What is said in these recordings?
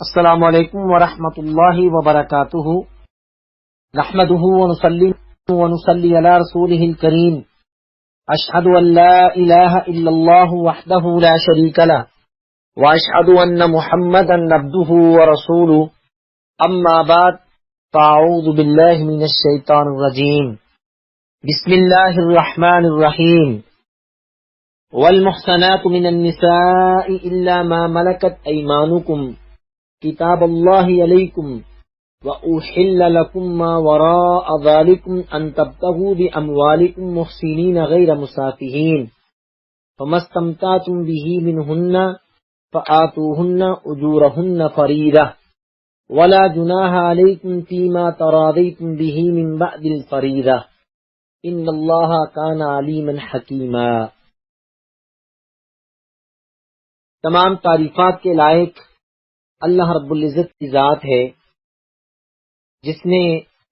السلام علیکم ورحمۃ اللہ وبرکاتہ، نحمده ونصلی علی رسولہ الکریم، اشہد ان لا الہ الا اللہ وحدہ لا شریک لہ واشہد ان محمدا عبدہ ورسولہ، اما بعد فاعوذ باللہ من الشیطان الرجیم، بسم اللہ الرحمن الرحیم۔ والمحصنات من النساء الا ما ملكت ايمانكم کتاب اللہ علیکم وأحل لکم ما وراء ذالکم ان تبتغوا باموالکم محسنین غیر مسافحین فما استمتعتم به منہن فآتوہن اجورہن فریضہ ولا جناح علیکم فیما تراضیتم به من بعد الفریضہ ان اللہ کان علیما حکیما۔ تمام تعریفات کے لائق اللہ رب العزت کی ذات ہے جس نے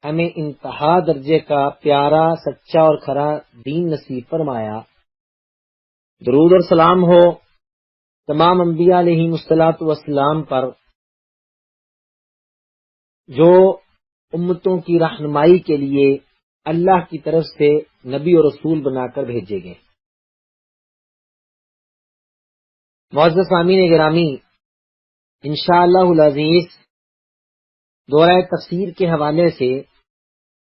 ہمیں انتہا درجے کا پیارا سچا اور کھرا دین نصیب فرمایا۔ درود اور سلام ہو تمام انبیاء علیہم الصلوۃ والسلام پر جو امتوں کی رہنمائی کے لیے اللہ کی طرف سے نبی اور رسول بنا کر بھیجے گئے۔ معزز سامعین گرامی، انشاءاللہ العزیز دورہ تفسیر کے حوالے سے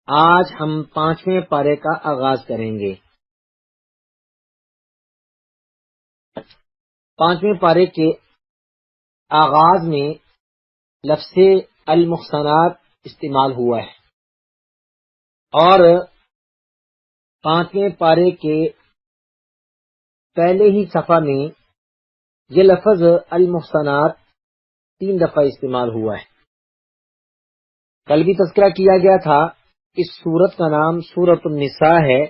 آج ہم 5ویں پارے کا آغاز کریں گے۔ 5ویں پارے کے آغاز میں لفظ المحصنات استعمال ہوا ہے اور 5ویں پارے کے پہلے ہی صفحہ میں یہ لفظ المحصنات 3 دفعہ استعمال ہوا ہے۔ کل بھی تذکرہ کیا گیا تھا، اس سورت کا نام سورۃ النساء ہے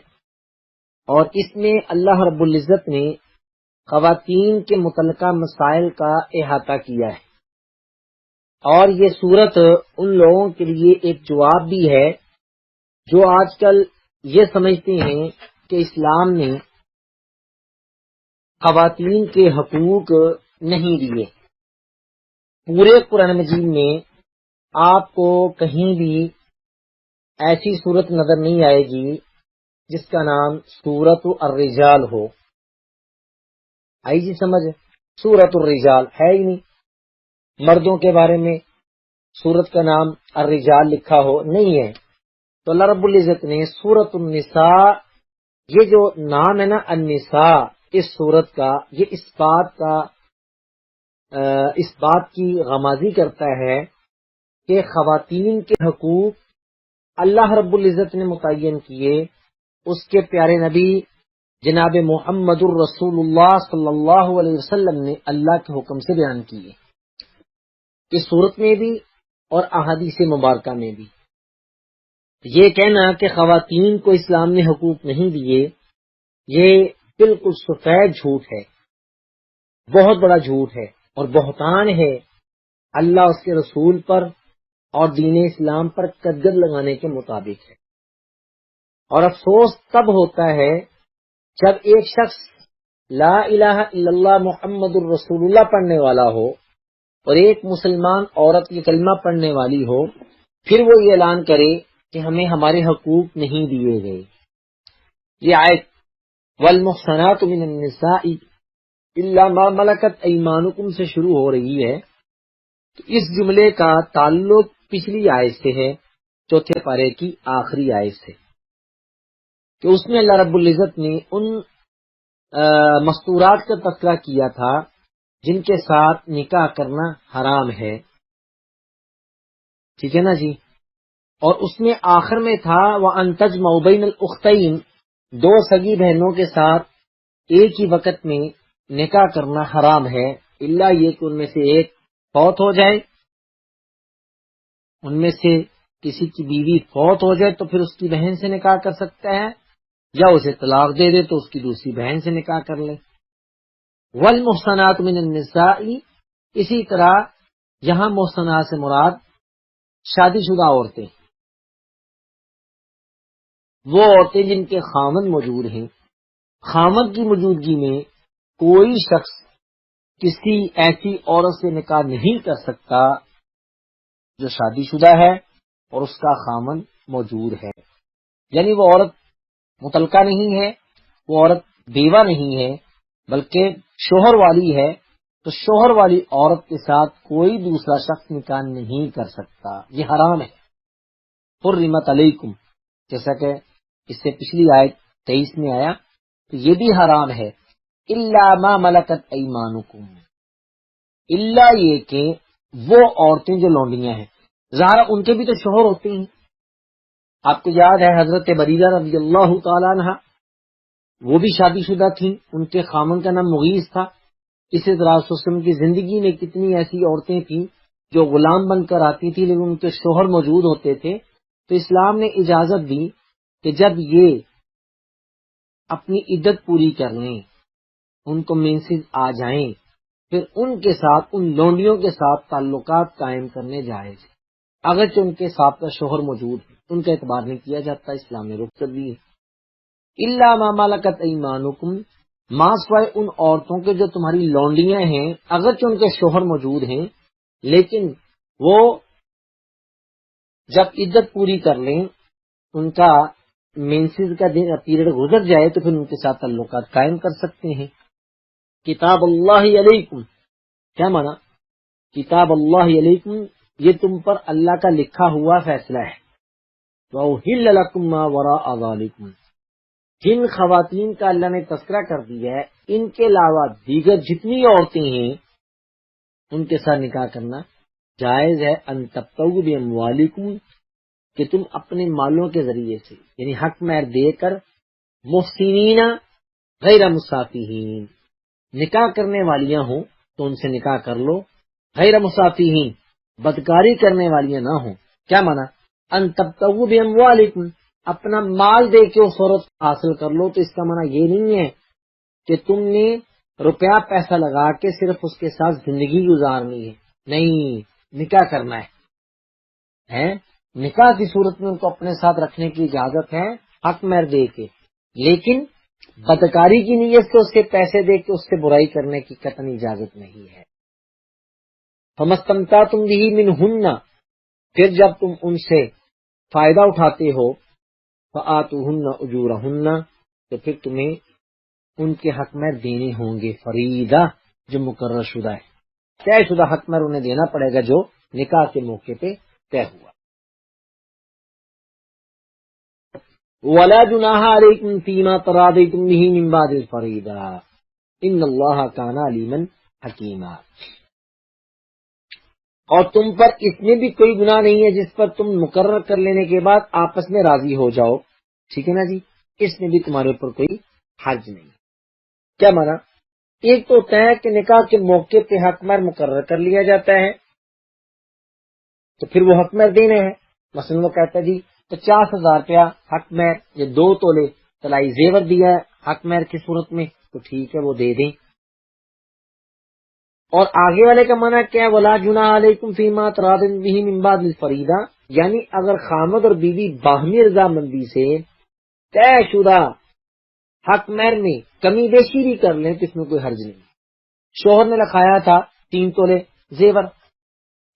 اور اس میں اللہ رب العزت نے خواتین کے متعلقہ مسائل کا احاطہ کیا ہے، اور یہ سورت ان لوگوں کے لیے ایک جواب بھی ہے جو آج کل یہ سمجھتے ہیں کہ اسلام نے خواتین کے حقوق نہیں دیے۔ پورے قرآن مجید میں آپ کو کہیں بھی ایسی صورت نظر نہیں آئے گی جس کا نام سورۃ الرجال ہو۔ آئی جی سمجھ، سورۃ الرجال ہے ہی نہیں، مردوں کے بارے میں سورت کا نام الرجال لکھا ہو نہیں ہے۔ تو اللہ رب العزت نے سورۃ النساء، یہ جو نام ہے نا النساء اس سورت کا، یہ اس بات کی غمازی کرتا ہے کہ خواتین کے حقوق اللہ رب العزت نے متعین کیے، اس کے پیارے نبی جناب محمد الرسول اللہ صلی اللہ علیہ وسلم نے اللہ کے حکم سے بیان کیے، اس صورت میں بھی اور احادیث مبارکہ میں بھی۔ یہ کہنا کہ خواتین کو اسلام نے حقوق نہیں دیے، یہ بالکل سفید جھوٹ ہے، بہت بڑا جھوٹ ہے اور بہتان ہے اللہ اس کے رسول پر اور دین اسلام پر قدر لگانے کے مطابق ہے۔ اور افسوس تب ہوتا ہے جب ایک شخص لا الہ الا اللہ محمد الرسول اللہ پڑھنے والا ہو اور ایک مسلمان عورت یہ کلمہ پڑھنے والی ہو، پھر وہ یہ اعلان کرے کہ ہمیں ہمارے حقوق نہیں دیے گئے۔ یہ آیت والمحصنات من النساء الا ما ملکت ایمانکم سے شروع ہو رہی ہے، تو اس جملے کا تعلق پچھلی آیت سے ہے، 4 پارے کی آخری آیت سے، کہ اس میں اللہ رب العزت نے ان مستورات کا تذکرہ کیا تھا جن کے ساتھ نکاح کرنا حرام ہے، ٹھیک ہے نا جی۔ اور اس میں آخر میں تھا وَأَن تَجْمَعُوا بَيْنَ الْأُخْتَيْنِ، 2 سگی بہنوں کے ساتھ ایک ہی وقت میں نکاح کرنا حرام ہے، الا یہ کہ ان میں سے ایک فوت ہو جائے، ان میں سے کسی کی بیوی فوت ہو جائے تو پھر اس کی بہن سے نکاح کر سکتا ہے، یا اسے طلاق دے دے تو اس کی دوسری بہن سے نکاح کر لے۔ والمحصنات من النساء، اسی طرح یہاں محصنات سے مراد شادی شدہ عورتیں، وہ عورتیں جن کے خاوند موجود ہیں، خاوند کی موجودگی میں کوئی شخص کسی ایسی عورت سے نکاح نہیں کر سکتا جو شادی شدہ ہے اور اس کا خامن موجود ہے. یعنی وہ عورت مطلقہ نہیں ہے، وہ عورت بیوہ نہیں ہے، بلکہ شوہر والی ہے، تو شوہر والی عورت کے ساتھ کوئی دوسرا شخص نکاح نہیں کر سکتا، یہ حرام ہے. حرمت علیکم، جیسا کہ اس سے پچھلی آیت 23 میں آیا، تو یہ بھی حرام ہے. الا ما ملکت ایمانکم، الا یہ کہ وہ عورتیں جو لونڈیاں ہیں، ظاہر ان کے بھی تو شوہر ہوتے ہیں. آپ کو یاد ہے حضرت بریرہ رضی اللہ تعالیٰ عنہ، وہ بھی شادی شدہ تھیں، ان کے خامن کا نام مغیث تھا. اسی طرح وسلم کی زندگی میں کتنی ایسی عورتیں تھیں جو غلام بن کر آتی تھی لیکن ان کے شوہر موجود ہوتے تھے. تو اسلام نے اجازت دی کہ جب یہ اپنی عدت پوری کر لیں، ان کو مینسز آ جائیں، پھر ان کے ساتھ، ان لونڈیوں کے ساتھ تعلقات قائم کرنے جائز ہیں، اگرچہ ان کے ساتھ کا شوہر موجود ہے، ان کا اعتبار نہیں کیا جاتا، اسلام نے رخصت دی ہے. الا ما ملکت ایمانکم، ما سوائے ان عورتوں کے جو تمہاری لونڈیاں ہیں، اگرچہ ان کے شوہر موجود ہیں لیکن وہ جب عدت پوری کر لیں، ان کا مینسز کا پیریڈ گزر جائے تو پھر ان کے ساتھ تعلقات قائم کر سکتے ہیں. کتاب اللہ علیکم، کیا مانا؟ کتاب اللہ علیکم، یہ تم پر اللہ کا لکھا ہوا فیصلہ ہے. وَأُحِلَّ لَكُم مَّا وَرَاءَ ذَلِكُمْ، جن خواتین کا اللہ نے تذکرہ کر دیا ہے، ان کے علاوہ دیگر جتنی عورتیں ہیں ان کے ساتھ نکاح کرنا جائز ہے. ان تبتغوا باموالکم، کہ تم اپنے مالوں کے ذریعے سے، یعنی حق مہر دے کر، محسنین غیر مسافہین، نکاح کرنے والیاں ہوں تو ان سے نکاح کر لو، غیر مسافہین، بدکاری کرنے والیاں نہ ہوں. کیا مانا؟ ان تبتغوا باموالکم، اپنا مال دے کے اس عورت حاصل کر لو. تو اس کا معنی یہ نہیں ہے کہ تم نے روپیہ پیسہ لگا کے صرف اس کے ساتھ زندگی گزارنی ہے، نہیں، نکاح کرنا ہے. نکاح کی صورت میں ان کو اپنے ساتھ رکھنے کی اجازت ہے حق مہر دے کے، لیکن بدکاری کی نیت سے اس کے پیسے دے کے اس سے برائی کرنے کی قطعی اجازت نہیں ہے. فَمَسْتَمْتَعْتُمْ بِهِ مِنْهُنَّ، پھر جب تم ان سے فائدہ اٹھاتے ہو، فَآتُوهُنَّ أُجُورَهُنَّ، تو پھر تمہیں ان کے حق مہر دینے ہوں گے، فریدہ، جو مقرر شدہ ہے، طے شدہ حق مہر انہیں دینا پڑے گا جو نکاح کے موقع پہ طے ہوا. وَلَا جُنَاحَ عَلَيْكُمْ فِيمَا تَرَاضَيْتُمْ بِهِ مِنْ بَعْدِ الْفَرِيضَةِ إِنَّ اللَّهَ كَانَ عَلِيمًا حَكِيمًا، اور تم پر اس میں بھی کوئی گناہ نہیں ہے جس پر تم مقرر کر لینے کے بعد آپس میں راضی ہو جاؤ. ٹھیک ہے نا جی، اس میں بھی تمہارے اوپر کوئی حرج نہیں. کیا مانا؟ ایک تو ہوتا ہے کہ نکاح کے موقع پہ حق مہر مقرر کر لیا جاتا ہے تو پھر وہ حق مہر دینا ہے. مثلا وہ کہتا ہے جی 50,000 روپیہ حق مہر یا 2 تولے طلائی زیور دیا ہے حق مہر کی صورت میں، تو ٹھیک ہے، وہ دے دیں. اور آگے والے کا معنی کیا ہے؟ وَلَا جُنَاحَ عَلَيْكُمْ فِيمَا تَرَاضَيْتُمْ بِهِ مِنْ بَعْدِ الْفَرِيضَةِ، یعنی اگر خامد اور بیوی باہمی رضامندی سے طے شدہ حق مہر میں کمی بیشی بھی کر لیں تو اس میں کوئی حرج نہیں. شوہر نے لکھایا تھا 3 تولے زیور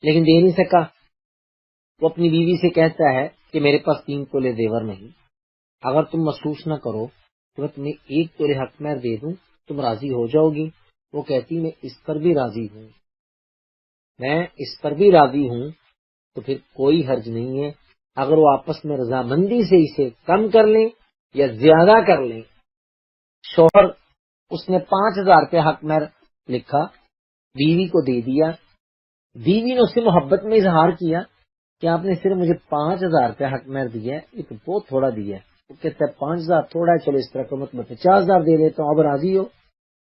لیکن دے نہیں سکا، وہ اپنی بیوی سے کہتا ہے کہ میرے پاس 3 تولے زیور نہیں، اگر تم محسوس نہ کرو تو میں تمہیں 1 تولے حق مہر دے دوں، تم راضی ہو جاؤ گی؟ وہ کہتی میں اس پر بھی راضی ہوں، میں اس پر بھی راضی ہوں. تو پھر کوئی حرج نہیں ہے اگر وہ آپس میں رضامندی سے اسے کم کر لیں یا زیادہ کر لیں. شوہر اس نے 5,000 روپے حق مہر لکھا، بیوی کو دے دیا، بیوی نے اس سے محبت میں اظہار کیا کہ آپ نے صرف مجھے 5,000 روپے حق مہر دیا ہے، یہ تو بہت تھوڑا دیا ہے. وہ کہتا ہے 5,000 تھوڑا ہے، چلو اس طرح کا مطلب 50,000 دے دیتا ہوں، اب راضی ہو؟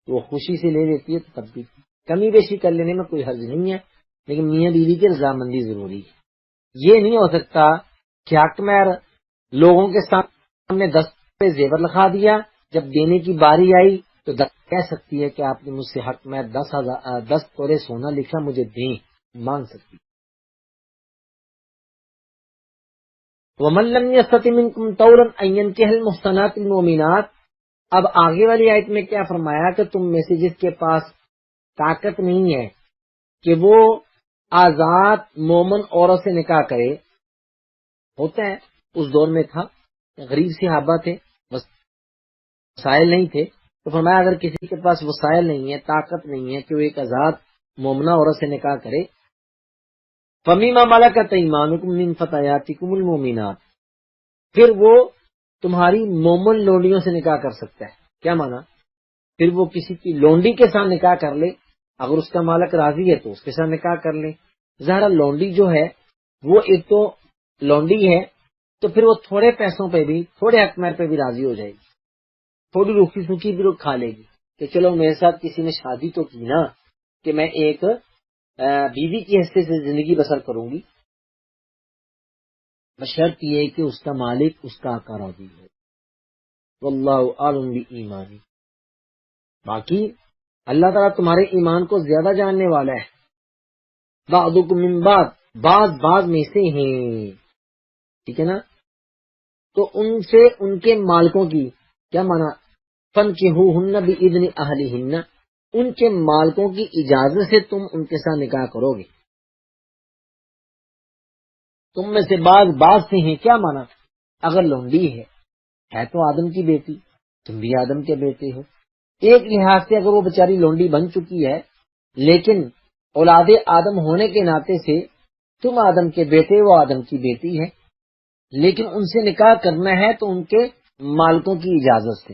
وہ خوشی سے لے لیتی ہے. تو تب بھی کمی بیشی کر لینے میں کوئی حرج نہیں ہے، لیکن میاں بیوی کی رضامندی ضروری ہے. یہ نہیں ہو سکتا کہ حق مہر لوگوں کے سامنے 10 پہ زیور لکھا دیا، جب دینے کی باری آئی تو کہہ سکتی ہے کہ آپ نے مجھ سے حق مہر 10 تولے سونا لکھا، مجھے دیں، مانگ سکتی. وَمَن لَّمْ يَسْتَطِعْ مِنكُمْ طَوْلًا أَن يَنكِحَ الْمُحْصَنَاتِ الْمُؤْمِنَاتِ، اب آگے والی آیت میں کیا فرمایا کہ تم میں سے جس کے پاس طاقت نہیں ہے کہ وہ آزاد مومن عورت سے نکاح کرے. ہوتا ہے اس دور میں تھا، غریب صحابہ تھے، وسائل نہیں تھے، تو فرمایا اگر کسی کے پاس وسائل نہیں ہے، طاقت نہیں ہے کہ وہ ایک آزاد مومنہ عورت سے نکاح کرے، فَمِمَا مَلَكَتْ أَيْمَانُكُم مِّن فَتَيَاتِكُمُ الْمُؤْمِنَاتِ، پھر وہ تمہاری مومن لونڈیوں سے نکاح کر سکتا ہے. کیا مانا؟ پھر وہ کسی کی لونڈی کے ساتھ نکاح کر لے، اگر اس کا مالک راضی ہے تو اس کے ساتھ نکاح کر لے. ظاہر لونڈی جو ہے وہ ایک تو لونڈی ہے، تو پھر وہ تھوڑے پیسوں پہ بھی، تھوڑے حقمیر پہ بھی راضی ہو جائے گی، تھوڑی روکھی سوکھی بھی کھا لے گی کہ چلو میرے ساتھ کسی نے شادی تو کی نا، کہ میں ایک بیوی کی حیثیت سے زندگی بسر کروں گی، بشرط یہ کہ اس کا مالک اس کا آقا راضی ہے. واللہ اعلم بایمانی. باقی اللہ تعالیٰ تمہارے ایمان کو زیادہ جاننے والا ہے. بعضکم من بعض، بعض میں سے ہیں، ٹھیک ہے نا. تو ان سے ان کے مالکوں کی کیا مانا؟ فَانْكِحُوهُنَّ بِإِذْنِ أَهْلِهِنَّ، ان کے مالکوں کی اجازت سے تم ان کے ساتھ نکاح کرو گے. تم میں سے بعض سے ہیں، کیا مانا؟ اگر لونڈی ہے تو آدم کی بیٹی، تم بھی آدم کے بیٹے ہو. ایک لحاظ سے اگر وہ بیچاری لونڈی بن چکی ہے، لیکن اولاد آدم ہونے کے ناطے سے تم آدم کے بیٹے، وہ آدم کی بیٹی ہے، لیکن ان سے نکاح کرنا ہے تو ان کے مالکوں کی اجازت سے.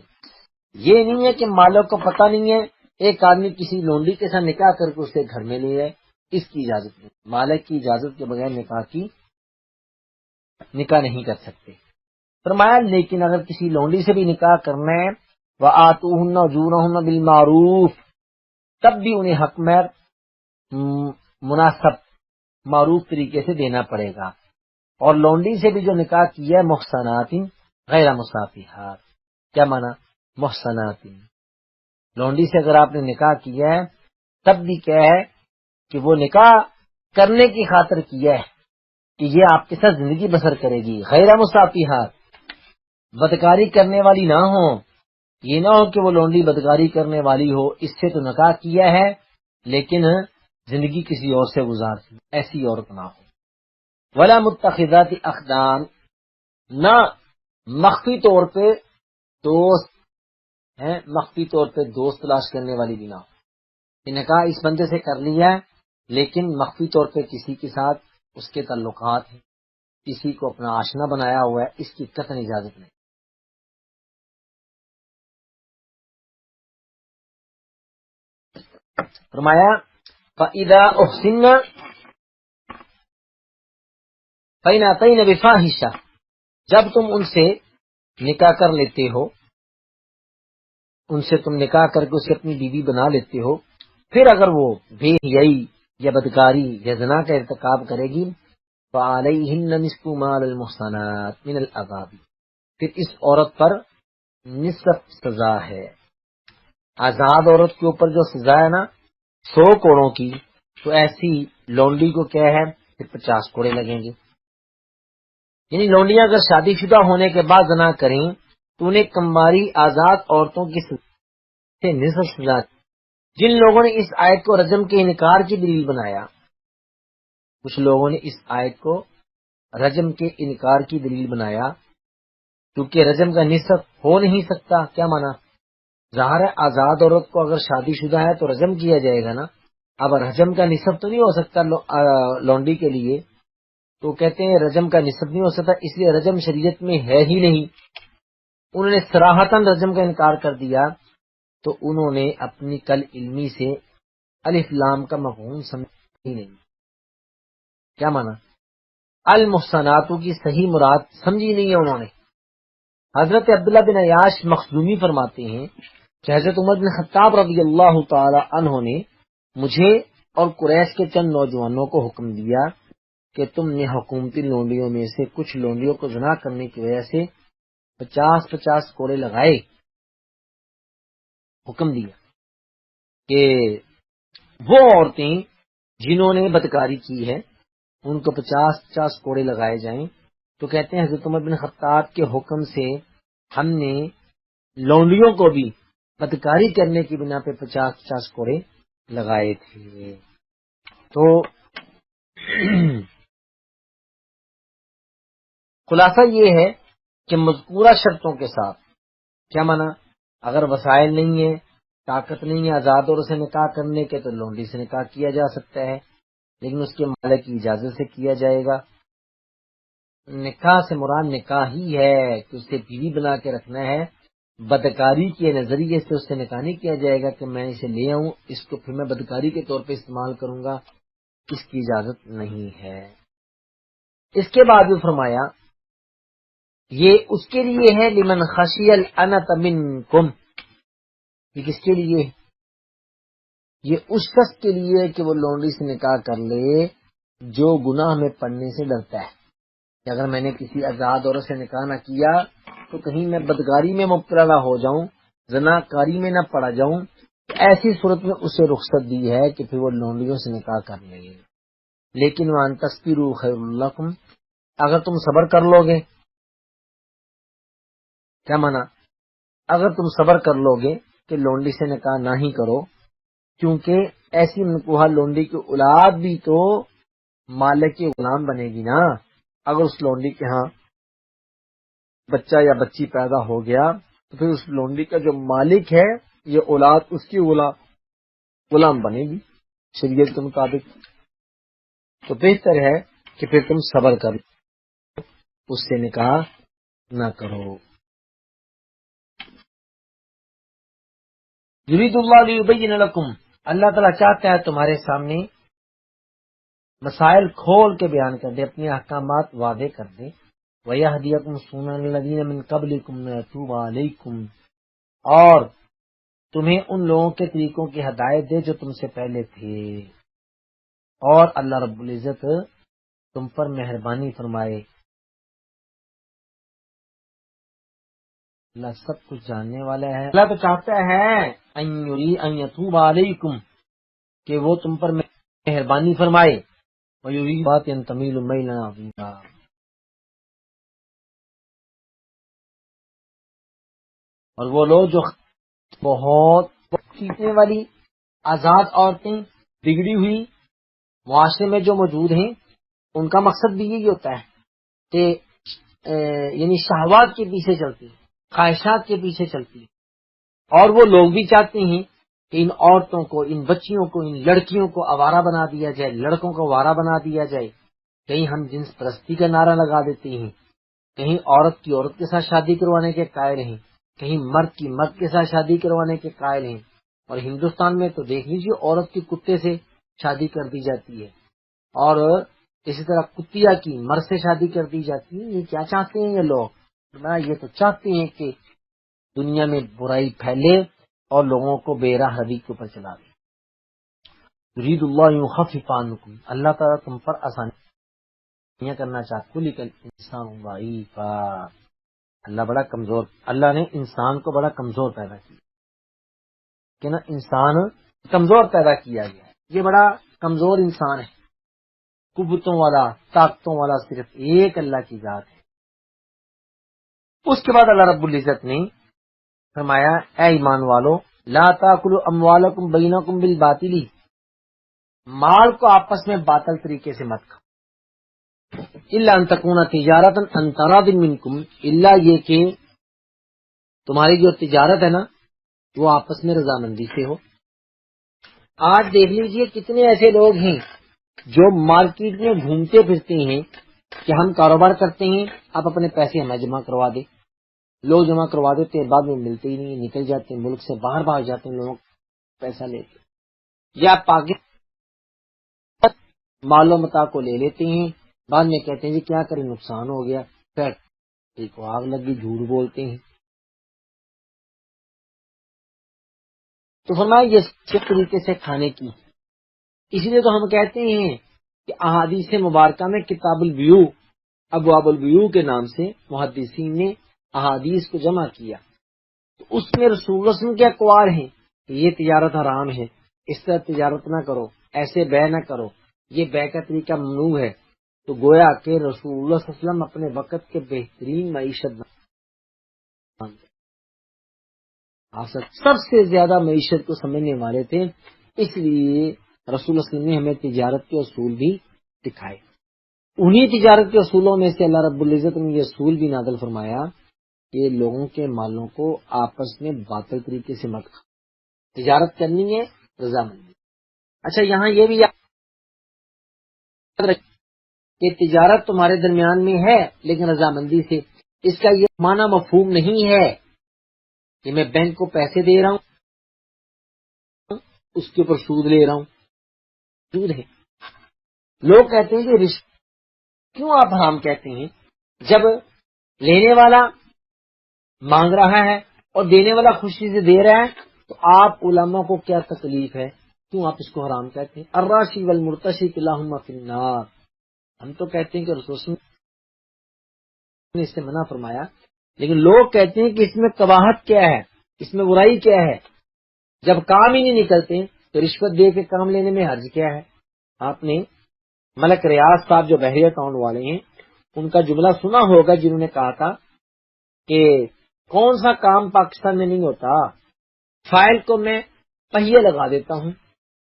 یہ نہیں ہے کہ مالک کو پتہ نہیں ہے، ایک آدمی کسی لونڈی کے ساتھ نکاح کر کے اسے گھر میں لے جائے، اس کی اجازت نہیں. مالک کی اجازت کے بغیر نکاح نہیں کر سکتے. فرمایا لیکن اگر کسی لونڈی سے بھی نکاح کرنا ہے، وَآتُوهُنَّ أُجُورَهُنَّ بِالْمَعْرُوفِ، تب بھی انہیں حق مہر مناسب معروف طریقے سے دینا پڑے گا. اور لونڈی سے بھی جو نکاح کیا ہے محصنات غیر مصافحات، کیا مانا؟ محصنات، لونڈی سے اگر آپ نے نکاح کیا ہے تب بھی کیا ہے کہ وہ نکاح کرنے کی خاطر کیا ہے کہ یہ آپ کے ساتھ زندگی بسر کرے گی، غیر مصافحات، بدکاری کرنے والی نہ ہو. یہ نہ ہو کہ وہ لونڈی بدکاری کرنے والی ہو، اس سے تو نکاح کیا ہے لیکن زندگی کسی اور سے گزارتی، ایسی عورت نہ ہو. ولا متخذات اخدان، نہ مخفی طور پہ دوست ہیں، مخفی طور پہ دوست تلاش کرنے والی بھی نہ ہو. یہ نکاح اس بندے سے کر لیا ہے لیکن مخفی طور پہ کسی کے ساتھ اس کے تعلقات ہیں، کسی کو اپنا آشنا بنایا ہوا ہے، اس کی قطعاً اجازت نہیں. فرمایا فَإِذَا أُحْسِنَّ فَإِنْ أَتَيْنَ بِفَاحِشَةٍ، جب تم ان سے نکاح کر لیتے ہو، ان سے تم نکاح کر کے اسے اپنی بیوی بنا لیتے ہو، پھر اگر وہ بے حیائی یا بدکاری یا زنا کا ارتکاب کرے گی، فَعَلَيْهِنَّ نِصْفُ مَا عَلَى الْمُحْصَنَاتِ مِنَ الْعَذَابِ، پھر اس عورت پر نصف سزا ہے. آزاد عورت کے اوپر جو سزا ہے نا 100 کوڑوں کی، تو ایسی لونڈی کو کیا ہے پھر 50 کوڑے لگیں گے. یعنی لونڈیاں اگر شادی شدہ ہونے کے بعد زنا کریں تو انہیں کماری آزاد عورتوں کی سے نصف سزا. جن لوگوں نے اس آیت کو رجم کے انکار کی دلیل بنایا، کچھ لوگوں نے اس آیت کو رجم کے انکار کی دلیل بنایا کیونکہ رجم کا نصف ہو نہیں سکتا. کیا مانا؟ ظاہر ہے آزاد عورت کو اگر شادی شدہ ہے تو رجم کیا جائے گا نا. اب رجم کا نصف تو نہیں ہو سکتا لونڈی کے لیے، تو کہتے ہیں رجم کا نصف نہیں ہو سکتا، اس لیے رجم شریعت میں ہے ہی نہیں. انہوں نے صراحتاً رجم کا انکار کر دیا، تو انہوں نے اپنی کل علمی سے الف لام کا مفہوم سمجھ ہی نہیں. کیا مانا؟ المحصناتوں کی صحیح مراد سمجھی نہیں ہے انہوں نے. حضرت عبداللہ بن عیاش مخزومی فرماتے ہیں کہ حضرت عمر بن خطاب رضی اللہ تعالی عنہ نے مجھے اور قریش کے چند نوجوانوں کو حکم دیا کہ تم نے حکومتی لونڈیوں میں سے کچھ لونڈیوں کو زنا کرنے کی وجہ سے 50 کوڑے لگائے. حکم دیا کہ وہ عورتیں جنہوں نے بدکاری کی ہے ان کو 50 کوڑے لگائے جائیں. تو کہتے ہیں حضرت عمر بن خطاب کے حکم سے ہم نے لونڈیوں کو بھی بدکاری کرنے کی بنا پہ 50 کوڑے لگائے تھے۔ تو خلاصہ یہ ہے کہ مذکورہ شرطوں کے ساتھ کیا مانا، اگر وسائل نہیں ہے، طاقت نہیں ہے آزاد اور اسے نکاح کرنے کے، تو لونڈی سے نکاح کیا جا سکتا ہے، لیکن اس کے مالک کی اجازت سے کیا جائے گا۔ نکاح سے مراد نکاح ہی ہے کہ اسے بیوی بنا کے رکھنا ہے، بدکاری کے نظریے سے اس سے نکاح نہیں کیا جائے گا کہ میں اسے لے آؤں، اس کو پھر میں بدکاری کے طور پہ استعمال کروں گا، اس کی اجازت نہیں ہے۔ اس کے بعد بھی فرمایا یہ اس کے لیے ہے لمن خشی العنت منکم، یہ کس کے لیے؟ یہ اس شخص کے لیے کہ وہ لونڈی سے نکاح کر لے جو گناہ میں پڑنے سے ڈرتا ہے، کہ اگر میں نے کسی آزاد عورت سے نکاح نہ کیا تو کہیں میں بدکاری میں مبتلا نہ ہو جاؤں، زنا کاری میں نہ پڑا جاؤں، ایسی صورت میں اسے رخصت دی ہے کہ پھر وہ لونڈیوں سے نکاح کر لے۔ لیکن وان تصبروا خیر لکم، اگر تم صبر کر لو گے، کیا مانا، اگر تم صبر کر لو گے کہ لونڈی سے نکاح نہ ہی کرو، کیونکہ ایسی منکوحہ لونڈی کی اولاد بھی تو مالک کے غلام بنے گی نا۔ اگر اس لونڈی کے ہاں بچہ یا بچی پیدا ہو گیا تو پھر اس لونڈی کا جو مالک ہے یہ اولاد اس کی غلام بنے گی شریعت کے مطابق۔ تو بہتر ہے کہ پھر تم صبر کرو، اس سے نکاح نہ کرو۔ یرید اللہ لیبین لکم، اللہ تعالیٰ چاہتا ہے تمہارے سامنے مسائل کھول کے بیان کر دے، اپنے احکامات واضح کر دے۔ وَيَهْدِيَكُمْ سُنَنَ الَّذِينَ مِن قَبْلِكُمْ وَيَتُوبَ عَلَيْكُمْ، اور تمہیں ان لوگوں کے طریقوں کی ہدایت دے جو تم سے پہلے تھے، اور اللہ رب العزت تم پر مہربانی فرمائے۔ اللہ سب کچھ جاننے والا ہے۔ اللہ تو چاہتا ہے ان یتوب علیکم، کہ وہ تم پر مہربانی فرمائے، ویرید بات ان تمیل میلا عظیما، اور وہ لوگ جو بہت کھینچنے والی آزاد عورتیں بگڑی ہوئی معاشرے میں جو موجود ہیں، ان کا مقصد بھی یہی ہوتا ہے کہ یعنی شہوات کے پیچھے چلتی، خواہشات کے پیچھے چلتی، اور وہ لوگ بھی چاہتے ہیں کہ ان عورتوں کو، ان بچیوں کو، ان لڑکیوں کو آوارہ بنا دیا جائے، لڑکوں کو آوارہ بنا دیا جائے۔ کہیں ہم جنس پرستی کا نعرہ لگا دیتے ہیں، کہیں عورت کی عورت کے ساتھ شادی کروانے کے قائل ہیں، کہیں مرد کی مرد کے ساتھ شادی کروانے کے قائل ہیں، اور ہندوستان میں تو دیکھ لیجیے عورت کی کتے سے شادی کر دی جاتی ہے، اور اسی طرح کتیا کی مرد سے شادی کر دی جاتی ہے۔ یہ کیا چاہتے ہیں یہ لوگ؟ یہ تو چاہتے ہیں کہ دنیا میں برائی پھیلے اور لوگوں کو بے راہ روی کے اوپر چلا دے۔ یرید اللہ یخفف عنکم، اللہ تعالیٰ تم پر آسانیاں کرنا چاہتے، لیکن انسان ضعیف، اللہ بڑا کمزور، اللہ نے انسان کو بڑا کمزور پیدا کیا کہ نا، انسان کمزور پیدا کیا گیا ہے، یہ بڑا کمزور انسان ہے، قوتوں والا، طاقتوں والا صرف ایک اللہ کی ذات ہے۔ اس کے بعد اللہ رب العزت نے فرمایا اے ایمان والو، لا تاکلوا اموالکم بینکم بالباطل، مال کو آپس میں باطل طریقے سے مت کھاؤ، الا ان تکون تجارتا عن تراض منکم، الا یہ کہ تمہاری جو تجارت ہے نا وہ آپس میں رضامندی سے ہو۔ آج دیکھ لیجئے کتنے ایسے لوگ ہیں جو مارکیٹ میں گھومتے پھرتے ہیں کہ ہم کاروبار کرتے ہیں، آپ اپنے پیسے ہمیں جمع کروا دیں، لوگ جمع کروا دیتے ہیں، بعد میں ملتے ہی نہیں، نکل جاتے ہیں، ملک سے باہر بھاگ جاتے ہیں لوگ پیسہ لیتے، یا پاکستان مال و متاع کو لے لیتے ہیں، بعد میں کہتے ہیں جی کیا کریں نقصان ہو گیا، فیکٹری کو آگ لگی، جھوٹ بولتے ہیں۔ تو فرمایا یہ کس طریقے سے کھانے کی، اسی لیے تو ہم کہتے ہیں کہ احادیث مبارکہ میں کتاب البیوع، ابواب البیوع کے نام سے محدثین نے احادیث کو جمع کیا، تو اس میں رسول اللہ صلی اللہ علیہ وسلم کے اقوال ہیں کہ یہ تجارت حرام ہے، اس طرح تجارت نہ کرو، ایسے بے نہ کرو، یہ بے کا طریقہ ممنوع ہے۔ تو گویا کہ رسول اللہ صلی اللہ علیہ وسلم اپنے وقت کے بہترین معیشت سب سے زیادہ معیشت کو سمجھنے والے تھے، اس لیے رسول اللہ صلی اللہ علیہ وسلم نے ہمیں تجارت کے اصول بھی دکھائے. انہی تجارت کے اصولوں میں سے اللہ رب العزت نے یہ اصول بھی نازل فرمایا کہ لوگوں کے مالوں کو آپس میں باطل طریقے سے مت کھاؤ. تجارت کرنی ہے رضامندی. اچھا یہاں یہ بھی یاد رکھیں کہ تجارت تمہارے درمیان میں ہے لیکن رضامندی سے. اس کا یہ معنی مفہوم نہیں ہے کہ میں بینک کو پیسے دے رہا ہوں اس کے اوپر سود لے رہا ہوں. سود ہے. لوگ کہتے ہیں کہ رشوت کیوں آپ حرام کہتے ہیں؟ جب لینے والا مانگ رہا ہے اور دینے والا خوشی سے دے رہا ہے تو آپ علماء کو کیا تکلیف ہے؟ کیوں آپ اس کو حرام کہتے ہیں؟ الراشی والمرتشی اللہم فی النار. ہم تو کہتے ہیں کہ رسول نے اس سے منع فرمایا لیکن لوگ کہتے ہیں کہ اس میں قباحت کیا ہے، اس میں برائی کیا ہے؟ جب کام ہی نہیں نکلتے تو رشوت دے کے کام لینے میں حرج کیا ہے؟ آپ نے ملک ریاض صاحب جو بحریہ ٹاؤن والے ہیں ان کا جملہ سنا ہوگا جنہوں نے کہا تھا کہ کون سا کام پاکستان میں نہیں ہوتا، فائل کو میں پہیے لگا دیتا ہوں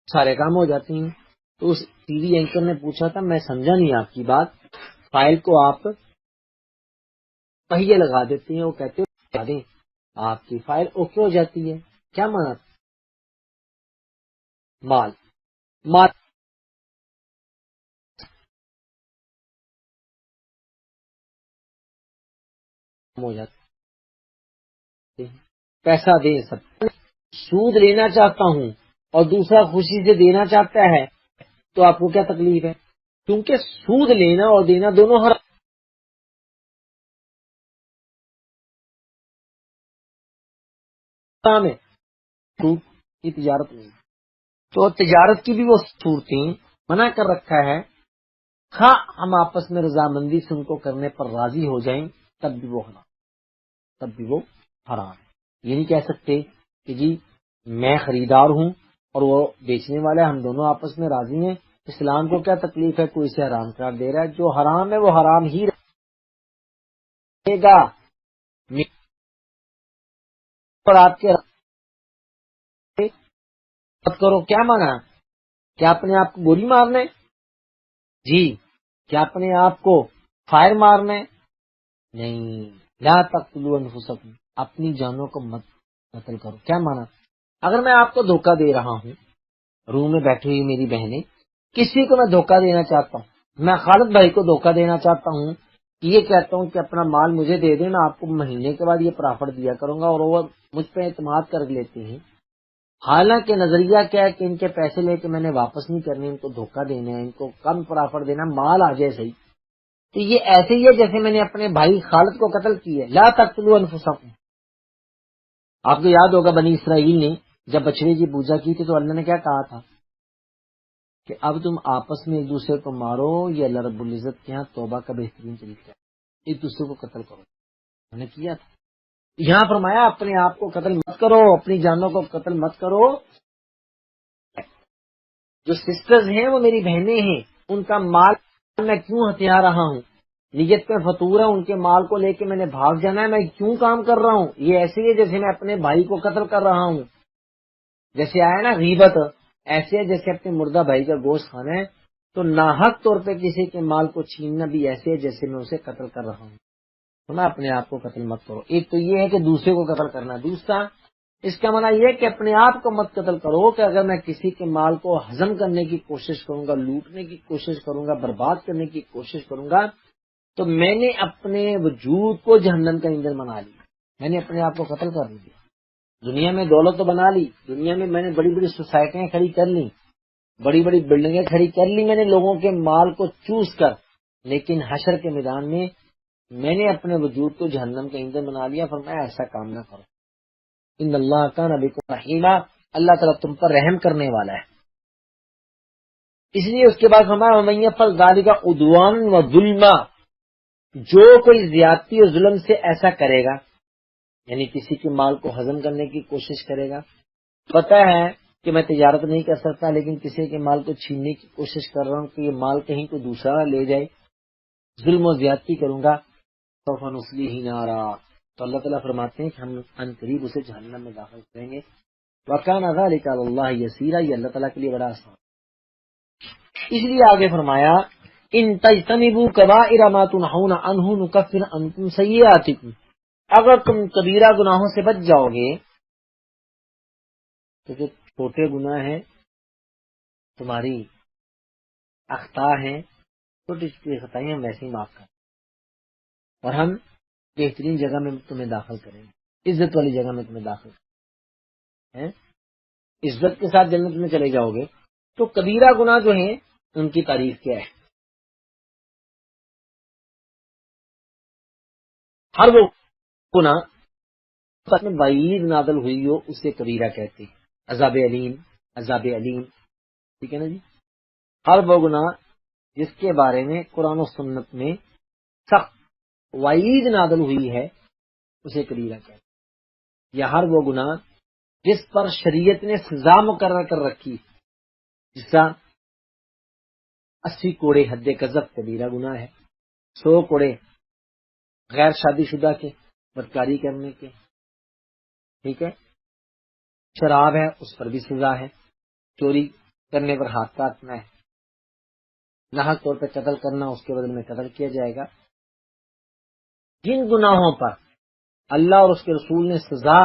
سارے کام ہو جاتے ہیں. تو اس ٹی وی اینکر نے پوچھا تھا میں سمجھا نہیں آپ کی بات، فائل کو آپ پہیے لگا دیتے ہیں، وہ کہتے ہیں دیں آپ کی فائل اوکے ہو جاتی ہے. کیا مانا؟ مال ہو جاتے ہیں. پیسہ دیں سب. سود لینا چاہتا ہوں اور دوسرا خوشی سے دینا چاہتا ہے تو آپ کو کیا تکلیف ہے؟ کیونکہ سود لینا اور دینا دونوں حرام ہے. سود کی تجارت نہیں. تو تجارت کی بھی وہ صورتیں منع کر رکھا ہے. ہاں ہم آپس میں رضامندی سے ان کو کرنے پر راضی ہو جائیں تب بھی وہ حرام ہے. یہ نہیں کہہ سکتے کہ جی میں خریدار ہوں اور وہ بیچنے والا ہے، ہم دونوں آپس میں راضی ہیں، اسلام کو کیا تکلیف ہے کوئی اسے حرام قرار دے رہا ہے. جو حرام ہے وہ حرام ہی رہے گا. اور آپ کے مت کرو کیا مانا؟ کیا اپنے آپ کو گولی مارنا ہے؟ جی. کیا اپنے آپ کو فائر مارنا ہے؟ نہیں. لا تقتلوا انفسکم، اپنی جانوں کو مت قتل کرو. کیا مانا؟ اگر میں آپ کو دھوکہ دے رہا ہوں، روم میں بیٹھی ہوئی میری بہنیں، کسی کو میں دھوکہ دینا چاہتا ہوں، میں خالد بھائی کو دھوکہ دینا چاہتا ہوں، یہ کہتا ہوں کہ اپنا مال مجھے دے دیں، میں آپ کو مہینے کے بعد یہ پرافٹ دیا کروں گا، اور وہ مجھ پہ اعتماد کر لیتے ہیں. حالانکہ نظریہ کیا ہے کہ ان کے پیسے لے کے میں نے واپس نہیں کرنے، ان کو دھوکہ دینا ہے، ان کو کم پرافٹ دینا، مال آ جائے صحیح. تو یہ ایسے ہی ہے جیسے میں نے اپنے بھائی خالد کو قتل کیا ہے. لا تقتلوا انفسکم. آپ کو یاد ہوگا بنی اسرائیل نے جب بچڑے کی پوجا کی تھی تو اللہ نے کیا کہا تھا کہ اب تم آپس میں ایک دوسرے کو مارو، یہ اللہ رب العزت کے ہاں توبہ کا بہترین طریقہ ہے. ایک دوسرے کو قتل کرو. میں نے کیا تھا. یہاں فرمایا اپنے آپ کو قتل مت کرو، اپنی جانوں کو قتل مت کرو. جو سسٹرز ہیں وہ میری بہنیں ہیں، ان کا مال میں کیوں ہتھیا رہا ہوں؟ نیت پہ فطور ہے، ان کے مال کو لے کے میں نے بھاگ جانا ہے، میں کیوں کام کر رہا ہوں؟ یہ ایسے ہی ہے جیسے میں اپنے بھائی کو قتل کر رہا ہوں. جیسے آیا نا غیبت، ایسے ہے جیسے اپنے مردہ بھائی کا گوشت کھانا ہے. تو ناحق طور پہ کسی کے مال کو چھیننا بھی ایسے ہے جیسے میں اسے قتل کر رہا ہوں. تو میں اپنے آپ کو قتل مت کرو. ایک تو یہ ہے کہ دوسرے کو قتل کرنا. دوسرا اس کا معنی یہ کہ اپنے آپ کو مت قتل کرو کہ اگر میں کسی کے مال کو ہضم کرنے کی کوشش کروں گا، لوٹنے کی کوشش کروں گا، برباد کرنے کی کوشش کروں گا تو میں نے اپنے وجود کو جہنم کا ایندھن بنا لیا. میں نے اپنے آپ کو قتل کر لیا. دنیا میں دولت تو بنا لی، دنیا میں میں نے بڑی بڑی سوسائٹیاں کھڑی کر لی، بڑی بڑی بلڈنگیں کھڑی کر لی میں نے لوگوں کے مال کو چوس کر، لیکن حشر کے میدان میں نے اپنے وجود کو جہنم کا ایندھن بنا لیا. فرمایا ایسا کام نہ کرو. ان اللہ کان بکم رحیما، اللہ تعالیٰ تم پر رحم کرنے والا ہے. اس لیے اس کے بعد فرمایا ومن یفعل ذلک عدوانا وظلما، جو کوئی زیادتی اور ظلم سے ایسا کرے گا، یعنی کسی کے مال کو ہضم کرنے کی کوشش کرے گا، پتہ ہے کہ میں تجارت نہیں کر سکتا لیکن کسی کے مال کو چھیننے کی کوشش کر رہا ہوں کہ یہ مال کہیں کو دوسرا لے جائے، ظلم و زیادتی کروں گا، سوف نصلیہ نارا، تو اللہ تعالیٰ فرماتے ہیں کہ ہم ان قریب اسے جہنم میں داخل کریں گے. وَكَانَ ذَلِكَ عَلَى اللَّهِ يَسِيرًا، یہ اللہ تعالیٰ کے لیے بڑا آسان. اس لیے آگے فرمایا ان تجتنبوا کبائر ما تنہون عنہ نکفر عنکم سیئاتکم، اگر تم کبیرہ گناہوں سے بچ جاؤ گے تو جو چھوٹے گناہ ہیں، تمہاری اخطاء ہیں، چھوٹی چھوٹی خطائیں ہم ویسے ہی معاف کریں، اور ہم بہترین جگہ میں تمہیں داخل کریں گے، عزت والی جگہ میں تمہیں داخل کریں، عزت کے ساتھ جنت میں چلے جاؤ گے. تو کبیرہ گناہ جو ہیں ان کی تعریف کیا ہے؟ ہر وہ گناہ میں وعید نازل ہوئی ہو اسے کبیرہ کہتے ہیں. عذاب علیم، عذاب علیم، ٹھیک ہے نا جی. ہر وہ گناہ جس کے بارے میں قرآن و سنت میں سخت وعید نازل ہوئی ہے اسے کبیرہ کہتے ہیں. یا ہر وہ گناہ جس پر شریعت نے سزا مقرر کر رکھی، جس کا 80 کوڑے حد قذف کبیرہ گناہ ہے، 100 کوڑے غیر شادی شدہ کے بدکاری کرنے کے، ٹھیک ہے. شراب ہے اس پر بھی سزا ہے، چوری کرنے پر ہاتھ کاٹنا ہے، ناحق طور پہ قتل کرنا اس کے بدلے میں قتل کیا جائے گا. جن گناہوں پر اللہ اور اس کے رسول نے سزا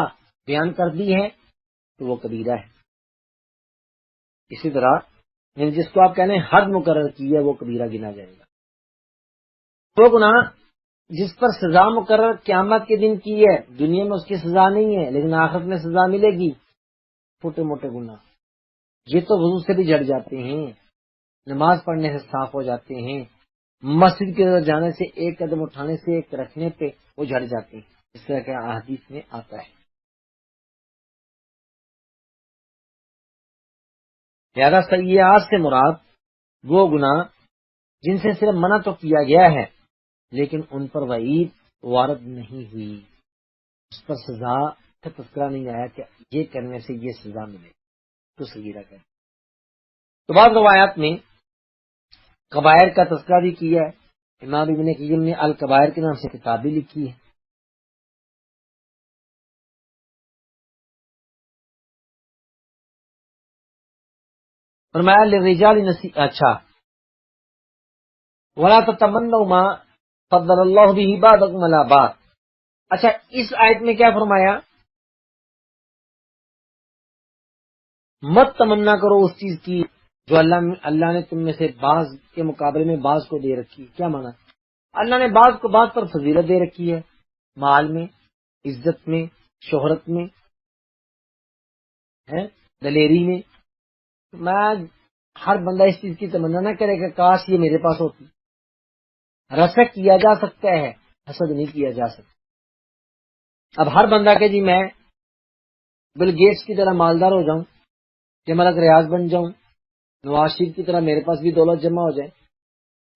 بیان کر دی ہے تو وہ کبیرہ ہے. اسی طرح جس کو آپ کہنے حد مقرر کی ہے وہ کبیرہ گنا جائے گا. وہ گناہ جس پر سزا مقرر قیامت کے دن کی ہے، دنیا میں اس کی سزا نہیں ہے لیکن آخرت میں سزا ملے گی، چھوٹے موٹے گناہ، یہ تو وضو سے بھی جھڑ جاتے ہیں، نماز پڑھنے سے صاف ہو جاتے ہیں، مسجد کے اندر جانے سے ایک قدم اٹھانے سے ایک رکھنے پہ وہ جھڑ جاتے ہیں، اس طرح کے احادیث میں آتا ہے. لہذا سیئات سے مراد وہ گناہ جن سے صرف منع تو کیا گیا ہے لیکن ان پر وعید وارد نہیں ہوئی، اس پر سزا کا تذکرہ نہیں آیا کہ یہ کرنے سے یہ سزا ملے تو صغیرہ کرے. تو بعض روایات میں کبائر کا تذکرہ بھی کیا ہے. امام ابن قیم نے الکبائر کے نام سے کتاب بھی لکھی ہے. فرمایا للرجال نصیب، اچھا ولا تتمنوا ما فضل اللہ به بعضکم علی بعض. اچھا اس آیت میں کیا فرمایا؟ مت تمنا کرو اس چیز کی جو اللہ نے تم میں سے بعض کے مقابلے میں بعض کو دے رکھی. کیا مانا؟ اللہ نے بعض کو بعض پر فضیلت دے رکھی ہے، مال میں، عزت میں، شہرت میں، دلیری میں. میں ہر بندہ اس چیز کی تمنا نہ کرے کہ کاش یہ میرے پاس ہوتی. رشک کیا جا سکتا ہے، حسد نہیں کیا جا سکتا. اب ہر بندہ کہ جی میں بل گیٹس کی طرح مالدار ہو جاؤں، کہ ملک ریاض بن جاؤں، نواز شریف کی طرح میرے پاس بھی دولت جمع ہو جائے،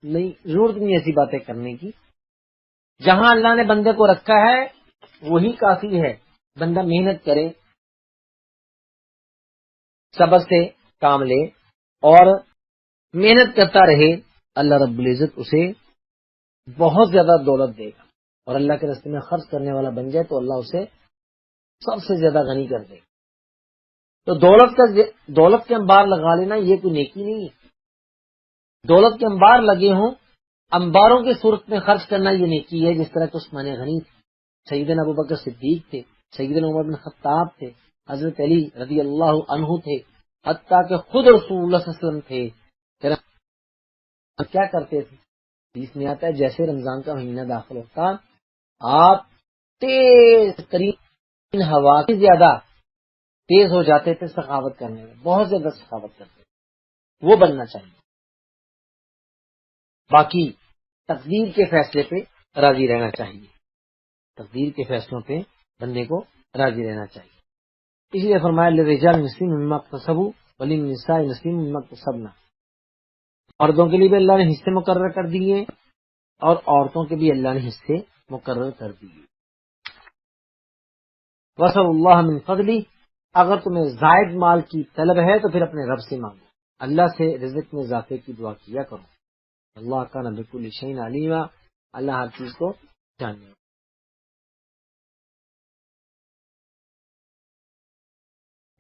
نہیں، ضرورت نہیں ایسی باتیں کرنے کی. جہاں اللہ نے بندے کو رکھا ہے وہی کافی ہے. بندہ محنت کرے، صبر سے کام لے اور محنت کرتا رہے، اللہ رب العزت اسے بہت زیادہ دولت دے گا. اور اللہ کے راستے میں خرچ کرنے والا بن جائے تو اللہ اسے سب سے زیادہ غنی کر دے گا. تو دولت کے انبار لگا لینا یہ کوئی نیکی نہیں ہے. دولت کے انبار لگے ہوں، انباروں کی صورت میں خرچ کرنا یہ نیکی ہے. جس طرح کہ عثمان غنی تھے، سیدنا ابوبکر صدیق تھے، سیدنا عمر بن خطاب تھے، حضرت علی رضی اللہ عنہ تھے، حتیٰ کہ خود رسول اللہ صلی اللہ علیہ وسلم تھے. کیا کرتے تھے؟ حدیث میں آتا ہے جیسے رمضان کا مہینہ داخل ہوتا آپ تیز ترین ہوا سے زیادہ تیز ہو جاتے تھے سخاوت کرنے میں، بہت زیادہ سخاوت کرتے تھے. وہ بننا چاہیے. باقی تقدیر کے فیصلے پہ راضی رہنا چاہیے، تقدیر کے فیصلوں پہ بندے کو راضی رہنا چاہیے. اس لیے فرمایا للرجال نصیب مما اکتسبوا وللنساء نصیب مما اکتسبن. مردوں کے لیے بھی اللہ نے حصے مقرر کر دیے اور عورتوں کے بھی اللہ نے حصے مقرر کر دیے. وصل اللہ من فضلی، اگر تمہیں زائد مال کی طلب ہے تو پھر اپنے رب سے مانگو، اللہ سے رزق میں اضافے کی دعا کیا کرو. اللہ کا بکل شیء علیم، اللہ ہر چیز کو جاننے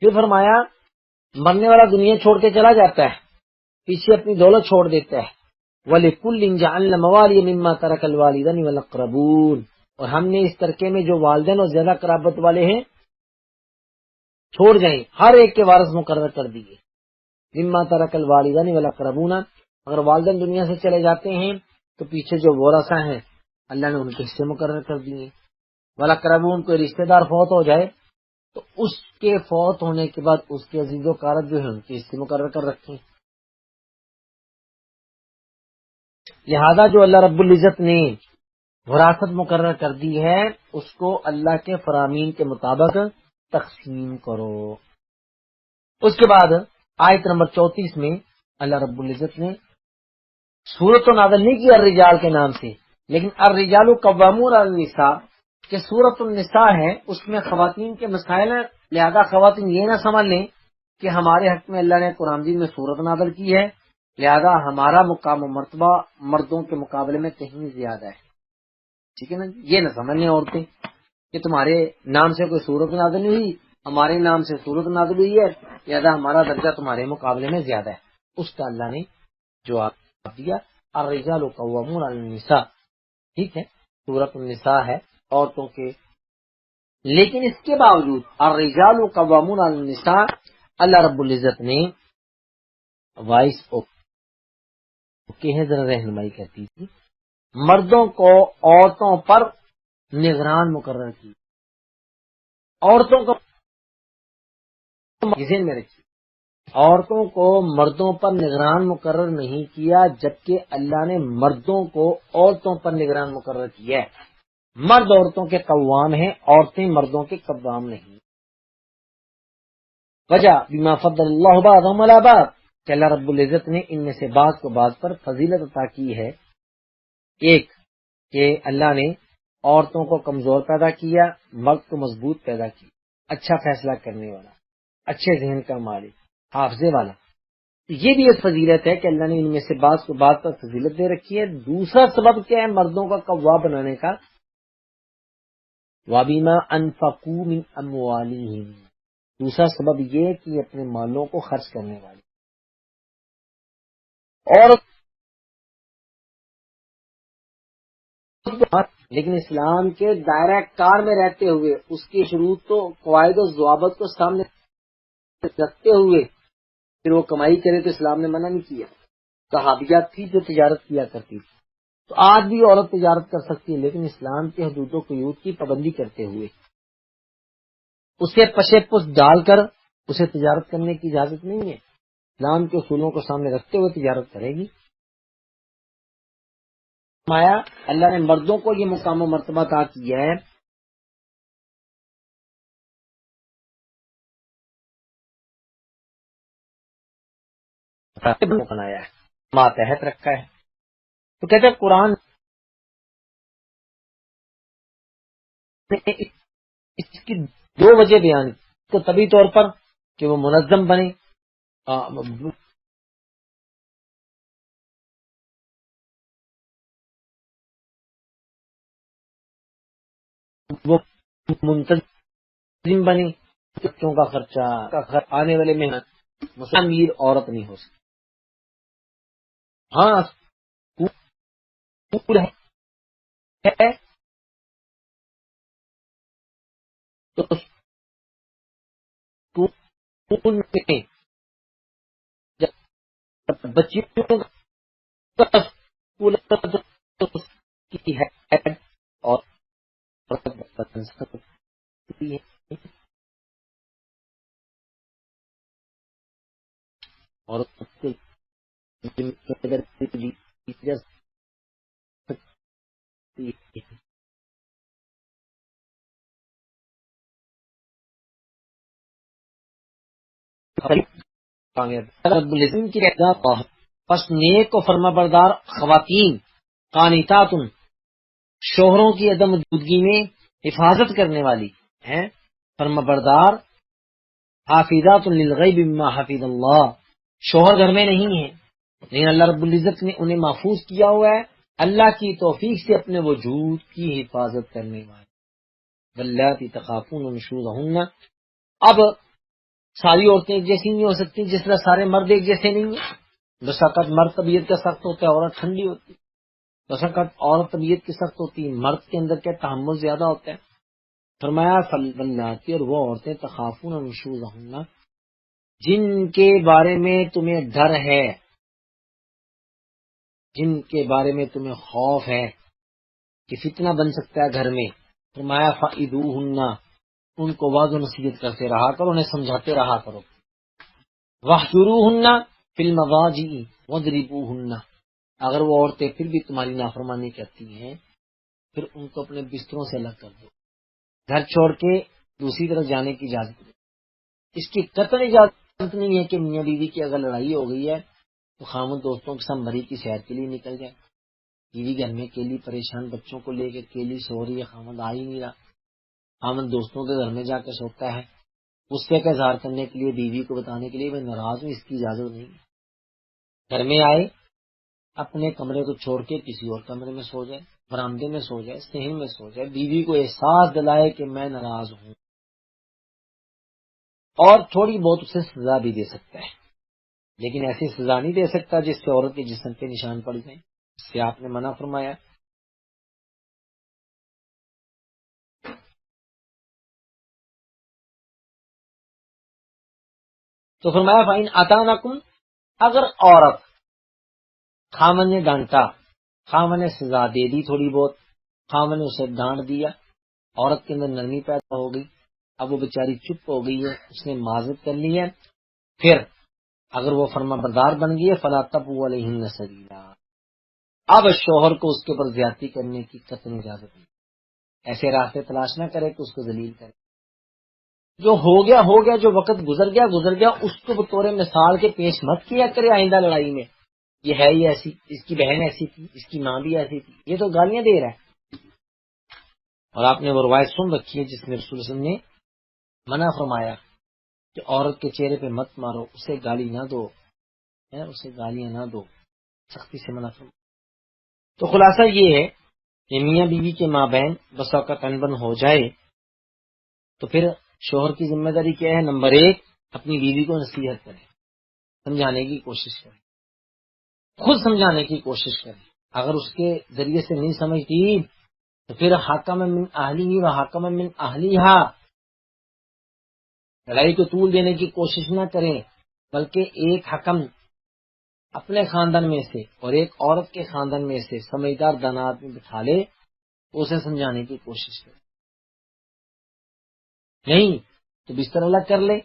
پھر فرمایا مرنے والا دنیا چھوڑ کے چلا جاتا ہے، پیچھے اپنی دولت چھوڑ دیتا ہے. وَلِكُلٍّ جَعَلْنَا مَوَالِيَ مِمَّا تَرَكَ الْوَالِدَانِ وَالْأَقْرَبُونَ، اور ہم نے اس ترکے میں جو والدین اور زیادہ قرابت والے ہیں چھوڑ جائیں، ہر ایک کے وارث مقرر کر دیے. مِمَّا تَرَكَ الْوَالِدَانِ وَالْأَقْرَبُونَ، اگر والدین دنیا سے چلے جاتے ہیں تو پیچھے جو ورثہ ہیں اللہ نے ان کے حصے مقرر کر دیے. وَالْأَقْرَبُونَ، کوئی رشتہ دار فوت ہو جائے تو اس کے فوت ہونے کے بعد اس کے عزیز و کارت جو ہے ان کے حصے مقرر کر رکھے ہیں. لہذا جو اللہ رب العزت نے وراثت مقرر کر دی ہے اس کو اللہ کے فرامین کے مطابق تقسیم کرو. اس کے بعد آیت نمبر 34 میں اللہ رب العزت نے سورت تو نازل نہیں کی الرجال کے نام سے، لیکن الرجال قوامون علی النساء کہ سورت النساء ہے، اس میں خواتین کے مسائل ہیں. لہذا خواتین یہ نہ سمجھ لیں کہ ہمارے حق میں اللہ نے قرآن مجید میں سورت نازل کی ہے لہذا ہمارا مقام و مرتبہ مردوں کے مقابلے میں کہیں زیادہ ہے. ٹھیک ہے نا، یہ نہ سمجھ لیں عورتیں کہ تمہارے نام سے کوئی سورت نازل نہیں ہوئی، ہمارے نام سے سورت نازل ہوئی ہے لہذا ہمارا درجہ تمہارے مقابلے میں زیادہ ہے. اس کا اللہ نے جواب دیا الرجال قوامون علی النساء. ٹھیک ہے، سورۃ النساء ہے عورتوں کے، لیکن اس کے باوجود الرجال قوامون علی النساء اللہ رب العزت نے وائس اوکے ہے ذرا رہنمائی کرتی تھی، مردوں کو عورتوں پر نگران مقرر کی. عورتوں کو ذہن میں رکھیے، عورتوں کو مردوں پر نگران مقرر نہیں کیا، جبکہ اللہ نے مردوں کو عورتوں پر نگران مقرر کیا ہے. مرد عورتوں کے قوام ہیں، عورتیں مردوں کے قوام نہیں. وجہ بما فضل اللہ بعضهم علی بعض کہ اللہ رب العزت نے ان میں سے بعض کو بعض پر فضیلت عطا کی ہے. ایک کہ اللہ نے عورتوں کو کمزور پیدا کیا، مرد کو مضبوط پیدا کیا، اچھا فیصلہ کرنے والا، اچھے ذہن کا مالک، حافظے والا. یہ بھی ایک فضیلت ہے کہ اللہ نے ان میں سے بعض کو بعض پر فضیلت دے رکھی ہے. دوسرا سبب کیا ہے مردوں کا قوا بنانے کا؟ وَبِمَا أَنفَقُوا مِنْ أَمْوَالِهِمْ، دوسرا سبب یہ کہ یہ اپنے مالوں کو خرچ کرنے والے. اور لیکن اسلام کے دائرہ کار میں رہتے ہوئے اس کی شروط و قواعد و ضوابط کو سامنے رکھتے ہوئے پھر وہ کمائی کرے تو اسلام نے منع نہیں کیا. صحابیات تھی جو تجارت کیا کرتی تھی، تو آج بھی عورت تجارت کر سکتی ہے لیکن اسلام کے حدود و قیود کی پابندی کرتے ہوئے. اسے پشے پس ڈال کر اسے تجارت کرنے کی اجازت نہیں ہے. اسلام کے اصولوں کو سامنے رکھتے ہوئے تجارت کرے گی. مایا اللہ نے مردوں کو یہ مقام و مرتبہ عطا کیا ہے بنایا ہے، ماتحت رکھا ہے. تو کہتے ہیں قرآن نے اس کی دو وجہ بیان کی. تو طبی طور پر کہ وہ منظم بنے، وہ منتظم بنے، بچوں کا خرچہ آنے والے میں امیر عورت نہیں ہو سکتی. ہاں سکول ہے تو سکول میں جب بچیوں کا سکول کی ہے اور اور پس نیک و فرما بردار خواتین قانتات شوہروں کی عدم موجودگی میں حفاظت کرنے والی ہیں، فرما بردار حافظات للغیب بما حفظ اللہ، شوہر گھر میں نہیں ہیں لیکن اللہ رب العزت نے انہیں محفوظ کیا ہوا ہے اللہ کی توفیق سے اپنے وجود کی حفاظت کرنے والے. واللاتی تخافون نشوزہن، اب ساری عورتیں ایک جیسی نہیں ہو سکتی، جس طرح سارے مرد ایک جیسے نہیں ہیں۔ بس اوقات مرد طبیعت کا سخت ہوتا ہے، عورت ٹھنڈی ہوتی ہے۔ بس اوقات عورت طبیعت کی سخت ہوتی ہے، مرد کے اندر کیا تحمل زیادہ ہوتا ہے۔ فرمایا فالواللاتی، اور وہ عورتیں تخافون نشوزہن، جن کے بارے میں تمہیں ڈر ہے، جن کے بارے میں تمہیں خوف ہے کہ فتنہ بن سکتا ہے گھر میں، فرمایا فعدوہن، ان کو واضح و نصیحت کرتے رہا کرو، انہیں سمجھاتے رہا کرو۔ واہجروہن فی المضاجع واضربوہن، اگر وہ عورتیں پھر بھی تمہاری نافرمانی کرتی ہیں پھر ان کو اپنے بستروں سے الگ کر دو، گھر چھوڑ کے دوسری طرف جانے کی اجازت دو۔ اس کی قطعی اجازت نہیں ہے کہ میاں بیوی کی اگر لڑائی ہو گئی ہے تو خامد دوستوں کے ساتھ مری کی سیر کے لیے نکل جائے، بیوی گھر میں اکیلی پریشان بچوں کو لے کے اکیلی سو رہی ہے، خامد آ ہی نہیں رہا، خامد دوستوں کے گھر میں جا کے سوتا ہے، غصے کا اظہار کرنے کے لیے، بیوی کو بتانے کے لیے میں ناراض ہوں، اس کی اجازت نہیں ہے۔ گھر میں آئے اپنے کمرے کو چھوڑ کے کسی اور کمرے میں سو جائے، برآمدے میں سو جائے، صحن میں سو جائے، بیوی کو احساس دلائے کہ میں ناراض ہوں، اور تھوڑی بہت اسے سزا بھی دے سکتا ہے، لیکن ایسی سزا نہیں دے سکتا جس سے عورت کے جسم پہ نشان پڑ جائیں، اس سے آپ نے منع فرمایا۔ تو فرمایا فَإِنْ أَطَعْنَكُمْ، اگر عورت، خامن نے ڈانٹا، خامن نے سزا دے دی تھوڑی بہت، خامن نے اسے ڈانٹ دیا، عورت کے اندر نرمی پیدا ہو گئی، اب وہ بیچاری چپ ہو گئی ہے، اس نے معذرت کر لی ہے، پھر اگر وہ فرما بردار بن گئی ہے فَلَا تَبْغُوا عَلَيْهِنَّ سَبِيلًا، اب شوہر کو اس کے اوپر زیادتی کرنے کی قطعی اجازت نہیں، ایسے راستے تلاش نہ کرے کہ اس کو ذلیل کرے۔ جو ہو گیا، جو وقت گزر گیا، اس کو بطور مثال کے پیش مت کیا کرے آئندہ لڑائی میں، یہ ہے ہی ایسی، اس کی بہن ایسی تھی، اس کی ماں بھی ایسی تھی، یہ تو گالیاں دے رہا ہے۔ اور آپ نے وہ روایت سن رکھی ہے جس میں رسول صلی اللہ علیہ وسلم نے منع فرمایا کہ عورت کے چہرے پہ مت مارو، اسے گالی نہ دو، اسے گالیاں نہ دو، سختی سے منع فرمایا۔ تو خلاصہ یہ ہے کہ میاں بیوی کے ماں بہن بس اوقات انبن ہو جائے تو پھر شوہر کی ذمہ داری کیا ہے؟ نمبر 1، اپنی بیوی کو نصیحت کرے، سمجھانے کی کوشش کرے، خود سمجھانے کی کوشش کرے، اگر اس کے ذریعے سے نہیں سمجھتی تو پھر حاکم من اہلی و حاکم من اہلیہا، لڑائی کو طول دینے کی کوشش نہ کریں، بلکہ ایک حکم اپنے خاندان میں سے اور ایک عورت کے خاندان میں سے سمجھدار دانا آدمی بٹھا لے، اسے سمجھانے کی کوشش کرے، نہیں تو بستر الگ کر لے،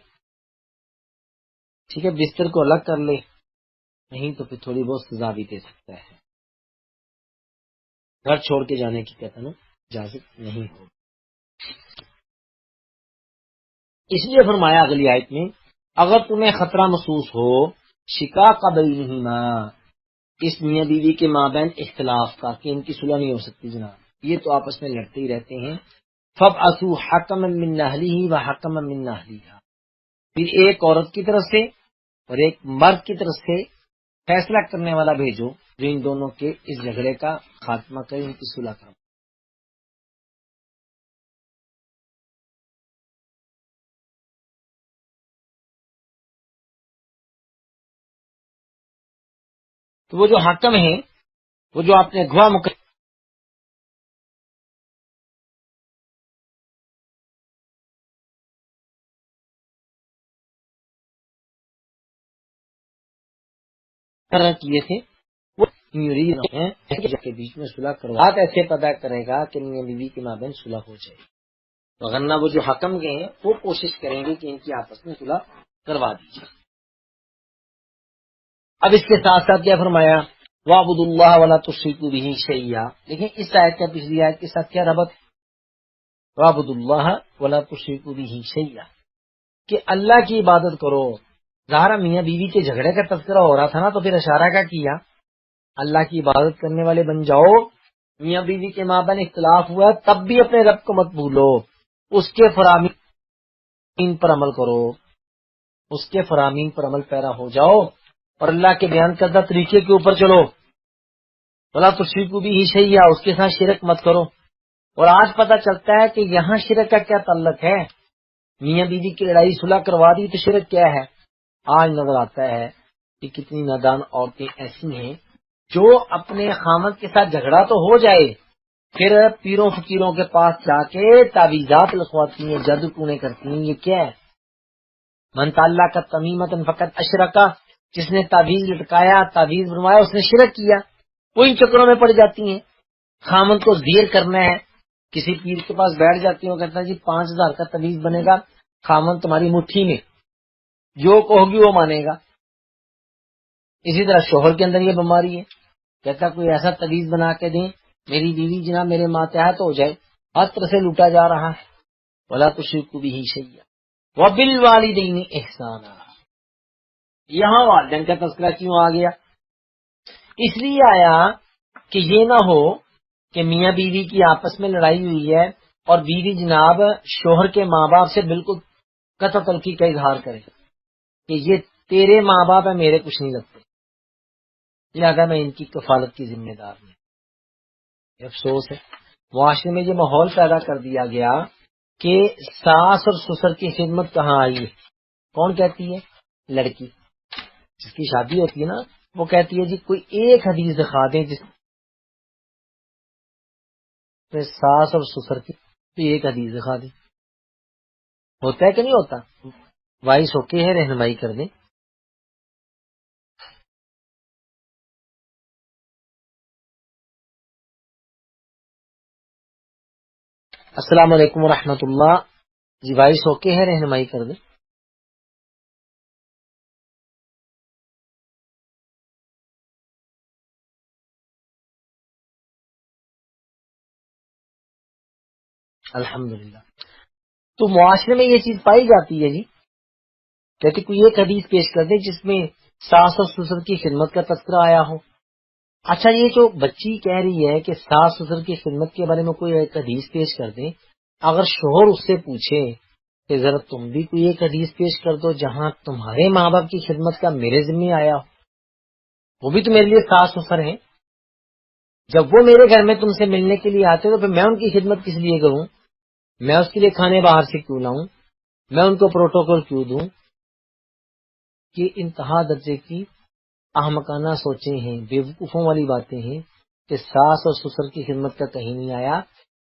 ٹھیک ہے، بستر کو الگ کر لے، نہیں تو پھر تھوڑی بہت سزا بھی دے سکتا ہے، گھر چھوڑ کے جانے کی قطعاً اجازت نہیں ہو۔ اس لیے فرمایا اگلی آیت میں، اگر تمہیں خطرہ محسوس ہو شقاق بینہما، اس میاں بیوی کے مابین اختلاف کا کہ ان کی صلح نہیں ہو سکتی جناب، یہ تو آپس میں لڑتے ہی رہتے ہیں، فَابْعَثُوا حَكَمًا مِّنْ أَهْلِهِ وَحَكَمًا مِّنْ أَهْلِهَا، پھر ایک عورت کی طرف سے اور ایک مرد کی طرف سے فیصلہ کرنے والا بھیجو جو ان دونوں کے اس جھگڑے کا خاتمہ کرے، ان کی صلح کرے۔ تو وہ جو حاکم ہیں، وہ جو آپ نے گواہ مقرر کیے تھے، وہ کے بیچ میں صلح کروا، بات ایسے پتا کرے گا کہ میاں بیوی کے مابین صلح ہو جائے، ورنہ وہ جو حکم گئے ہیں وہ کوشش کریں گے کہ ان کی آپس میں صلح کروا دی جائے۔ اب اس کے ساتھ ساتھ کیا فرمایا؟ وَاعْبُدُوا اللَّهَ وَلَا تُشْرِكُوا بِهِ شَيْئًا، لیکن اس آیت کا پچھلی آیت کے ساتھ کیا ربط؟ وَاعْبُدُوا اللَّهَ وَلَا تُشْرِكُوا بِهِ شَيْئًا، کہ اللہ کی عبادت کرو۔ ظاہر میاں بیوی کے جھگڑے کا تذکرہ ہو رہا تھا نا، تو پھر اشارہ کا کیا؟ اللہ کی عبادت کرنے والے بن جاؤ، میاں بیوی کے مابین اختلاف ہوا ہے تب بھی اپنے رب کو مت بھولو، اس کے فرامین پر عمل کرو، اس کے فرامین پر عمل پیرا ہو جاؤ اور اللہ کے بیان کردہ طریقے کے اوپر چلو۔ وَلَا تُشْرِكُوا بِهِ شَيْئًا، اس کے ساتھ شرک مت کرو۔ اور آج پتہ چلتا ہے کہ یہاں شرک کا کیا تعلق ہے، میاں بیوی کی لڑائی صلح کروا دی تو شرک کیا ہے؟ آج نظر آتا ہے کہ کتنی نادان عورتیں ایسی ہیں جو اپنے خامد کے ساتھ جھگڑا تو ہو جائے، پھر پیروں فقیروں کے پاس جا کے تعویذات لکھواتی ہیں، جادو ٹونے کرتی ہیں. یہ کیا ہے؟ من تعلق تمیمۃ فقط اشرکا، جس نے تعویذ لٹکایا، تعویذ بنوایا، اس نے شرک کیا. وہ ان چکروں میں پڑ جاتی ہیں. خامد کو زیر کرنا ہے، کسی پیر کے پاس بیٹھ جاتی ہیں، وہ کہتا ہے جی 5,000 کا تعویذ بنے گا، خامد تمہاری مٹھی میں، جو کہوگی وہ مانے گا. اسی طرح شوہر کے اندر یہ بیماری ہے، کہتا کوئی ایسا تعویذ بنا کے دیں میری بیوی جناب میرے ماتحت ہو جائے. ہر طرح سے لوٹا جا رہا ہے. ولا تشرکوا بہ شیئا وبالوالدین احسانا. یہاں والدین کا تذکرہ کیوں آ گیا؟ اس لیے آیا کہ یہ نہ ہو کہ میاں بیوی کی آپس میں لڑائی ہوئی ہے اور بیوی جناب شوہر کے ماں باپ سے بالکل قطع تلخی کا اظہار کرے کہ یہ تیرے ماں باپ ہے، میرے کچھ نہیں لگتے، لہذا میں ان کی کفالت کی ذمہ دار ہوں. افسوس ہے معاشرے میں یہ ماحول پیدا کر دیا گیا کہ ساس اور سسر کی خدمت کہاں آئی ہے؟ کون کہتی ہے؟ لڑکی. جس کی شادی ہوتی ہے نا وہ کہتی ہے جی کوئی ایک حدیث دکھا دیں جس میں ساس اور سسر کی کوئی ایک حدیث دکھا دیں. ہوتا ہے کہ نہیں ہوتا؟ وائس اوکے ہے، رہنمائی کر دیں. السلام علیکم ورحمۃ اللہ. جی وائس اوکے ہے، رہنمائی کر دیں. الحمدللہ. تو معاشرے میں یہ چیز پائی جاتی ہے جی، کہتے کوئی ایک حدیث پیش کر دیں جس میں ساس اور سسر کی خدمت کا تذکرہ آیا ہو. اچھا یہ جو بچی کہہ رہی ہے کہ ساس سسر کی خدمت کے بارے میں کوئی ایک حدیث پیش کر دیں، اگر شوہر اس سے پوچھے کہ ذرا تم بھی کوئی ایک حدیث پیش کر دو جہاں تمہارے ماں باپ کی خدمت کا میرے ذمہ آیا ہو، وہ بھی تو میرے لیے ساس سسر ہیں. جب وہ میرے گھر میں تم سے ملنے کے لیے آتے تو پھر میں ان کی خدمت کس لیے کروں؟ میں اس کے لیے کھانے باہر سے کیوں لاؤں؟ میں ان کو پروٹوکول کیوں دوں؟ کہ انتہا درجے کی احمقانہ سوچیں ہیں، بیوقوفوں والی باتیں ہیں کہ ساس اور سسر کی خدمت کا کہیں نہیں آیا.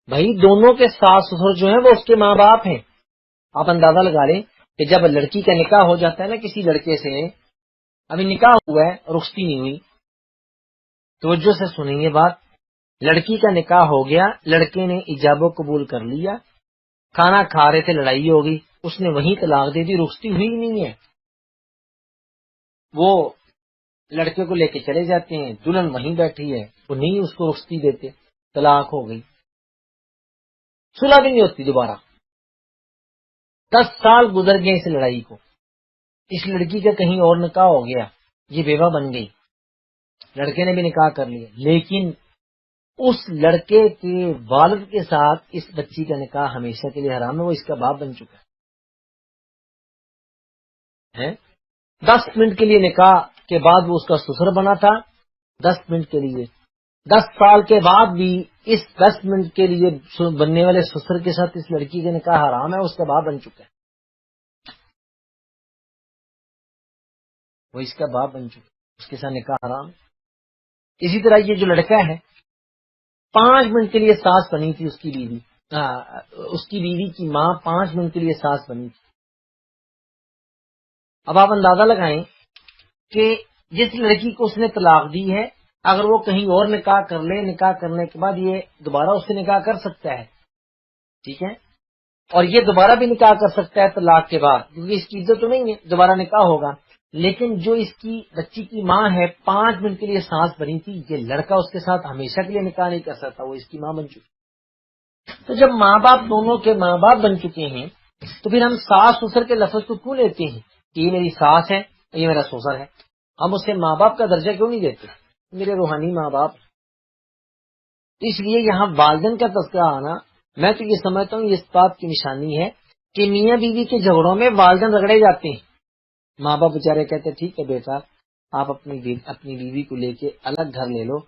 بھائی دونوں کے ساس سسر جو ہیں وہ اس کے ماں باپ ہیں. آپ اندازہ لگا لیں کہ جب لڑکی کا نکاح ہو جاتا ہے نا کسی لڑکے سے، ابھی نکاح ہوا ہے، رخصتی نہیں ہوئی، توجہ سے سنیں یہ بات. لڑکی کا نکاح ہو گیا، لڑکے نے ایجاب و قبول کر لیا، کھانا کھا رہے تھے، لڑائی ہو گئی، اس نے وہیں طلاق دے دی، رخصتی ہوئی نہیں ہے. وہ لڑکے کو لے کے چلے جاتے ہیں، دلہن وہیں بیٹھی ہے، وہ نہیں اس کو رخصتی دیتے، طلاق ہو گئی، صلح بھی نہیں ہوتی دوبارہ. 10 سال گزر گئے اس لڑائی کو، اس لڑکی کا کہیں اور نکاح ہو گیا، یہ بیوہ بن گئی، لڑکے نے بھی نکاح کر لیا، لیکن اس لڑکے کے والد کے ساتھ اس بچی کا نکاح ہمیشہ کے لیے حرام ہے، وہ اس کا باپ بن چکا ہے. 10 منٹ کے لیے نکاح کے بعد وہ اس کا سسر بنا تھا، 10 منٹ کے لیے. 10 سال کے بعد بھی اس 10 منٹ کے لیے بننے والے سسر کے ساتھ اس لڑکی کا نکاح حرام ہے، اس کا باپ بن چکا ہے، وہ اس کا باپ بن چکا ہے، اس کے ساتھ نکاح حرام ہے. اسی طرح یہ جو لڑکا ہے 5 منٹ کے لیے ساس بنی تھی اس کی بیوی، اس کی بیوی کی ماں 5 منٹ کے لیے ساس بنی تھی. اب آپ اندازہ لگائیں کہ جس لڑکی کو اس نے طلاق دی ہے اگر وہ کہیں اور نکاح کر لے، نکاح کرنے کے بعد یہ دوبارہ اس سے نکاح کر سکتا ہے، ٹھیک ہے، اور یہ دوبارہ بھی نکاح کر سکتا ہے طلاق کے بعد، کیونکہ اس کی عزت تو نہیں ہے، دوبارہ نکاح ہوگا. لیکن جو اس کی بچی کی ماں ہے 5 منٹ کے لیے سانس بنی تھی، یہ لڑکا اس کے ساتھ ہمیشہ کے لیے نکاح نہیں کر سکتا، وہ اس کی ماں بن چکی. تو جب ماں باپ دونوں کے ماں باپ بن چکے ہیں تو پھر ہم ساس سسر کے لفظ کو کیوں لیتے ہیں کہ یہ میری ساس ہے یہ میرا سسر ہے؟ ہم اسے ماں باپ کا درجہ کیوں نہیں دیتے؟ میرے روحانی ماں باپ. اس لیے یہاں والدین کا تذکرہ آنا، میں تو یہ سمجھتا ہوں یہ اس بات کی نشانی ہے کہ میاں بیوی کے جھگڑوں میں والدین رگڑے جاتے ہیں. ماں باپ بیچارے کہتے ہیں ٹھیک ہے بیٹا آپ اپنی بیوی کو لے کے الگ گھر لے لو،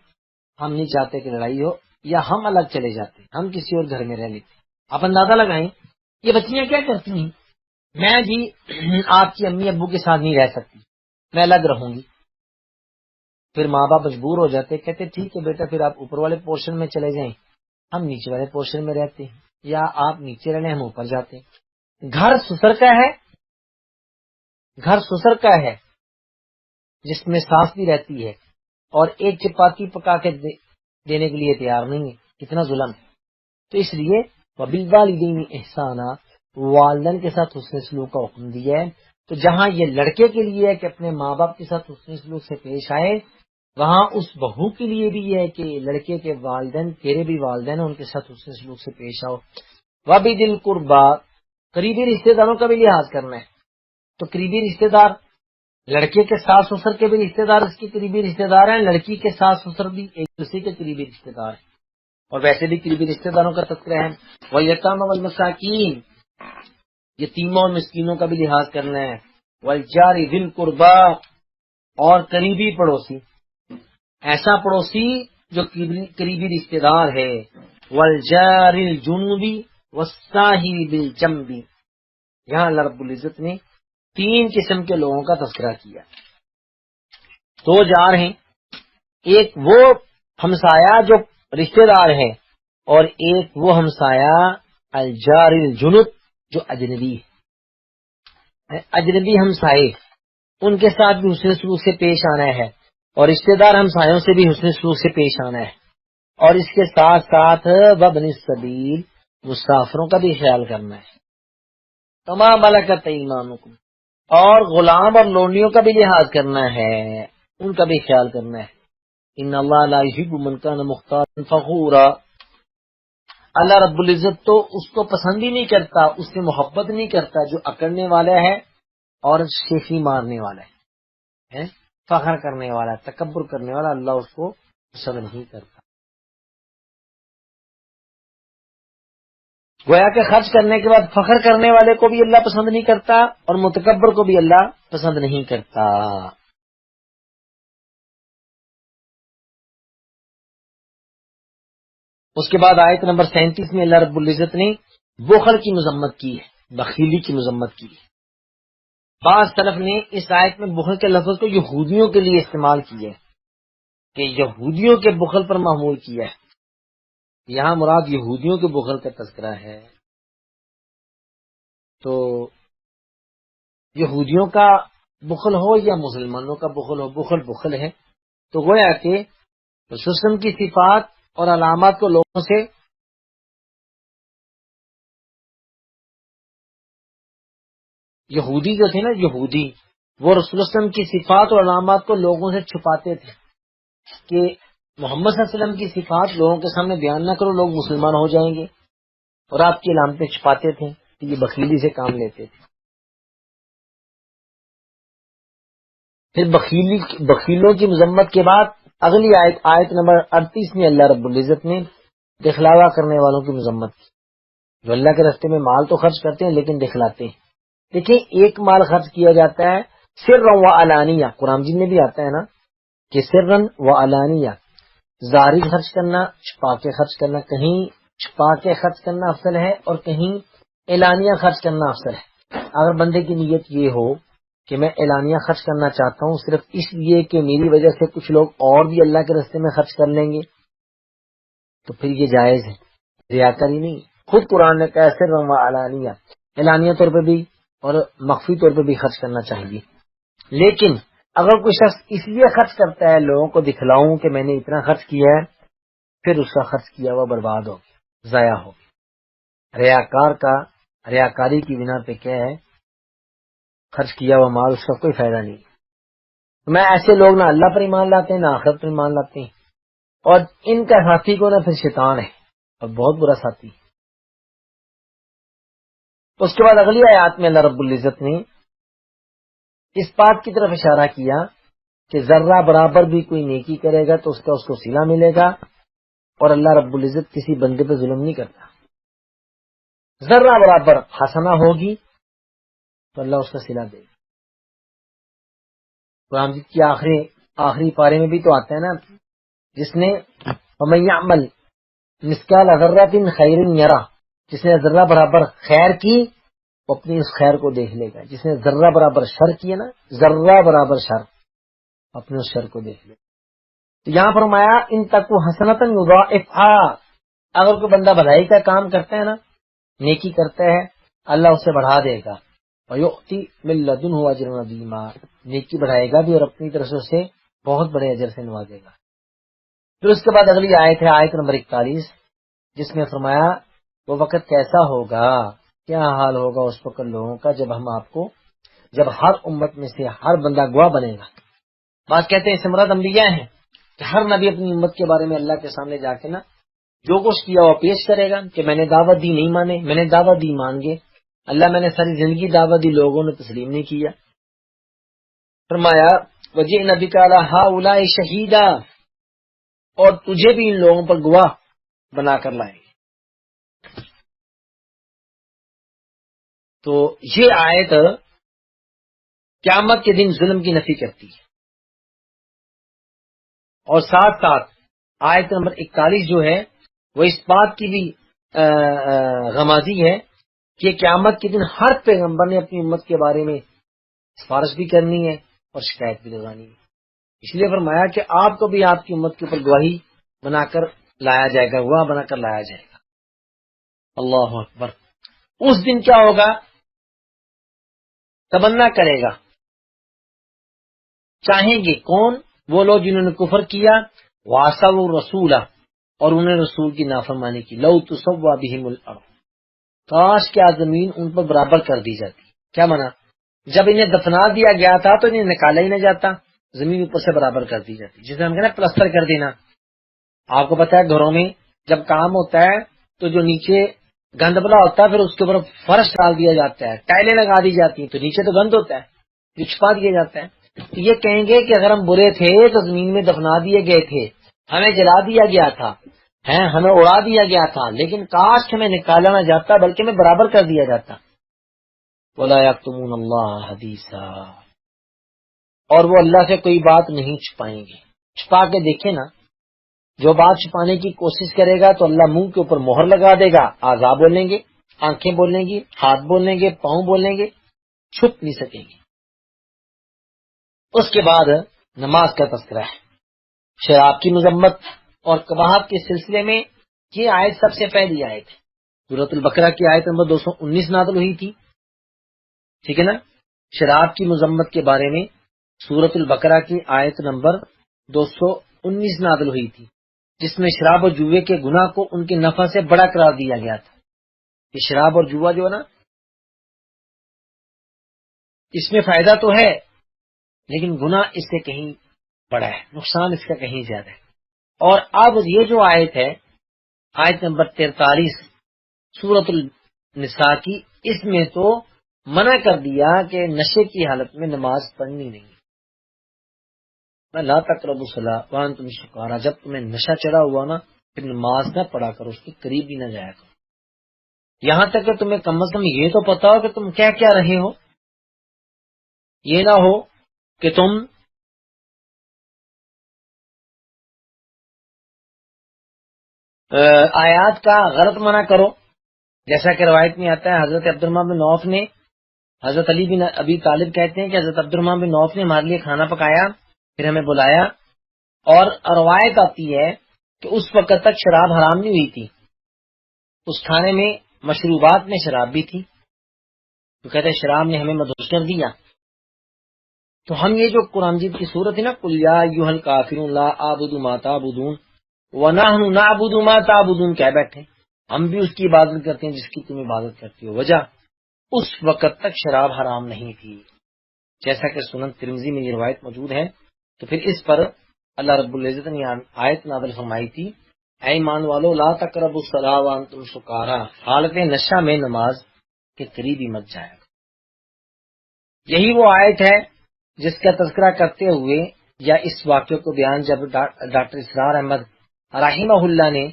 ہم نہیں چاہتے کہ لڑائی ہو، یا ہم الگ چلے جاتے ہیں، ہم کسی اور گھر میں رہ لیتے ہیں. آپ اندازہ لگائیں یہ بچیاں کیا کرتی ہیں، میں جی آپ کی امی ابو کے ساتھ نہیں رہ سکتی، میں الگ رہوں گی. پھر ماں باپ مجبور ہو جاتے، کہتے ٹھیک ہے بیٹا پھر آپ اوپر والے پورشن میں چلے جائیں، ہم نیچے والے پورشن میں رہتے ہیں، یا آپ نیچے رہنے ہم اوپر جاتے ہیں. گھر سسر کا ہے، گھر سسر کا ہے جس میں ساس بھی رہتی ہے اور ایک چپاتی پکا کے دینے کے لیے تیار نہیں ہے، کتنا ظلم ہے. تو اس لیے وبالوالدین احسانہ، والدین کے ساتھ حسن سلوک کا حکم دیا ہے. تو جہاں یہ لڑکے کے لیے ہے کہ اپنے ماں باپ کے ساتھ حسن سلوک سے پیش آئے، وہاں اس بہو کے لیے بھی ہے کہ لڑکے کے والدین تیرے بھی والدین ہیں، ان کے ساتھ حسن سلوک سے پیش آؤ. وبذل القربی، قریبی رشتے داروں کا بھی لحاظ کرنا ہے. تو قریبی رشتے دار، لڑکے کے ساس سسر کے بھی رشتے دار اس کے قریبی رشتے دار ہیں، لڑکی کے ساس سسر بھی ایک دوسرے کے قریبی رشتے دار ہیں، اور ویسے بھی قریبی رشتے داروں کا تذکرہ ہے. والیتامی والمساکین، یتیموں اور مسکینوں کا بھی لحاظ کرنا ہے. والجار ذی القربی، اور قریبی پڑوسی، ایسا پڑوسی جو قریبی رشتے دار ہے. والجار الجنوبی والصاحب بالجنب، یہاں اللہ رب العزت نے 3 قسم کے لوگوں کا تذکرہ کیا. 2 جار ہیں، ایک وہ ہمسایہ جو رشتہ دار ہے، اور ایک وہ ہمسایہ الجار الجنب جو اجنبی ہے. اجنبی ہمسائے ان کے ساتھ بھی حسن سلوک سے پیش آنا ہے، اور رشتہ دار ہمسایوں سے بھی حسن سلوک سے پیش آنا ہے. اور اس کے ساتھ ساتھ وابن السبیل، مسافروں کا بھی خیال کرنا ہے. تمام ملکت ایمانکم، اور غلام اور لونڈیوں کا بھی لحاظ کرنا ہے، ان کا بھی خیال کرنا ہے. ان اللہ لا یحب من کان مختالا فخورا، اللہ رب العزت تو اس کو پسند ہی نہیں کرتا، اس سے محبت نہیں کرتا جو اکڑنے والا ہے اور شیخی مارنے والا ہے، فخر کرنے والا، تکبر کرنے والا، اللہ اس کو پسند نہیں کرتا. گویا کہ خرچ کرنے کے بعد فخر کرنے والے کو بھی اللہ پسند نہیں کرتا، اور متکبر کو بھی اللہ پسند نہیں کرتا. اس کے بعد آیت نمبر 37 میں اللہ رب العزت نے بخل کی مذمت کی ہے، بخیلی کی مذمت کی ہے. بعض سلف نے اس آیت میں بخل کے لفظ کو یہودیوں کے لیے استعمال کیا ہے، کہ یہودیوں کے بخل پر معمول کیا ہے. یہاں مراد یہودیوں کے بخل کا تذکرہ ہے. تو یہودیوں کا بخل ہو یا مسلمانوں کا بخل ہو، بخل بخل ہے. تو گویا کہ رسول کی صفات اور علامات کو لوگوں سے یہودی جو تھے نا، یہودی وہ رسول اللہ کی صفات اور علامات کو لوگوں سے چھپاتے تھے، کہ محمد صلی اللہ علیہ وسلم کی صفات لوگوں کے سامنے بیان نہ کرو، لوگ مسلمان ہو جائیں گے، اور آپ کی علامتیں چھپاتے تھے. یہ بخیلی سے کام لیتے تھے. پھر بخیلوں کی مذمت کے بعد اگلی آیت نمبر 38 میں اللہ رب العزت نے دکھلاوا کرنے والوں کی مذمت کی، جو اللہ کے راستے میں مال تو خرچ کرتے ہیں لیکن دکھلاتے ہیں. دیکھیں، ایک مال خرچ کیا جاتا ہے سرًا و علانیہ، قرآن جن میں بھی آتا ہے نا کہ سرًا و علانیہ، ظاہری خرچ کرنا، چھپا کے خرچ کرنا. کہیں چھپا کے خرچ کرنا افضل ہے اور کہیں اعلانیہ خرچ کرنا افضل ہے. اگر بندے کی نیت یہ ہو کہ میں اعلانیہ خرچ کرنا چاہتا ہوں صرف اس لیے کہ میری وجہ سے کچھ لوگ اور بھی اللہ کے راستے میں خرچ کر لیں گے، تو پھر یہ جائز ہے، ریاکاری نہیں. خود قرآن نے کہا سرًا و علانیہ، اعلانیہ طور پہ بھی اور مخفی طور پہ بھی خرچ کرنا چاہیے. لیکن اگر کوئی شخص اس لیے خرچ کرتا ہے لوگوں کو دکھلاؤں کہ میں نے اتنا خرچ کیا ہے، پھر اس کا خرچ کیا ہوا برباد ہو گیا، ضائع ہو گیا. ریاکار کا ریاکاری کی بنا پہ کیا ہے، خرچ کیا ہوا مال اس کا کوئی فائدہ نہیں. میں ایسے لوگ نہ اللہ پر ایمان لاتے ہیں نہ آخرت پر ایمان لاتے ہیں، اور ان کا ساتھی کو نہ پھر شیطان ہے، اور بہت برا ساتھی. اس کے بعد اگلی آیات میں اللہ رب العزت نے اس بات کی طرف اشارہ کیا کہ ذرہ برابر بھی کوئی نیکی کرے گا تو اس کو صلہ ملے گا، اور اللہ رب العزت کسی بندے پہ ظلم نہیں کرتا. ذرہ برابر حسنہ ہوگی تو اللہ اس کا صلہ دے گا. قرآن کی آخری پارے میں بھی تو آتا ہے نا، جس نے وَمَن يَعْمَلْ مِثْقَالَ ذَرَّةٍ خَيْرٍ يَرَهُ، جس نے ذرہ برابر خیر کی وہ اپنی اس خیر کو دیکھ لے گا. جس نے ذرہ برابر شر کیا نا، ذرہ برابر شر، اپنے اس شر کو دیکھ لے. تو یہاں فرمایا ان تک وہ حسنتاً یضاعفھا، اگر کوئی بندہ بھلائی کا کام کرتا ہے نا، نیکی کرتا ہے، اللہ اسے بڑھا دے گا. وَيُؤْتِ مِن لَّدُنْهُ أَجْرًا عَظِيمًا، نیکی بڑھائے گا بھی اور اپنی طرف سے اسے بہت بڑے اجر سے نوازے گا. پھر اس کے بعد اگلی آیت ہے آیت نمبر 41، جس میں فرمایا وہ وقت کیسا ہوگا، کیا حال ہوگا اس وقت لوگوں کا، جب ہم آپ کو، جب ہر امت میں سے ہر بندہ گواہ بنے گا. بات کہتے ہیں اس سے مراد انبیاء ہیں کہ ہر نبی اپنی امت کے بارے میں اللہ کے سامنے جا کے نا جو کچھ کیا وہ پیش کرے گا کہ میں نے دعوت دی، نہیں مانے، میں نے دعوت دی، مان گے. اللہ میں نے ساری زندگی دعوت دی، لوگوں نے تسلیم نہیں کیا. فرمایا وجئنا بک علی ہؤلاء شہیدا، اور تجھے بھی ان لوگوں پر گواہ بنا کر لائیں گے. تو یہ آیت قیامت کے دن ظلم کی نفی کرتی ہے، اور ساتھ ساتھ آیت نمبر 41 جو ہے وہ اس بات کی بھی غمازی ہے کہ قیامت کے دن ہر پیغمبر نے اپنی امت کے بارے میں سفارش بھی کرنی ہے اور شکایت بھی لگانی ہے. اس لیے فرمایا کہ آپ کو بھی آپ کی امت کے اوپر گواہی بنا کر لایا جائے گا، گواہ بنا کر لایا جائے گا. اللہ اکبر. اس دن کیا ہوگا؟ تمنا کرے گا، چاہیں گے کون؟ وہ لوگ جنہوں نے کفر کیا، وعصوا الرسول، اور انہوں نے رسول کی نافرمانی کی. لو تسوی بہم الارض، کاش کیا زمین ان پر برابر کر دی جاتی. کیا مانا؟ جب انہیں دفنا دیا گیا تھا تو انہیں نکالا ہی نہ جاتا، زمین اوپر سے برابر کر دی جاتی، جسے ہم کہتے ہیں پلستر کر دینا. آپ کو پتا ہے گھروں میں جب کام ہوتا ہے تو جو نیچے گند بلا ہوتا ہے پھر اس کے اوپر فرش ڈال دیا جاتا ہے، ٹائلیں لگا دی جاتی ہیں، تو نیچے تو گند ہوتا ہے، یہ چھپا دیا جاتا ہے. تو یہ کہیں گے کہ اگر ہم برے تھے تو زمین میں دفنا دیے گئے تھے، ہمیں جلا دیا گیا تھا، ہمیں اڑا دیا گیا تھا، لیکن کاش ہمیں نکالا نہ جاتا بلکہ ہمیں برابر کر دیا جاتا. وَلَا يَكْتُمُونَ اللَّهَ حَدِيثًا، اور وہ اللہ سے کوئی بات نہیں چھپائیں گے. چھپا کے دیکھیں نا، جو بات چھپانے کی کوشش کرے گا تو اللہ منہ کے اوپر مہر لگا دے گا، اعضاء بولیں گے، آنکھیں بولیں گی، ہاتھ بولیں گے، پاؤں بولیں گے، چھپ نہیں سکیں گے. اس کے بعد نماز کا تذکرہ ہے. شراب کی مذمت اور کباہت کے سلسلے میں یہ آیت سب سے پہلی آیت ہے. سورۃ البقرہ کی آیت نمبر 219 نازل ہوئی تھی، ٹھیک ہے نا. شراب کی مذمت کے بارے میں سورۃ البقرہ کی آیت نمبر 219 نازل ہوئی تھی، جس میں شراب اور جوئے کے گناہ کو ان کے نفع سے بڑا قرار دیا گیا تھا. یہ شراب اور جوا جو ہے نا، اس میں فائدہ تو ہے لیکن گناہ اس سے کہیں بڑا ہے، نقصان اس کا کہیں زیادہ ہے. اور اب یہ جو آیت ہے، آیت نمبر 43 سورۃ النساء کی، اس میں تو منع کر دیا کہ نشے کی حالت میں نماز پڑھنی نہیں. لا تقربوا الصلاۃ وانتم سکارى، جب تمہیں نشہ چڑھا ہوا نا پھر نماز نہ پڑھا کرو، اس کے قریب بھی نہ جایا کرو، یہاں تک کہ تمہیں کم از کم یہ تو پتا ہو کہ تم کیا کیا رہے ہو. یہ نہ ہو کہ تم آیات کا غلط منع کرو، جیسا کہ روایت میں آتا ہے حضرت عبد الرحمن بن عوف نے، حضرت علی بن ابی طالب کہتے ہیں کہ حضرت عبد الرحمن بن عوف نے ہمارے لیے کھانا پکایا، پھر ہمیں بلایا، اور روایت آتی ہے کہ اس وقت تک شراب حرام نہیں ہوئی تھی، اس کھانے میں مشروبات میں شراب بھی تھی، تو کہتے ہیں شراب نے ہمیں مدہوش کر دیا. تو ہم یہ جو قرآن مجید کی صورت ہے نا، قل یا ایھا الکافرون لا اعبد ما تعبدون ونحن نعبد ما تعبدون، کہہ بیٹھے ہم بھی اس کی عبادت کرتے ہیں جس کی تم عبادت کرتی ہو. وجہ اس وقت تک شراب حرام نہیں تھی، جیسا کہ سنن ترمذی میں یہ روایت موجود ہے. تو پھر اس پر اللہ رب العزت نے آیت نازل فرمائی تھی، اے ایمان والو لا تقربوا الصلاۃ وانتم سکارى، حالت نشہ میں نماز کے قریب ہی مت جایا. یہی وہ آیت ہے جس کا تذکرہ کرتے ہوئے یا اس واقعے کو بیان جب ڈاکٹر اسرار احمد رحمہ اللہ نے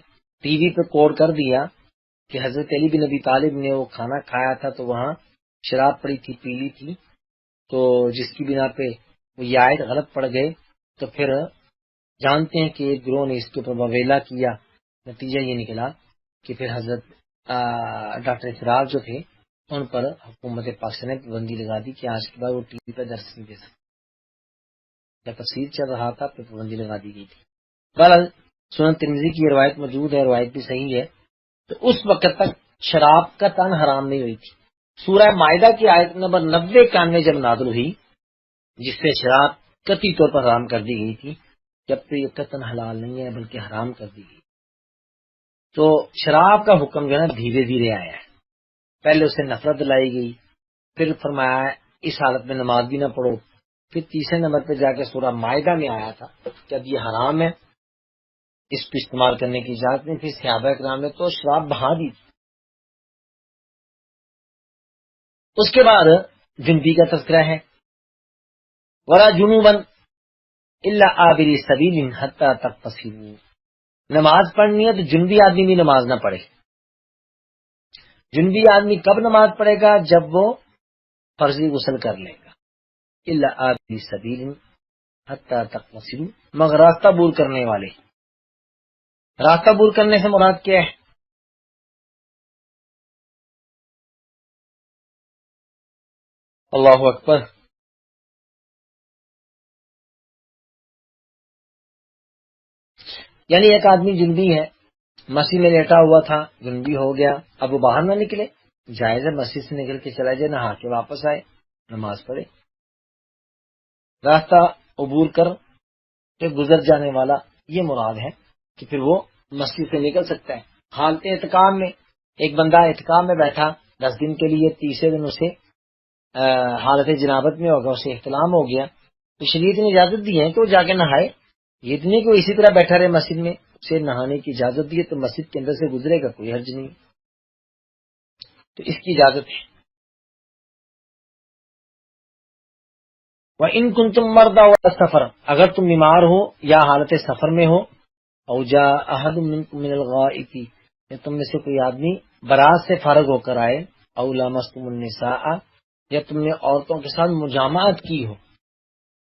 ٹی وی پہ کوڈ کر دیا کہ حضرت علی بن ابی طالب نے وہ کھانا کھایا تھا تو وہاں شراب پڑی تھی، پیلی تھی، تو جس کی بنا پہ وہ یہ آیت غلط پڑ گئے. تو پھر جانتے ہیں کہ ایک گروہ نے اس کے اوپر وویلا کیا، نتیجہ یہ نکلا کہ پھر حضرت ڈاکٹر اسرار جو تھے ان پر حکومت پاکستان نے پابندی لگا دی کہ آج کے بعد وہ ٹی وی پہ درس نہیں دے سکتے. جب تفسیر چل رہا تھا پھر پابندی لگا دی گئی تھی. بہرحال سنن ترمذی کی یہ روایت موجود ہے، روایت بھی صحیح ہے. تو اس وقت تک شراب کا تن حرام نہیں ہوئی تھی. سورہ مائدہ کی آیت نمبر 90-91 جب نازل ہوئی جس سے شراب قطعی طور پر حرام کر دی گئی تھی، جب تو یہ قطعاً حلال نہیں ہے بلکہ حرام کر دی گئی. تو شراب کا حکم جو ہے نا دھیرے دھیرے آیا ہے. پہلے اسے نفرت دلائی گئی، پھر فرمایا اس حالت میں نماز بھی نہ پڑھو، پھر تیسرے نمبر پہ جا کے سورہ مائدہ میں آیا تھا کہ اب یہ حرام ہے، اس پہ استعمال کرنے کی اجازت نہیں تھی. صحابہ کرام نے تو شراب بہا دی. اس کے بعد جنبی کا تذکرہ ہے، ولا جنوبا الا عابری سبیل حتی تغتسلوا. نماز پڑھنی ہے تو جنبی آدمی بھی نماز نہ پڑھے. جنبی آدمی کب نماز پڑھے گا؟ جب وہ فرضی غسل کر لے گا. الا عابری سبیل حتی تغتسلوا، مگر راستہ بور کرنے والے. راستہ بور کرنے سے مراد کیا ہے؟ اللہ اکبر. یعنی ایک آدمی جنبی ہے، مسجد میں لیٹا ہوا تھا، جنبی ہو گیا، اب وہ باہر نہ نکلے، جائز ہے مسجد سے نکل کے چلا جائے، نہا کے واپس آئے، نماز پڑھے. راستہ عبور کر کے گزر جانے والا یہ مراد ہے کہ پھر وہ مسجد سے نکل سکتا ہے. حالت اعتکام میں ایک بندہ اعتکام میں بیٹھا 10 دن کے لیے، تیسرے دن اسے حالت جنابت میں ہوگا، اسے احتلام ہو گیا، تو شریعت نے اجازت دی ہے کہ وہ جا کے نہائے. یہ نہیں کہ وہ اسی طرح بیٹھا رہے مسجد میں، اسے نہانے کی اجازت دی ہے تو مسجد کے اندر سے گزرے گا، کوئی حرج نہیں، تو اس کی اجازت ہے. وَإِن كُنتُم مَّرْضَىٰ وَعَلَىٰ السَّفَرِ، اگر تم بیمار ہو یا حالت سفر میں ہو، او جاء أَحَدٌ مِّنكُم مِّنَ الْغَائِطِ، یا تم میں سے کوئی آدمی برات سے فارغ ہو کر آئے، او لامستم النساء، یا تم نے عورتوں کے ساتھ مجامعت کی ہو.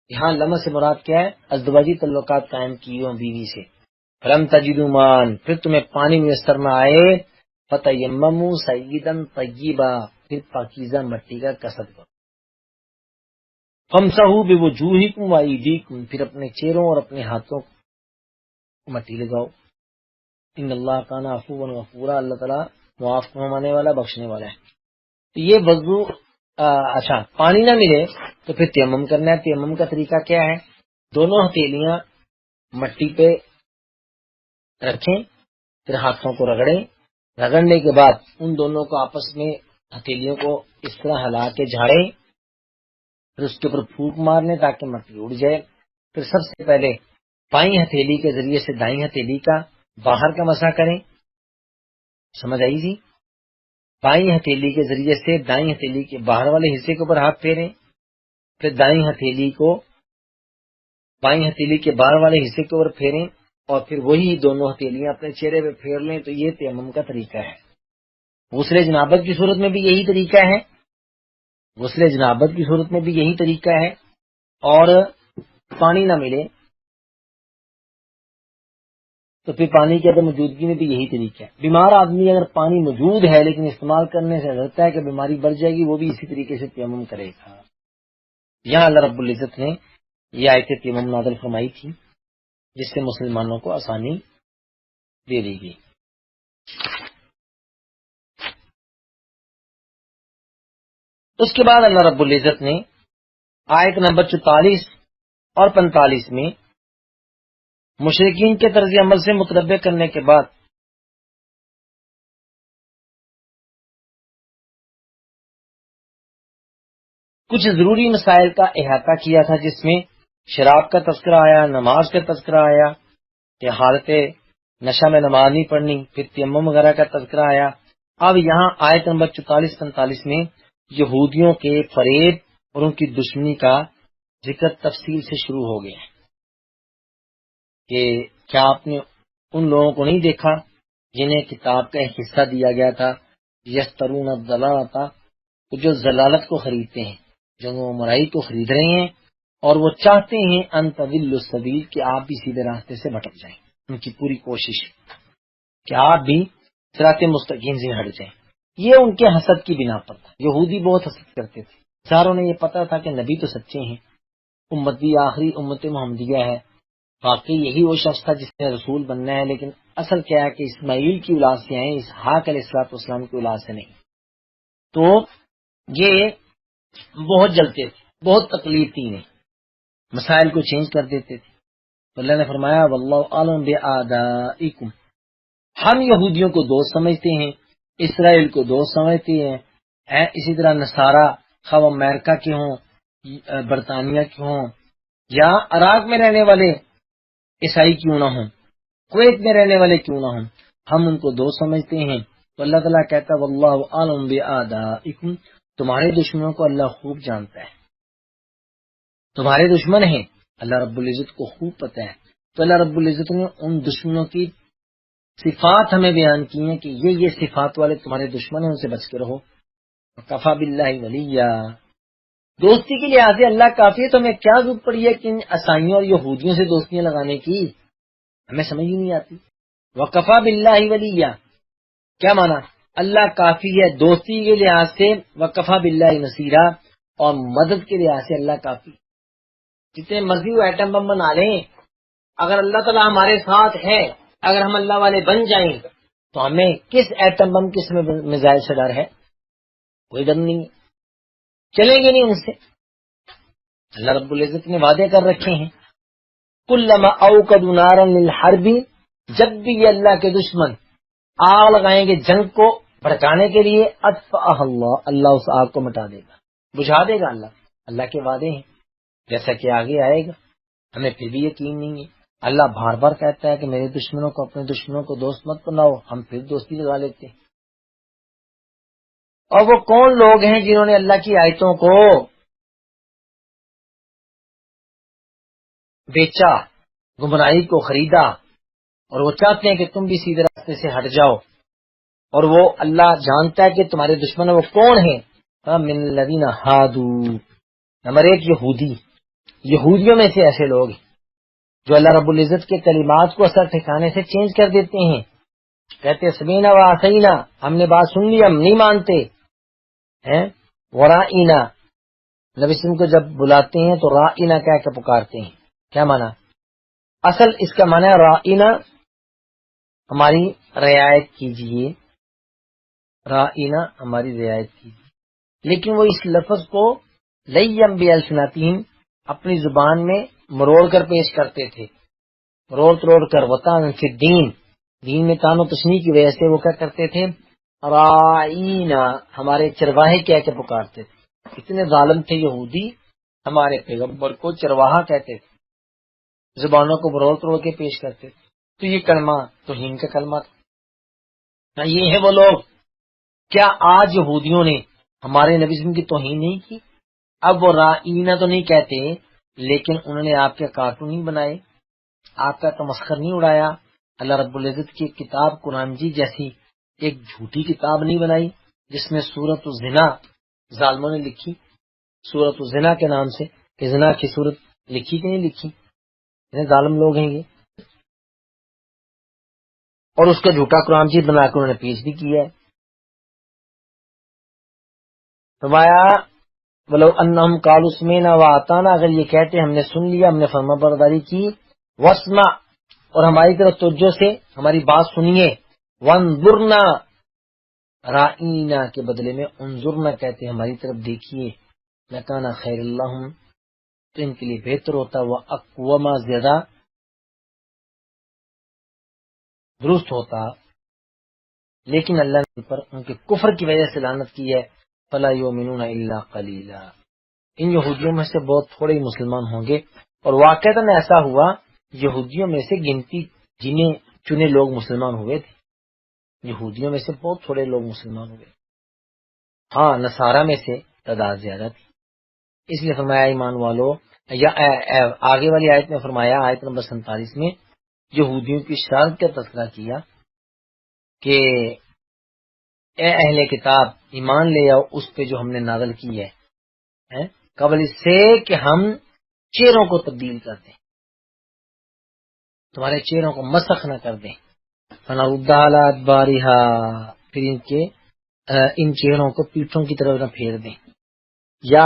یہاں لمس سے مراد کیا ہے؟ ازدواجی تعلقات قائم کی ہو بیوی سے. فلم تجدوا ماء، پھر تمہیں پانی میسر نہ آئے، فتیمموا صعیدا طیبا، پھر پاکیزہ مٹی کا قصد کرو. فامسحوا بوجوہکم وایدیکم، پھر اپنے چہروں اور اپنے ہاتھوں کو مٹی لگاؤ. ان اللہ کان عفوا غفورا، اللہ تعالیٰ معاف فرمانے والا بخشنے والا ہے. تو یہ وضو اچھا پانی نہ ملے تو پھر تیمم کرنا ہے. تیمم کا طریقہ کیا ہے؟ دونوں ہتھیلیاں مٹی پہ رکھیں، پھر ہاتھوں کو رگڑیں، رگڑنے کے بعد ان دونوں کو آپس میں ہتھیلیوں کو اس طرح ہلا کے جھاڑیں، پھر اس کے اوپر پھونک مار لیں تاکہ مٹی اڑ جائے. پھر سب سے پہلے بائیں ہتھیلی کے ذریعے سے دائیں ہتھیلی کا باہر کا مسح کریں. سمجھ آئی جی؟ بائیں ہتھیلی کے ذریعے سے دائیں ہتھیلی کے باہر والے حصے کے اوپر ہاتھ پھیریں، پھر دائیں ہتھیلی کو بائیں ہتھیلی کے باہر والے حصے کے اوپر پھیریں، اور پھر وہی دونوں ہتھیلیاں اپنے چہرے پہ پھیر لیں. تو یہ تیمم کا طریقہ ہے. غسل جنابت کی صورت میں بھی یہی طریقہ ہے، غسل جنابت کی صورت میں بھی یہی طریقہ ہے. اور پانی نہ ملے تو پھر پانی کی عدم موجودگی میں بھی یہی طریقہ ہے. بیمار آدمی اگر پانی موجود ہے لیکن استعمال کرنے سے ڈرتا ہے کہ بیماری بڑھ جائے گی، وہ بھی اسی طریقے سے تیمم کرے گا. یہاں اللہ رب العزت نے یہ آیت تیمم نازل فرمائی تھی جس سے مسلمانوں کو آسانی دے دی گئی. اس کے بعد اللہ رب العزت نے آیت نمبر 44 اور 45 میں مشرکین کے طرز عمل سے متنبع کرنے کے بعد کچھ ضروری مسائل کا احاطہ کیا تھا، جس میں شراب کا تذکرہ آیا، نماز کا تذکرہ آیا کہ حالت نشہ میں نماز نہیں پڑھنی، پھر تیمم وغیرہ کا تذکرہ آیا. اب یہاں آیت نمبر 44-45 میں یہودیوں کے فریب اور ان کی دشمنی کا ذکر تفصیل سے شروع ہو گیا کہ کیا آپ نے ان لوگوں کو نہیں دیکھا جنہیں کتاب کا ایک حصہ دیا گیا تھا، یشترون الضلالۃ، جو ضلالت کو خریدتے ہیں، جو گمراہی کو خرید رہے ہیں، اور وہ چاہتے ہیں ان تضلوا السبیل، کہ آپ بھی سیدھے راستے سے بھٹک جائیں. ان کی پوری کوشش ہے کہ آپ بھی صراط مستقیم سے ہٹ جائیں. یہ ان کے حسد کی بنا پر تھا. یہودی بہت حسد کرتے تھے. ساروں نے یہ پتا تھا کہ نبی تو سچے ہیں، امت بھی آخری امت محمدیہ ہے، واقعی یہی وہ شخص تھا جس نے رسول بننا ہے، لیکن اصل کیا ہے کہ اسماعیل کی اولاد سے ہیں، اسحاق علیہ الصلوۃ والسلام کی اولاد سے نہیں. تو یہ بہت جلتے تھے، بہت تکلیف تھی انہیں، مسائل کو چینج کر دیتے تھے. تو اللہ نے فرمایا واللہ عالم بآدائکم، ہم یہودیوں کو دوست سمجھتے ہیں، اسرائیل کو دوست سمجھتے ہیں. اسی طرح نصارہ خواہ امریکہ کے ہوں، برطانیہ کے ہوں، یا عراق میں رہنے والے عیسائی کیوں نہ ہوں، کویت میں رہنے والے کیوں نہ ہوں، ہم ان کو دوست سمجھتے ہیں. تو اللہ تعالیٰ کہتا ہے واللہ عالم بآدائکم، تمہارے دشمنوں کو اللہ خوب جانتا ہے. تمہارے دشمن ہیں، اللہ رب العزت کو خوب پتہ ہے. تو اللہ رب العزت نے ان دشمنوں کی صفات ہمیں بیان کی ہیں کہ یہ صفات والے تمہارے دشمن ہیں، ان سے بچ کے رہو. کفا باللہ ولیہ، دوستی کے لحاظ سے اللہ کافی ہے. تو ہمیں کیا ضرورت پڑی ہے کہ ان عیسائیوں اور یہودیوں سے دوستیاں لگانے کی، ہمیں سمجھ ہی نہیں آتی. وکفا باللہ ولیہ کیا مانا؟ اللہ کافی ہے دوستی کے لحاظ سے، وکفا باللہ نصیرہ، اور مدد کے لحاظ سے اللہ کافی. جتنے مرضی وہ ایٹم بم بنا لیں، اگر اللہ تعالیٰ ہمارے ساتھ ہے، اگر ہم اللہ والے بن جائیں تو ہمیں کس ایٹم بم کس میزائل سے ڈر ہے؟ کوئی ڈر نہیں ہے، چلیں گے نہیں ان سے. اللہ رب العزت نے وعدے کر رکھے ہیں کلما اوقدوا نارا للحرب، جب بھی یہ اللہ کے دشمن آگ لگائیں گے جنگ کو بھڑکانے کے لیے، اطفأها اللہ، اللہ اس آگ کو مٹا دے گا، بجھا دے گا. اللہ کے وعدے ہیں، جیسا کہ آگے آئے گا. ہمیں پھر بھی یقین نہیں ہے. اللہ بار بار کہتا ہے کہ میرے دشمنوں کو، اپنے دشمنوں کو دوست مت بناؤ، ہم پھر دوستی لگا لیتے ہیں. اور وہ کون لوگ ہیں جنہوں نے اللہ کی آیتوں کو بیچا، گمراہی کو خریدا، اور وہ چاہتے ہیں کہ تم بھی سیدھے راستے سے ہٹ جاؤ. اور وہ اللہ جانتا ہے کہ تمہارے دشمن وہ کون ہیں. من الذین ہادو، نمبر 1 یہودی، یہودیوں میں سے ایسے لوگ ہیں جو اللہ رب العزت کے کلمات کو اثر ٹھکانے سے چینج کر دیتے ہیں. کہتے سمینا و عصینا، ہم نے بات سن لی، ہم نہیں مانتے ہیں. ورائنا، نبی وسلم کو جب بلاتے ہیں تو رائنا کہہ کے پکارتے ہیں. کیا مانا؟ اصل اس کا مانا ہے رائنا، ہماری رعایت کیجیے، رائنا ہماری رعایت کیجیے. لیکن وہ اس لفظ کو لیم بالسنتہم، اپنی زبان میں مروڑ کر پیش کرتے تھے، روڑ تروڑ کر. وطن فی الدین، دین میں تان و تشنیع کی وجہ سے وہ کیا کرتے تھے؟ رائینا، ہمارے چرواہے کہہ کے پکارتے تھے. اتنے ظالم تھے یہودی، ہمارے پیغمبر کو چرواہا کہتے تھے، زبانوں کو مروڑ تروڑ کے پیش کرتے تھے. تو یہ کلمہ توہین کا کلمہ تھا. یہ ہے وہ لوگ. کیا آج یہودیوں نے ہمارے نبی وسلم کی توہین نہیں کی؟ اب وہ رائینا تو نہیں کہتے، لیکن انہوں نے آپ کے کارٹون نہیں بنائے، آپ کا تمسخر نہیں اڑایا. اللہ رب العزت کی کتاب قرآن جی جیسی ایک جھوٹی کتاب نہیں بنائی جس میں سورۃ الزنا ظالموں نے لکھی، سورۃ الزنا کے نام سے، کہ زنا کی سورت لکھی کہ نہیں لکھی. اتنے ظالم لوگ ہیں یہ. اور اس کا جھوٹا قرآن جی بنا کے انہوں نے پیش بھی کیا ہے. فرمایا ولو انہم قالوا سمعنا واطعنا، اگر یہ کہتے ہم نے سن لیا، ہم نے فرما برداری کی، واسمع، اور ہماری طرف توجہ سے ہماری بات سنیے، وانظرنا، رائینا کے بدلے میں انظرنا کہتے ہماری طرف دیکھیے، لکان خیر اللہم، تو ان کے لیے بہتر ہوتا، وہ اقوما، زیادہ درست ہوتا. لیکن اللہ نے پر ان کے کفر کی وجہ سے لعنت کی ہے. فلا یؤمنون الا قلیلا، ان یہودیوں میں سے بہت تھوڑے ہی مسلمان ہوں گے. اور واقعتاً ایسا ہوا، یہودیوں میں سے گنتی جنہیں چنے لوگ مسلمان ہوئے تھے. یہودیوں میں سے بہت تھوڑے لوگ مسلمان ہوئے. ہاں نصارہ میں سے تعداد زیادہ تھی. اس لیے فرمایا ایمان والو، یا آگے والی آیت میں فرمایا، آیت نمبر 47 میں یہودیوں کی شرط کا تذکرہ کیا کہ اے اہل کتاب ایمان لے آؤ اس پہ جو ہم نے نازل کی ہے، قبل اس سے کہ ہم چہروں کو تبدیل کر دیں، تمہارے چہروں کو مسخ نہ کر دیں. فنردها علی ادبارها، پھر ان کے ان چہروں کو پیٹھوں کی طرف نہ پھیر دیں، یا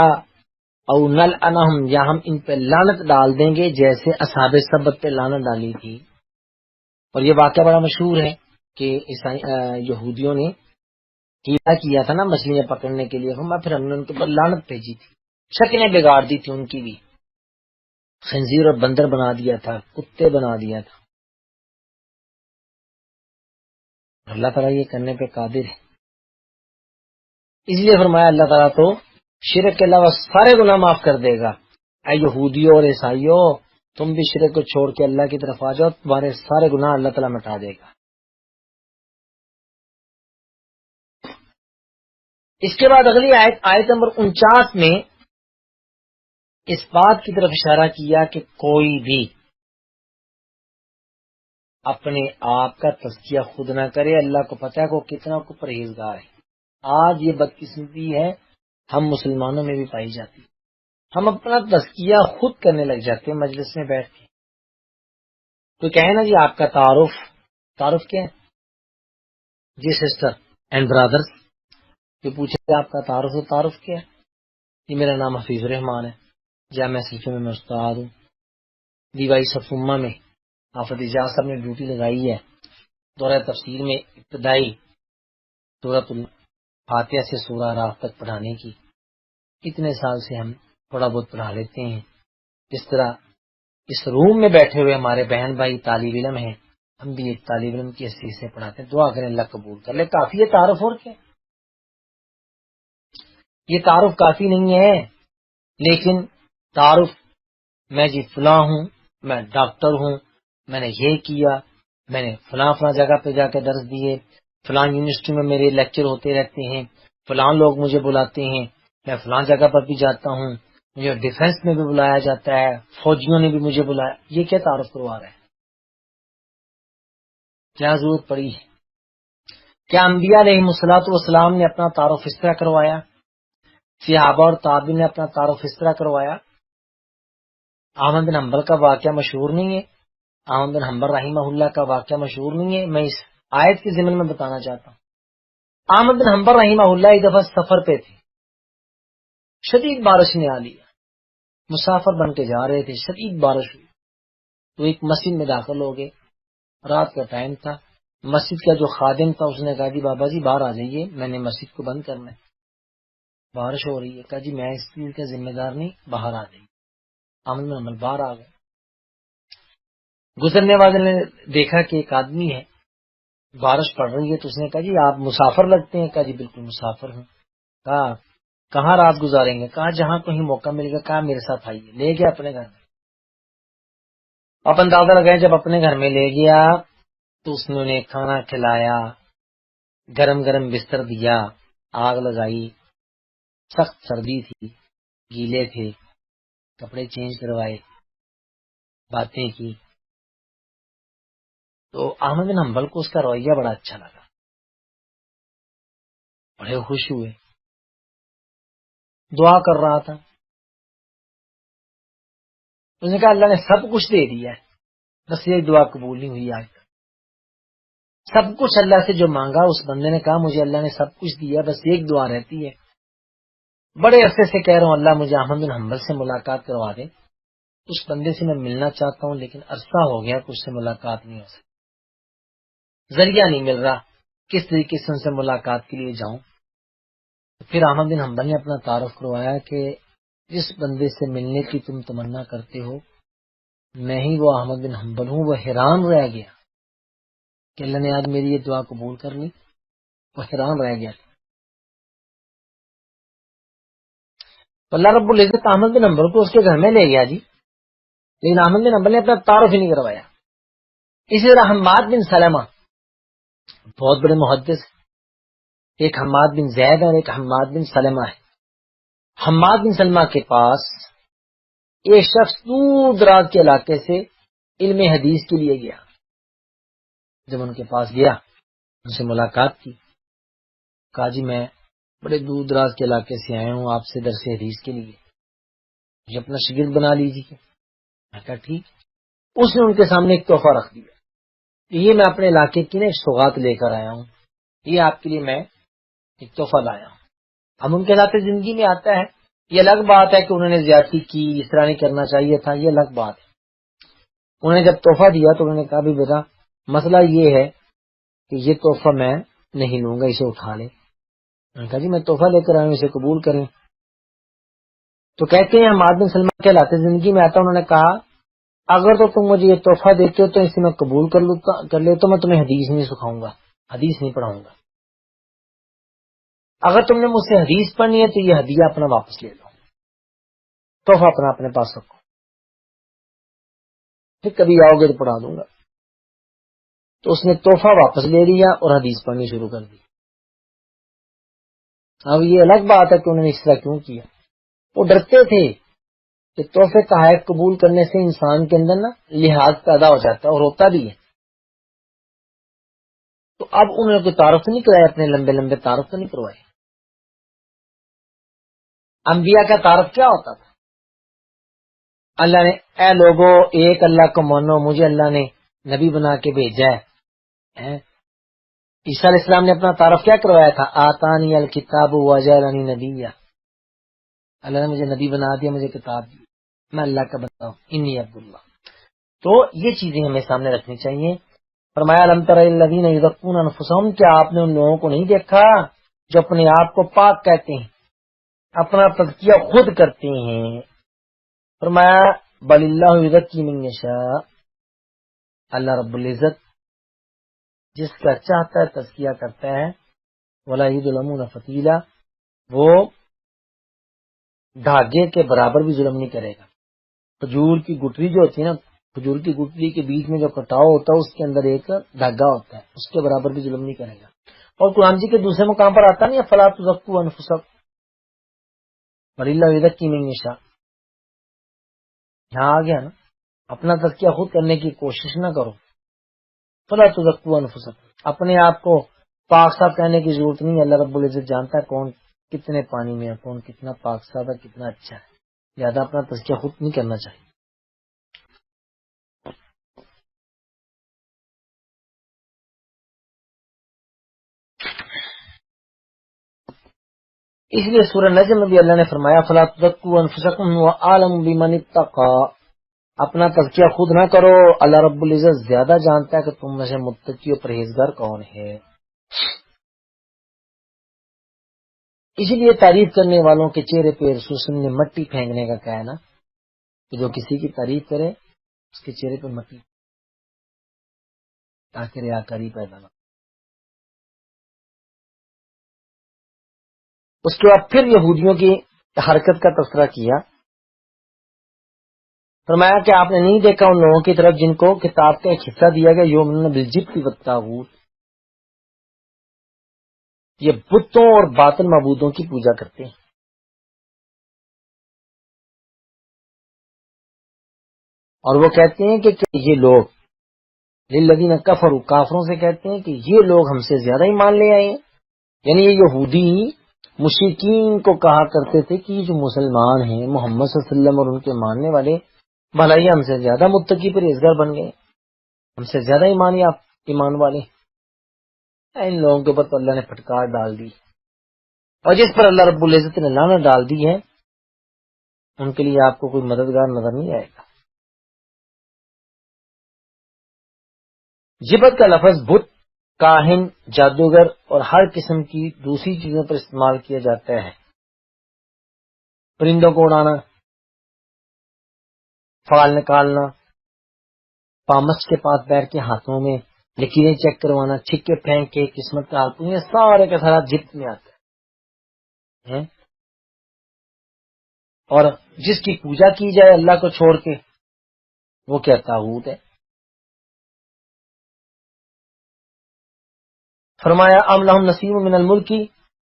او نل انہم، یا ہم ان پہ لعنت ڈال دیں گے جیسے اصحاب سبت پہ لعنت ڈالی تھی۔ اور یہ واقعہ بڑا مشہور ہے کہ یہودیوں نے کیا تھا نا مچھلیاں پکڑنے کے لیے، پھر ہم نے ان کے اوپر لعنت بھیجی تھی، شکلیں بگاڑ دی تھی ان کی بھی، خنزیر اور بندر بنا دیا تھا، کتے بنا دیا تھا۔ اللہ تعالیٰ یہ کرنے پہ قادر ہے، اس لیے فرمایا اللہ تعالیٰ تو شرک کے علاوہ سارے گناہ معاف کر دے گا۔ اے یہودیوں اور عیسائیوں، تم بھی شرک کو چھوڑ کے اللہ کی طرف آ جاؤ، تمہارے سارے گناہ اللہ تعالیٰ مٹا دے گا۔ اس کے بعد اگلی آیت، آیت نمبر 49 میں اس بات کی طرف اشارہ کیا کہ کوئی بھی اپنے آپ کا تزکیہ خود نہ کرے، اللہ کو پتہ ہے کہ وہ کتنا کو پرہیزگار ہے۔ آج یہ بدقسمتی ہے، ہم مسلمانوں میں بھی پائی جاتی ہے، ہم اپنا تزکیہ خود کرنے لگ جاتے ہیں مجلس میں بیٹھ کے۔ تو کہے نا جی آپ کا تعارف کیا ہے جی سسٹر اینڈ برادرز، یہ پوچھے آپ کا تعارف کیا ہے؟ جی میرا نام حفیظ الرحمان ہے، جامعہ سلفی میں استاد ہوں، دیوائی صفومہ میں حافظ اجاز صاحب نے ڈیوٹی لگائی ہے، دورہ تفسیر میں ابتدائی سورۃ الفاتحہ سے سورہ راف تک پڑھانے کی اتنے سال سے ہم تھوڑا بہت پڑھا لیتے ہیں۔ جس طرح اس روم میں بیٹھے ہوئے ہمارے بہن بھائی طالب علم ہیں، ہم بھی ایک طالب علم کی حیثیت سے پڑھاتے ہیں، دعا کریں اللہ قبول کر لے، کافی ہے تعارف۔ اور کیا، یہ تعارف کافی نہیں ہے، لیکن تعارف میں جی فلاں ہوں، میں ڈاکٹر ہوں، میں نے یہ کیا، میں نے فلاں جگہ پہ جا کے درس دیے، فلاں یونیورسٹی میں میرے لیکچر ہوتے رہتے ہیں، فلاں لوگ مجھے بلاتے ہیں، میں فلاں جگہ پر بھی جاتا ہوں، مجھے ڈیفنس میں بھی بلایا جاتا ہے، فوجیوں نے بھی مجھے بلایا۔ یہ کیا تعارف کروا رہا ہے؟ کیا ضرورت پڑی ہے؟ کیا انبیاء علیہ الصلوۃ والسلام نے اپنا تعارف اس طرح کروایا؟ صحابہ اور تابعین نے اپنا تعارف اس طرح کروایا؟ احمد بن حنبل کا واقعہ مشہور نہیں ہے؟ احمد بن حنبل رحمہ اللہ کا واقعہ مشہور نہیں ہے؟ میں اس آیت کے ضمن میں بتانا چاہتا ہوں۔ احمد بن حنبل رحمہ اللہ ایک دفعہ سفر پہ تھے، شدید بارش نے آ لیا، مسافر بن کے جا رہے تھے، شدید بارش ہوئی تو ایک مسجد میں داخل ہو گئے، رات کا ٹائم تھا۔ مسجد کا جو خادم تھا اس نے کہا جی بابا جی باہر آ جائیے، میں نے مسجد کو بند کرنا ہے، بارش ہو رہی ہے۔ کہا جی میں اس چیز کا ذمہ دار نہیں، باہر آ جائیے۔ احمد بن حنبل باہر آ گئے، گزرنے والے نے دیکھا کہ ایک آدمی ہے، بارش پڑ رہی ہے، تو اس نے کہا جی آپ مسافر لگتے ہیں؟ کہا جی بالکل مسافر ہوں۔ کہا کہاں رات گزاریں گے؟ کہا جہاں کہیں موقع ملے گا۔ کہا میرے ساتھ آئیے، لے گیا اپنے گھر میں۔ آپ اندازہ لگائیں جب اپنے گھر میں لے گیا تو اس نے انہیں کھانا کھلایا، گرم گرم بستر دیا، آگ لگائی، سخت سردی تھی، گیلے تھے، کپڑے چینج کروائے، باتیں کی۔ تو احمد بن حنبل کو اس کا رویہ بڑا اچھا لگا، بڑے خوش ہوئے، دعا کر رہا تھا۔ اس نے کہا اللہ نے سب کچھ دے دیا ہے، بس یہ دعا قبول نہیں ہوئی آج تک۔ سب کچھ اللہ سے جو مانگا، اس بندے نے کہا مجھے اللہ نے سب کچھ دیا، بس ایک دعا رہتی ہے، بڑے عرصے سے کہہ رہا ہوں اللہ مجھے احمد بن حنبل سے ملاقات کروا دے، اس بندے سے میں ملنا چاہتا ہوں، لیکن عرصہ ہو گیا کہ اس سے ملاقات نہیں ہو سکی، ذریعہ نہیں مل رہا کس طریقے سے ان سے ملاقات کے لیے جاؤں۔ پھر احمد بن حنبل نے اپنا تعارف کروایا کہ جس بندے سے ملنے کی تم تمنا کرتے ہو میں ہی وہ احمد بن حنبل ہوں۔ وہ حیران رہ گیا کہ اللہ نے آج میری یہ دعا قبول کر لی، وہ حیران رہ گیا۔ تو اللہ رب العزت احمد بن حنبل کو اس کے گھر میں لے گیا جی، لیکن احمد بن حنبل نے اپنا تعارف ہی نہیں کروایا۔ اسی طرح حماد بن سلمہ بہت بڑے محدث، ایک حماد بن زید اور ایک حماد بن سلمہ ہے۔ حماد بن سلمہ کے پاس ایک شخص دور دراز کے علاقے سے علم حدیث کے لیے گیا، جب ان کے پاس گیا ان سے ملاقات کی، کہا جی میں بڑے دور دراز کے علاقے سے آیا ہوں آپ سے درس حدیث کے لیے، مجھے اپنا شاگرد بنا لیجیے۔ میں کہا ٹھیک۔ اس نے ان کے سامنے ایک تحفہ رکھ دیا، یہ میں اپنے علاقے کی نا ایک سوغات لے کر آیا ہوں، یہ آپ کے لیے میں ایک تحفہ لایا. اب ان کے ذات زندگی میں آتا ہے، یہ الگ بات ہے کہ انہوں نے زیادتی کی، اس طرح نہیں کرنا چاہیے تھا، یہ الگ بات ہے. انہوں نے جب تحفہ دیا تو انہوں نے کہا بھی بیٹا مسئلہ یہ ہے کہ یہ تحفہ میں نہیں لوں گا، اسے اٹھا لے. انہوں نے کہا جی میں تحفہ لے کر آیا ہوں، اسے قبول کریں. تو کہتے ہیں حماد بن سلمہ کے لاتے زندگی میں آتا، انہوں نے کہا اگر تو تم مجھے یہ تحفہ دیتے ہو تو اسے میں قبول کر لیتا، میں تمہیں حدیث نہیں سکھاؤں گا، حدیث نہیں پڑھاؤں گا. اگر تم نے مجھ سے حدیث پڑھنی ہے تو یہ ہدیہ اپنا واپس لے لو، تحفہ اپنے پاس رکھو، پھر کبھی آؤ گے تو پڑھا دوں گا. تو اس نے تحفہ واپس لے لیا اور حدیث پڑھنی شروع کر دی. اب یہ الگ بات ہے کہ انہوں نے اس طرح کیوں کیا. وہ ڈرتے تھے کہ تحفے کا حق قبول کرنے سے انسان کے اندر نا لحاظ پیدا ہو جاتا ہے، اور ہوتا بھی ہے. تو اب انہوں نے کوئی تعارف نہیں کرائے، اپنے لمبے لمبے تعارف تو نہیں کروائے. انبیاء کا تعارف کیا ہوتا تھا؟ اللہ نے اے لوگو ایک اللہ کو مانو، مجھے اللہ نے نبی بنا کے بھیجا ہے. عیسیٰ علیہ السلام نے اپنا تعارف کیا کروایا تھا؟ آتانی الکتاب وجعلنی نبیا، اللہ نے مجھے نبی بنا دیا، مجھے کتاب دی، میں اللہ کا بندہ ہوں، انی عبداللہ. تو یہ چیزیں ہمیں سامنے رکھنی چاہیے. فرمایا لم تر الذین یزکون انفسہم، کیا آپ نے ان لوگوں کو نہیں دیکھا جو اپنے آپ کو پاک کہتے ہیں، اپنا تزکیہ خود کرتے ہیں. فرمایا بل اللہ یزکی من یشاء، اللہ رب العزت جس کا چاہتا ہے تزکیہ کرتا ہے. ولا یظلمون فتیلا، وہ دھاگے کے برابر بھی ظلم نہیں کرے گا. کھجور کی گٹری جو ہوتی ہے نا، کھجور کی گٹری کے بیچ میں جو کٹاؤ ہوتا ہے اس کے اندر ایک دھاگا ہوتا ہے، اس کے برابر بھی ظلم نہیں کرے گا. اور قرآن جی کے دوسرے مقام پر آتا نہیں فلا تزکوا انفسکم بل اللہ یزکی من یشاء، یہاں آ گیا نا، اپنا تزکیہ خود کرنے کی کوشش نہ کرو. فلا تزکوا انفسکم، اپنے آپ کو پاک صاف کہنے کی ضرورت نہیں ہے. اللہ رب العزت جانتا ہے کون کتنے پانی میں ہے، کون کتنا پاک صاف ہے، کتنا اچھا ہے. لہذا اپنا تزکیہ خود نہیں کرنا چاہیے. اس لیے سورہ نجم میں بھی اللہ نے فرمایا فلا تزکوا انفسکم هو اعلم بمن اتقى، اپنا تزکیہ خود نہ کرو، اللہ رب العزت زیادہ جانتا ہے کہ تم میں سے متقی و پرہیزگار کون ہے. اسی لیے تعریف کرنے والوں کے چہرے پہ رسول صلی اللہ علیہ وسلم نے مٹی پھینکنے کا کہا ہے نا، کہ جو کسی کی تعریف کرے اس کے چہرے پہ مٹی، تاکہ ریاکاری پیدا نہ. اس کے بعد پھر یہودیوں کی حرکت کا تذکرہ کیا. فرمایا کہ آپ نے نہیں دیکھا ان لوگوں کی طرف جن کو کتاب کا ایک حصہ دیا گیا، یؤمنون بالجبت والطاغوت، یہ بتوں اور باطل معبودوں کی پوجا کرتے ہیں. اور وہ کہتے ہیں کہ یہ لوگ للذین کفروا، کافروں سے کہتے ہیں کہ یہ لوگ ہم سے زیادہ ایمان لے آئے ہیں. یعنی یہ یہودی مشرکین کو کہا کرتے تھے کہ یہ جو مسلمان ہیں محمد صلی اللہ علیہ وسلم اور ان کے ماننے والے، بھلا یہ ہم سے زیادہ متقی پرہیزگار بن گئے، ہم سے زیادہ ایمان والے. ان لوگوں کے اوپر تو اللہ نے پھٹکار ڈال دی، اور جس پر اللہ رب العزت نے لعنت ڈال دی ہے ان کے لیے آپ کو کوئی مددگار نظر نہیں آئے گا. جبت کا لفظ بت، کاہن، جادوگر اور ہر قسم کی دوسری چیزوں پر استعمال کیا جاتا ہے. پرندوں کو اڑانا، فال نکالنا، پامس کے پاس بیٹھ کے ہاتھوں میں لکیریں چیک کروانا، چھکے پھینک کے قسمت کا حال پوچھنا، سارے کا سارا جبت میں آتا ہے. اور جس کی پوجا کی جائے اللہ کو چھوڑ کے وہ کیا طاغوت ہے. فرمایا ام لہم نصیب من الملک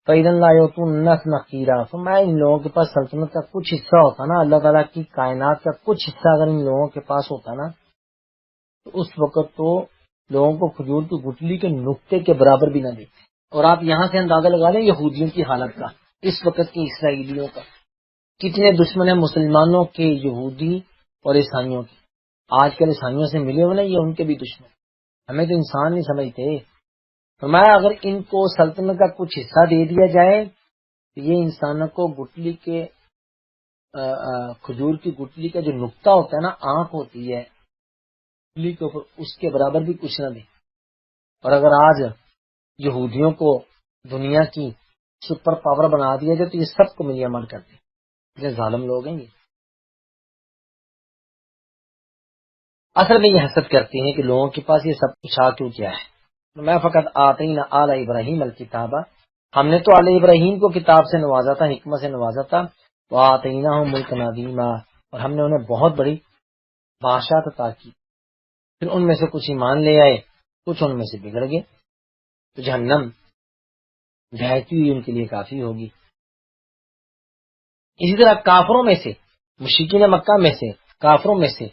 فإذا لا يؤتون الناس نقیرا، فرمایا ان لوگوں کے پاس سلطنت کا کچھ حصہ ہوتا نا، اللہ تعالیٰ کی کائنات کا کچھ حصہ اگر ان لوگوں کے پاس ہوتا نا تو اس وقت تو لوگوں کو کھجور کی گٹلی کے نقطے کے برابر بھی نہ دیتے. اور آپ یہاں سے اندازہ لگا لیں یہودیوں کی حالت کا، اس وقت کے اسرائیلیوں کا، کتنے دشمن ہیں مسلمانوں کے یہودی اور عیسائیوں کے. آج کل عیسائیوں سے ملے ہوئے نا، یہ ان کے بھی دشمن، ہمیں تو انسان نہیں سمجھتے. فرمایا اگر ان کو سلطنت کا کچھ حصہ دے دیا جائے تو یہ انسانوں کو گٹلی کے کھجور کی گٹلی کا جو نقطہ ہوتا ہے نا، آنکھ ہوتی ہے گٹلی کے اوپر، اس کے برابر بھی کچھ نہ دے۔ اور اگر آج یہودیوں کو دنیا کی سپر پاور بنا دیا جائے تو یہ سب کو ملی عمل کرتے ہیں۔ یہ ظالم لوگ ہیں یہ، اصل میں یہ حسد کرتے ہیں کہ لوگوں کے پاس یہ سب کچھ آ کیوں کیا ہے۔ میں فقط آتینا آل ابراہیم الکتابہ، ہم نے تو آل ابراہیم کو کتاب سے نوازا تھا، حکمت سے نوازا تھا، وآتیناہم ملکا عظیما، اور ہم نے انہیں بہت بڑی بادشاہت عطا کی۔ پھر ان میں سے کچھ ایمان لے آئے، کچھ ان میں سے بگڑ گئے، تو جہنم بہتی ہوئی ان کے لیے کافی ہوگی۔ اسی طرح کافروں میں سے، مشرکین مکہ میں سے، کافروں میں سے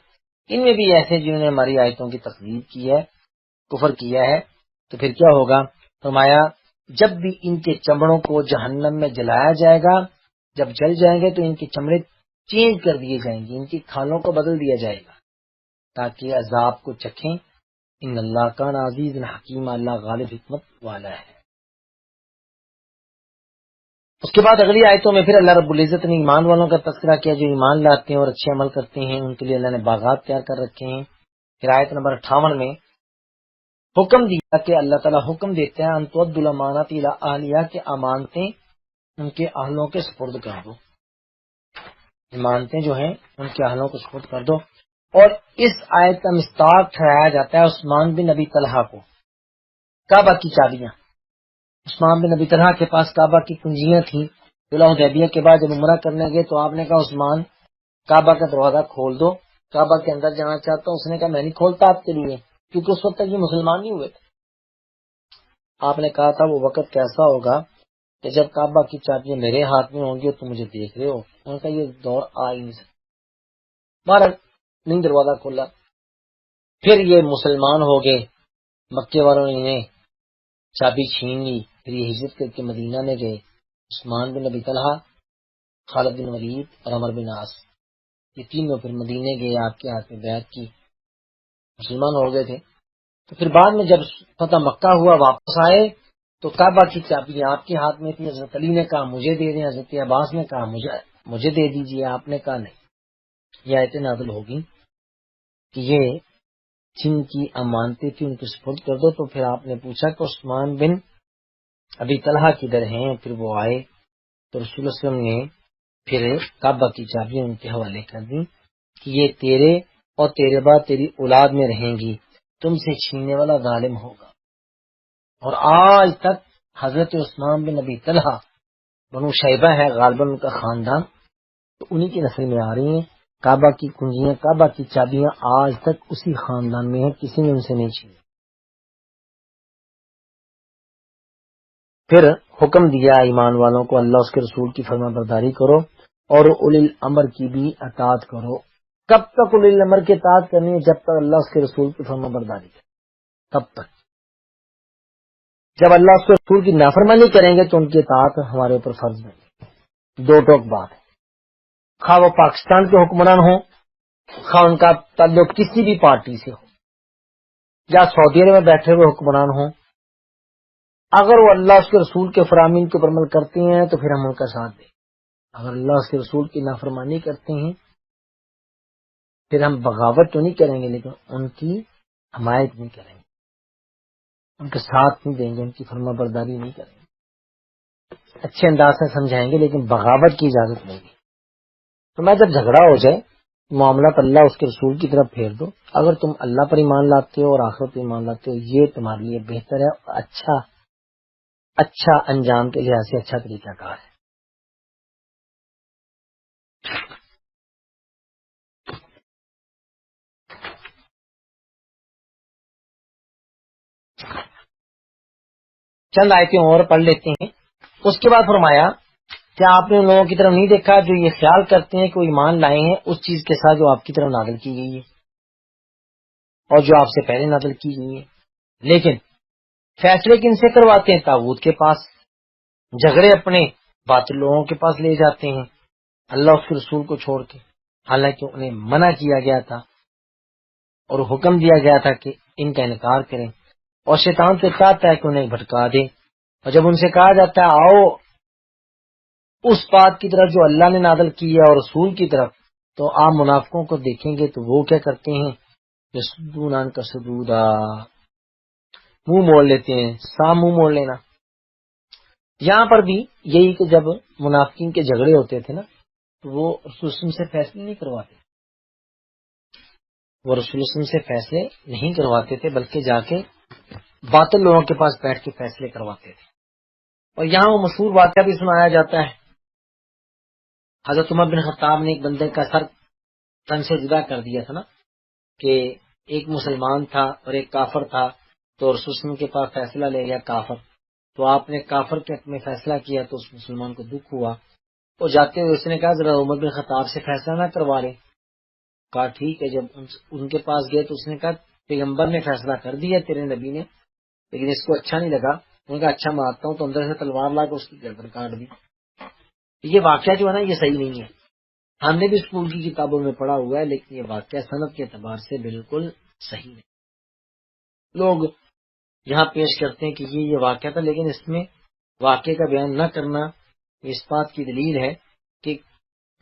ان میں بھی ایسے جنہوں نے ہماری آیتوں کی تکذیب کی ہے، کفر کیا ہے، تو پھر کیا ہوگا؟ فرمایا جب بھی ان کے چمڑوں کو جہنم میں جلایا جائے گا، جب جل جائیں گے تو ان کے چمڑے چینج کر دیے جائیں گے، ان کی کھالوں کو بدل دیا جائے گا تاکہ عذاب کو چکھیں۔ ان اللہ کان عزیز حکیم، اللہ غالب حکمت والا ہے۔ اس کے بعد اگلی آیتوں میں پھر اللہ رب العزت نے ایمان والوں کا تذکرہ کیا، جو ایمان لاتے ہیں اور اچھے عمل کرتے ہیں، ان کے لیے اللہ نے باغات تیار کر رکھے ہیں۔ پھر آیت نمبر 58 میں حکم دیا کہ اللہ تعالیٰ حکم دیتے ہیں ان تؤدوا الامانات الی اہلیہا، کہ امانتیں ان کے اہلوں کے سپرد کر دو، امانتیں جو ہیں ان کے اہلوں کو سپرد کر دو۔ اور اس آیت کا مصداق ٹھہرایا جاتا ہے عثمان بن ابی طلحہ کو، کعبہ کی چابیاں۔ عثمان بن ابی طلحہ کے پاس کعبہ کی کنجیاں تھیں۔ صلح حدیبیہ کے بعد جب عمرہ کرنے گئے تو آپ نے کہا عثمان کعبہ کا دروازہ کھول دو، کعبہ کے اندر جانا چاہتا ہوں۔ اس نے کہا میں نہیں کھولتا آپ کے لیے، کیونکہ اس وقت تک یہ مسلمان نہیں ہوئے تھے۔ آپ نے کہا تھا وہ وقت کیسا ہوگا کہ جب کعبہ کی چابیاں میرے ہاتھ میں ہوں گی اور تم مجھے دیکھ رہے ہو۔ ان کا یہ دور آ ہی نہیں سکتا، بہرحال نہیں دروازہ کھولا۔ پھر یہ مسلمان ہو گئے، مکے والوں نے انہیں چابی چھین لی، پھر یہ ہجرت کر کے مدینہ میں گئے۔ عثمان بن ابی طلحہ، خالد بن ولید اور عمر بن عاص، یہ تینوں پھر مدینے گئے، آپ کے ہاتھ میں بیعت کی، مسلمان ہو گئے تھے۔ تو پھر بعد میں جب فتح مکہ ہوا، واپس آئے تو کعبہ کی چابی آپ کے ہاتھ میں تھی۔ حضرت علی نے کہا مجھے دے دیں، حضرت عباس نے کہا مجھے دے دیجیے، آپ نے کہا نہیں۔ یہ آیتیں نازل ہوگی کہ یہ جن کی امانتیں تھی ان کو سپرد کر دو۔ تو پھر آپ نے پوچھا کہ عثمان بن ابی طلحہ کدھر ہیں؟ پھر وہ آئے تو رسول اللہ صلی اللہ علیہ وسلم نے پھر کعبہ کی چابیاں ان کے حوالے کر دی کہ یہ تیرے اور تیرے بعد تیری اولاد میں رہیں گی، تم سے چھیننے والا ظالم ہوگا۔ اور آج تک حضرت عثمان بن ابی طلحہ، بنو شیبہ ہے غالباً ان کا خاندان، تو انہی کی نسل میں آ رہی ہیں۔ کعبہ کی کنجیاں، کعبہ کی چابیاں آج تک اسی خاندان میں ہیں، کسی نے ان سے نہیں چھینی۔ پھر حکم دیا ایمان والوں کو اللہ اس کے رسول کی فرما برداری کرو اور اولی الامر کی بھی اطاعت کرو۔ کب تک اولی الامر کی اطاعت کرنی ہے؟ جب تک اللہ اس کے رسول کی فرما برداری کرے، تب تک۔ جب اللہ اس کے رسول کی نافرمانی کریں گے تو ان کی اطاعت ہمارے اوپر فرض نہیں۔ دو ٹوک بات ہے، خواہ وہ پاکستان کے حکمران ہوں، خواہ ان کا تعلق کسی بھی پارٹی سے ہو، یا سعودی عرب میں بیٹھے ہوئے حکمران ہوں، اگر وہ اللہ اس کے رسول کے فرامین کے اوپر عمل کرتے ہیں تو پھر ہم ان کا ساتھ دیں۔ اگر اللہ اس کے رسول کی نافرمانی کرتے ہیں پھر ہم بغاوت تو نہیں کریں گے، لیکن ان کی حمایت نہیں کریں گے، ان کے ساتھ نہیں دیں گے، ان کی فرما برداری نہیں کریں گے، اچھے انداز سے سمجھائیں گے لیکن بغاوت کی اجازت نہیں ہے۔ تو میں جب جھگڑا ہو جائے معاملات اللہ اس کے رسول کی طرف پھیر دو۔ اگر تم اللہ پر ایمان لاتے ہو اور آخرت پر ایمان لاتے ہو، یہ تمہارے لیے بہتر ہے اور اچھا انجام کے لحاظ سے اچھا طریقہ کار ہے۔ چند آیتیں اور پڑھ لیتے ہیں۔ اس کے بعد فرمایا کیا آپ نے ان لوگوں کی طرف نہیں دیکھا جو یہ خیال کرتے ہیں کہ وہ ایمان لائے ہیں اس چیز کے ساتھ جو آپ کی طرف نازل کی گئی ہے اور جو آپ سے پہلے نازل کی گئی ہے، لیکن فیصلے کن سے کرواتے ہیں؟ طاغوت کے پاس، جھگڑے اپنے باطل لوگوں کے پاس لے جاتے ہیں اللہ اس کے رسول کو چھوڑ کے، حالانکہ انہیں منع کیا گیا تھا اور حکم دیا گیا تھا کہ ان کا انکار کریں۔ اور شیطان سے چاہتا ہے کہ انہیں بھٹکا دے، اور جب ان سے کہا جاتا ہے آؤ اس بات کی طرف جو اللہ نے نازل کی ہے اور رسول کی طرف، تو آپ منافقوں کو دیکھیں گے تو وہ کیا کرتے ہیں، یسدون عنک صدودا، منہ موڑ لیتے ہیں، منہ موڑ لینا۔ یہاں پر بھی یہی کہ جب منافقین کے جھگڑے ہوتے تھے نا تو وہ رسول اللہ سے فیصلے نہیں کرواتے، وہ رسول اللہ سے فیصلے نہیں کرواتے تھے، بلکہ جا کے باطل لوگوں کے پاس بیٹھ کے فیصلے کرواتے تھے۔ اور یہاں وہ مشہور واقعہ بھی سنایا جاتا ہے، حضرت عمر بن خطاب نے ایک بندے کا سر تن سے جدا کر دیا تھا نا، کہ ایک مسلمان تھا اور ایک کافر تھا، تو رسول اللہ کے پاس فیصلہ لے گیا کافر، تو آپ نے کافر کے حق میں فیصلہ کیا تو اس مسلمان کو دکھ ہوا، اور جاتے ہوئے اس نے کہا ذرا عمر بن خطاب سے فیصلہ نہ کروا لیں۔ کہا ٹھیک ہے۔ جب ان کے پاس گئے تو اس نے کہا پیغمبر نے فیصلہ کر دیا تیرے نبی نے، لیکن اس کو اچھا نہیں لگا۔ انہوں نے کہا اچھا مانتا ہوں، تو اندر سے تلوار لا کے اس کی گردن کاٹ دی۔ یہ واقعہ جو ہے نا یہ صحیح نہیں ہے، ہم نے بھی اسکول کی کتابوں میں پڑھا ہوا ہے، لیکن یہ واقعہ سند کے اعتبار سے بالکل صحیح نہیں۔ لوگ یہاں پیش کرتے ہیں کہ یہ واقعہ تھا، لیکن اس میں واقعے کا بیان نہ کرنا اس بات کی دلیل ہے کہ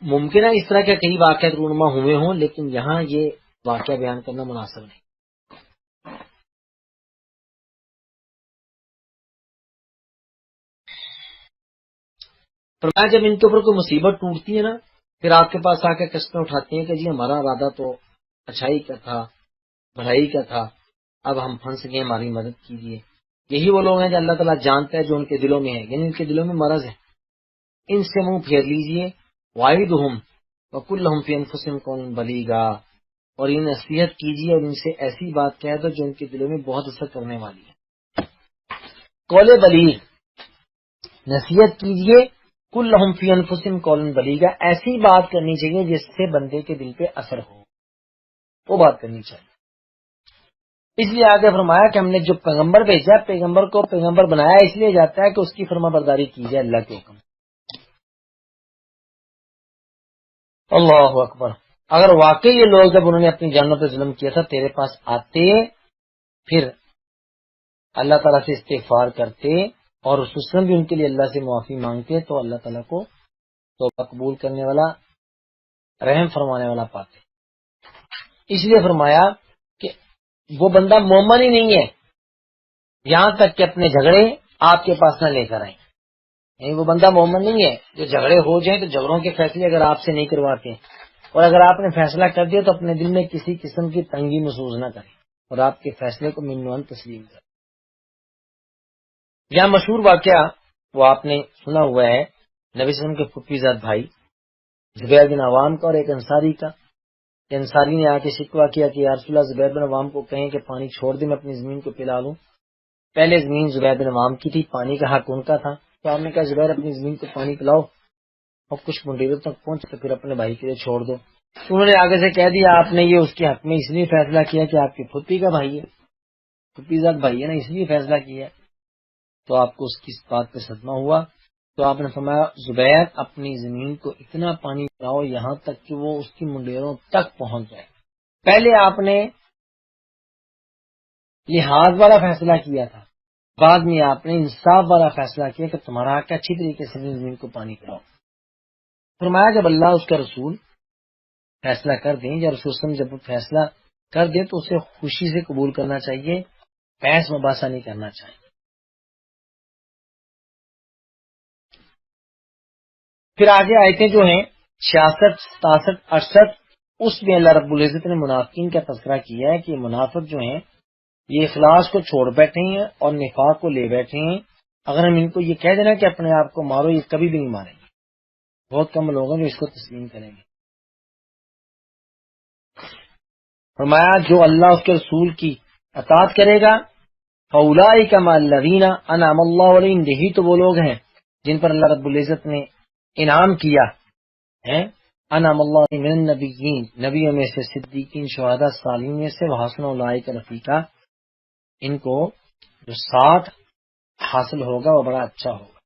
ممکن ہے اس طرح کے کئی واقعات رونما ہوئے ہوں، لیکن یہاں یہ واقعہ بیان کرنا مناسب نہیں۔ فرمایا جب ان کے اوپر کوئی مصیبت ٹوٹتی ہے نا، پھر آپ کے پاس آ کے قسطیں اٹھاتے ہیں کہ جی ہمارا ارادہ تو اچھائی کا تھا، بھلائی کا تھا، اب ہم پھنس گئے، ہماری مدد کیجیے۔ یہی وہ لوگ ہیں جو اللہ تعالیٰ جانتا ہے جو ان کے دلوں میں ہے، یعنی ان کے دلوں میں مرض ہے، ان سے منہ پھیر لیجیے۔ وَعِدُهُمْ وَقُلْ لَهُمْ فِي أَنفُسِهِمْ قَوْلًا بَلِيغًا، اور ان نصیحت کیجیے اور ان سے ایسی بات کہہ دو جو ان کے دلوں میں بہت اثر کرنے والی ہے۔ قول بلیغ، نصیحت کیجیے، کل لہم فی انفسہم قولا بلیغا، ایسی بات کرنی چاہیے جس سے بندے کے دل پہ اثر ہو، وہ بات کرنی چاہیے۔ اس لیے آگے فرمایا کہ ہم نے جو پیغمبر بھیجا، پیغمبر کو پیغمبر بنایا اس لیے جاتا ہے کہ اس کی فرما برداری کی جائے اللہ کے حکم۔ اللہ اکبر۔ اگر واقعی یہ لوگ جب انہوں نے اپنی جانوں پہ ظلم کیا تھا تیرے پاس آتے، پھر اللہ تعالیٰ سے استغفار کرتے اور رسول بھی ان کے لیے اللہ سے معافی مانگتے، تو اللہ تعالیٰ کو توبہ قبول کرنے والا، رحم فرمانے والا پاتے۔ اس لیے فرمایا کہ وہ بندہ مومن ہی نہیں ہے یہاں تک کہ اپنے جھگڑے آپ کے پاس نہ لے کر آئیں، یعنی وہ بندہ مومن نہیں ہے جو جھگڑے ہو جائیں تو جھگڑوں کے فیصلے اگر آپ سے نہیں کرواتے، اور اگر آپ نے فیصلہ کر دیا تو اپنے دل میں کسی قسم کی تنگی محسوس نہ کریں اور آپ کے فیصلے کو ممنوعاً تسلیم کریں۔ یہاں مشہور واقعہ وہ آپ نے سنا ہوا ہے، نبی صلی اللہ علیہ وسلم کے پھوپھی زاد بھائی زبیر بن عوام کا اور ایک انصاری کا۔ انصاری نے آ کے شکوہ کیا کہ یا رسول اللہ زبیر بن عوام کو کہیں کہ پانی چھوڑ دیں، میں اپنی زمین کو پلا لوں۔ پہلے زمین زبیر بن عوام کی تھی، پانی کا حق ان کا تھا، تو آپ نے کہا زبیر اپنی زمین کو پانی پلاؤ اور کچھ منڈیروں تک پہنچ تو پھر اپنے بھائی کے لیے چھوڑ دو۔ تو انہوں نے آگے سے کہہ دیا آپ نے یہ اس کے حق میں اس لیے فیصلہ کیا کہ آپ کی پھوپھی کا بھائی ہے، پھوپھی زاد بھائی ہے نا، اس لیے فیصلہ کیا ہے۔ تو آپ کو اس کی بات پہ صدمہ ہوا، تو آپ نے فرمایا زبیر اپنی زمین کو اتنا پانی پلاؤ یہاں تک کہ وہ اس کی منڈیروں تک پہنچ جائے۔ پہلے آپ نے لحاظ والا فیصلہ کیا تھا، بعد میں آپ نے انصاف والا فیصلہ کیا کہ تمہارا حق اچھی طریقے سے زمین کو پانی پلاؤ۔ فرمایا جب اللہ اس کا رسول فیصلہ کر دیں یا رسول جب فیصلہ کر دیں تو اسے خوشی سے قبول کرنا چاہیے، بحث مباحثہ نہیں کرنا چاہیے۔ پھر آگے آیتیں جو ہیں 66، 67، 68، اس میں اللہ رب العزت نے منافقین کا تذکرہ کیا ہے کہ منافق جو ہیں یہ اخلاص کو چھوڑ بیٹھے ہیں اور نفاق کو لے بیٹھے ہیں۔ اگر ہم ان کو یہ کہہ دینا کہ اپنے آپ کو مارو، یہ کبھی بھی نہیں ماریں گے، بہت کم لوگ ہیں جو اس کو تسلیم کریں گے۔ فرمایا جو اللہ اس کے رسول کی اطاعت کرے گا فَأُولَٰئِكَ مَعَ الَّذِينَ أَنْعَمَ اللَّهُ عَلَيْهِمْ، یہی تو وہ لوگ ہیں جن پر اللہ رب العزت نے انعام کیا ہے۔ انعم اللہ علیہم من النبیین، نبیوں میں سے، صدیقین، شہداء، صالحین میں سے، وحسن اولئک رفیقا، ان کو جو ساتھ حاصل ہوگا وہ بڑا اچھا ہوگا۔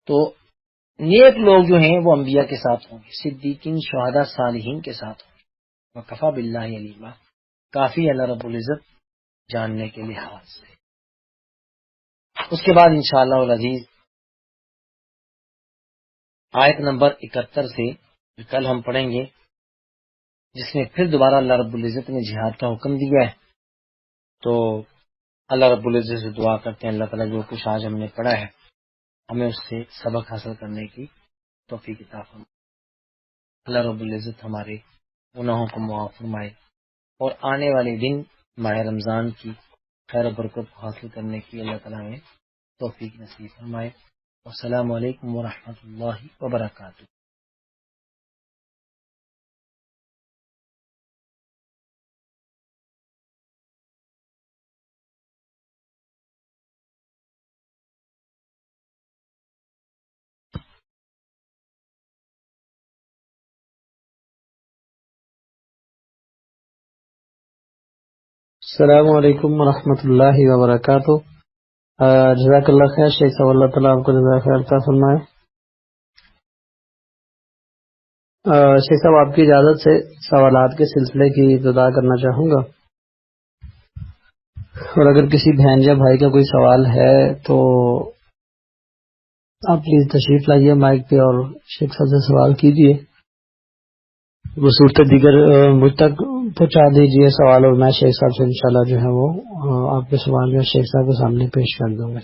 تو نیک لوگ جو ہیں وہ انبیاء کے ساتھ ہوں گے، صدیقین، شہداء، صالحین کے ساتھ ہوں گے۔ وکفی باللہ علیما، کافی اللہ رب العزت جاننے کے لحاظ سے۔ اس کے بعد انشاءاللہ العزیز آیت نمبر 71 سے کل ہم پڑھیں گے، جس میں پھر دوبارہ اللہ رب العزت نے جہاد کا حکم دیا ہے۔ تو اللہ رب العزت سے دعا کرتے ہیں اللہ تعالیٰ جو کچھ آج ہم نے پڑھا ہے ہمیں اس سے سبق حاصل کرنے کی توفیق عطا فرمائے۔ اللہ رب العزت ہمارے گناہوں کو معاف فرمائے اور آنے والے دن ماہ رمضان کی خیر و برکت کو حاصل کرنے کی اللہ تعالیٰ ہمیں توفیق نصیب فرمائے۔ السلام علیکم ورحمۃ اللہ وبرکاتہ۔ السلام علیکم ورحمۃ اللہ وبرکاتہ۔ جزاک اللہ خیر شیخ صاحب، اللہ تعالیٰ آپ کو جزاک خیر عطا فرمائے۔ شیخ صاحب آپ کی اجازت سے سوالات کے سلسلے کی ابتدا کرنا چاہوں گا، اور اگر کسی بہن یا بھائی کا کوئی سوال ہے تو آپ پلیز تشریف لائیے مائک پہ اور شیخ صاحب سے سوال کیجیے، وہ صورت دیگر مجھ تک پہنچا دیجیے سوال، اور میں شیخ صاحب سے انشاءاللہ جو ہے وہ آپ کے سوال جو شیخ صاحب کے سامنے پیش کر دوں گا۔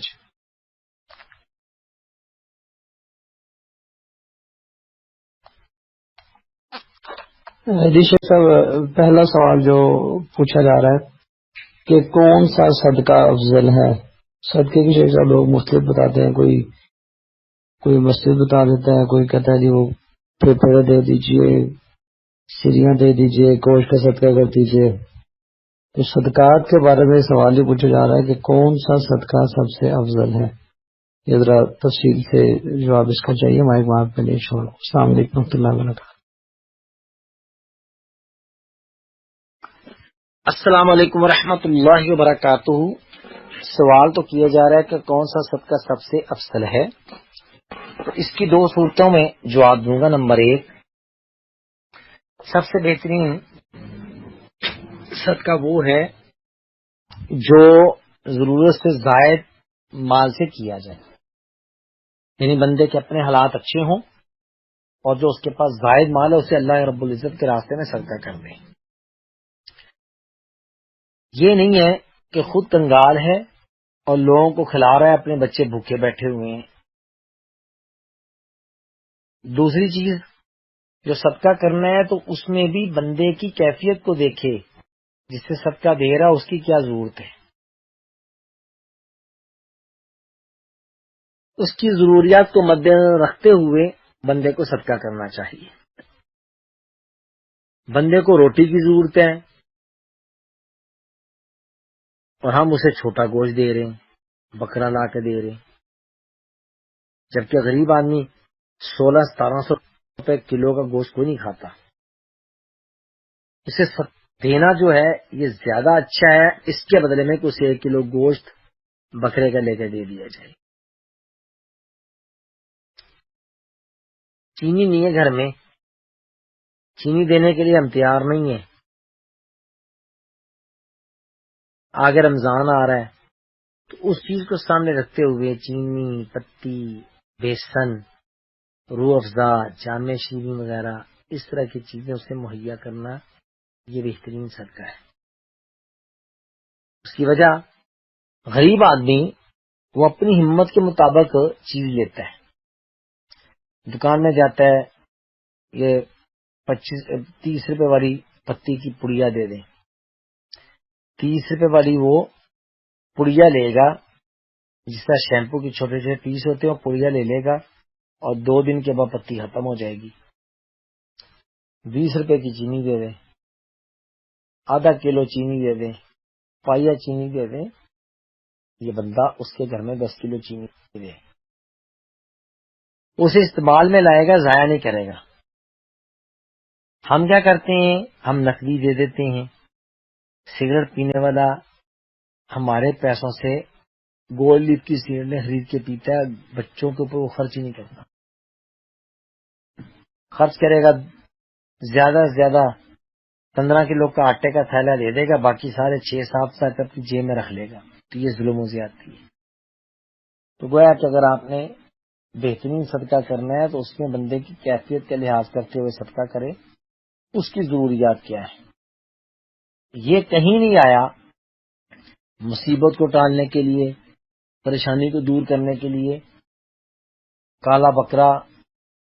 جی شیخ صاحب، پہلا سوال جو پوچھا جا رہا ہے کہ کون سا صدقہ افضل ہے؟ صدقے کی شیخ صاحب لوگ مختلف بتاتے ہیں، کوئی مسجد بتا دیتا ہے، کوئی کہتا ہے جی وہ پیپر دے دیجئے، سیریاں دے دیجئے، گوشت کا صدقہ کر دیجئے۔ تو صدقات کے بارے میں سوال یہ پوچھا جا رہا ہے کہ کون سا صدقہ سب سے افضل ہے؟ یہ ذرا تفصیل سے جواب اس کا چاہیے، مائک وہاں پہ نہیں چھوڑ۔ السلام علیکم ورحمۃ اللہ وبرکاتہ۔ السلام علیکم ورحمۃ اللہ وبرکاتہ۔ سوال تو کیا جا رہا ہے کہ کون سا صدقہ سب سے افضل ہے، تو اس کی دو صورتوں میں جواب دوں گا۔ نمبر ایک، سب سے بہترین صدقہ وہ ہے جو ضرورت سے زائد مال سے کیا جائے، یعنی بندے کے اپنے حالات اچھے ہوں اور جو اس کے پاس زائد مال ہے اسے اللہ رب العزت کے راستے میں صدقہ کر دیں۔ یہ نہیں ہے کہ خود کنگال ہے اور لوگوں کو کھلا رہا ہے، اپنے بچے بھوکے بیٹھے ہوئے ہیں۔ دوسری چیز جو صدقہ کرنا ہے تو اس میں بھی بندے کی کیفیت کو دیکھے، جس سے صدقہ دے رہا اس کی کیا ضرورت ہے، اس کی ضروریات کو مد نظر رکھتے ہوئے بندے کو صدقہ کرنا چاہیے۔ بندے کو روٹی کی ضرورت ہے اور ہم اسے چھوٹا گوشت دے رہے ہیں، بکرا لا کے دے رہے ہیں، جبکہ غریب آدمی 1600-1700 روپے کلو کا گوشت کوئی نہیں کھاتا۔ اسے دینا جو ہے یہ زیادہ اچھا ہے، اس کے بدلے میں کہ اسے 1 کلو گوشت بکرے کا لے کے دے دیا جائے۔ چینی نہیں ہے گھر میں، چینی دینے کے لیے ہم تیار نہیں ہیں، آگے رمضان آ رہا ہے تو اس چیز کو سامنے رکھتے ہوئے چینی، پتی، بیسن، روح افزا، جامع شیرین وغیرہ اس طرح کی چیزیں اسے مہیا کرنا یہ بہترین صدقہ ہے۔ اس کی وجہ غریب آدمی وہ اپنی ہمت کے مطابق چیز لیتا ہے، دکان میں جاتا ہے، یہ 30 روپے والی پتی کی پڑیا دے دیں، 30 روپے والی وہ پڑیا لے گا، جس طرح شیمپو کی چھوٹے چھوٹے پیس ہوتے ہیں، وہ پڑیا لے لے گا اور 2 دن کے بعد پتی ختم ہو جائے گی۔ 20 روپے کی چینی دے دیں، آدھا کلو چینی دے دیں، پائیا چینی دے دیں، یہ بندہ اس کے گھر میں 10 کلو چینی دے دے، اسے استعمال میں لائے گا، ضائع نہیں کرے گا۔ ہم کیا کرتے ہیں، ہم نقدی دے دیتے ہیں۔ سگریٹ پینے والا ہمارے پیسوں سے گول لیف کی سگریٹیں خرید کے پیتا ہے، بچوں کے اوپر وہ خرچ ہی نہیں کرتا، خرچ کرے گا زیادہ سے زیادہ 15 کلو کا آٹے کا تھیلا دے دے گا، باقی سارے 6-7 ساتھ اپنی جیب میں رکھ لے گا، تو یہ ظلم و زیادتی ہے۔ تو گویا کہ اگر آپ نے بہترین صدقہ کرنا ہے تو اس میں بندے کی کیفیت کا لحاظ کرتے ہوئے صدقہ کرے، اس کی ضروریات کیا ہے۔ یہ کہیں نہیں آیا مصیبت کو ٹالنے کے لیے، پریشانی کو دور کرنے کے لیے کالا بکرا،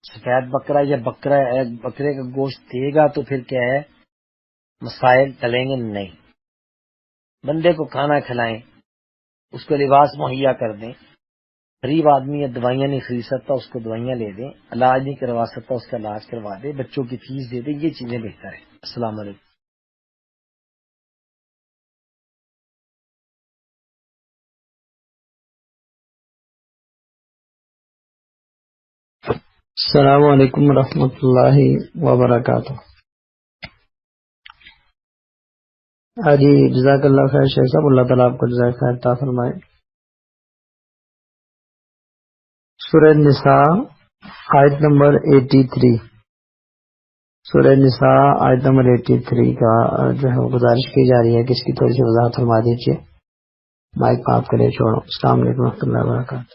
سفید بکرا یا بکرے کا گوشت دے گا تو پھر کیا ہے مسائل ٹلیں گے، نہیں۔ بندے کو کھانا کھلائیں، اس کو لباس مہیا کر دیں، غریب آدمی یا دوائیاں نہیں خرید سکتا اس کو دوائیاں لے دیں، علاج نہیں کروا سکتا اس کا علاج کروا دیں، بچوں کی فیس دے دیں، یہ چیزیں بہتر ہیں۔ السلام علیکم۔ السلام علیکم ورحمۃ اللہ وبرکاتہ۔ جی جزاک اللہ خیر شیخ صاحب، اللہ تعالیٰ آپ کو جزائے خیر عطا فرمائے۔ سورہ نساء آیت نمبر 83، سورہ نساء آیت نمبر 83 کا جو ہے گزارش کی جا رہی ہے کہ اس کی تھوڑی سی وضاحت فرما دیجیے۔ مائک آپ کے لیے چھوڑو۔ السلام علیکم ورحمۃ اللہ وبرکاتہ۔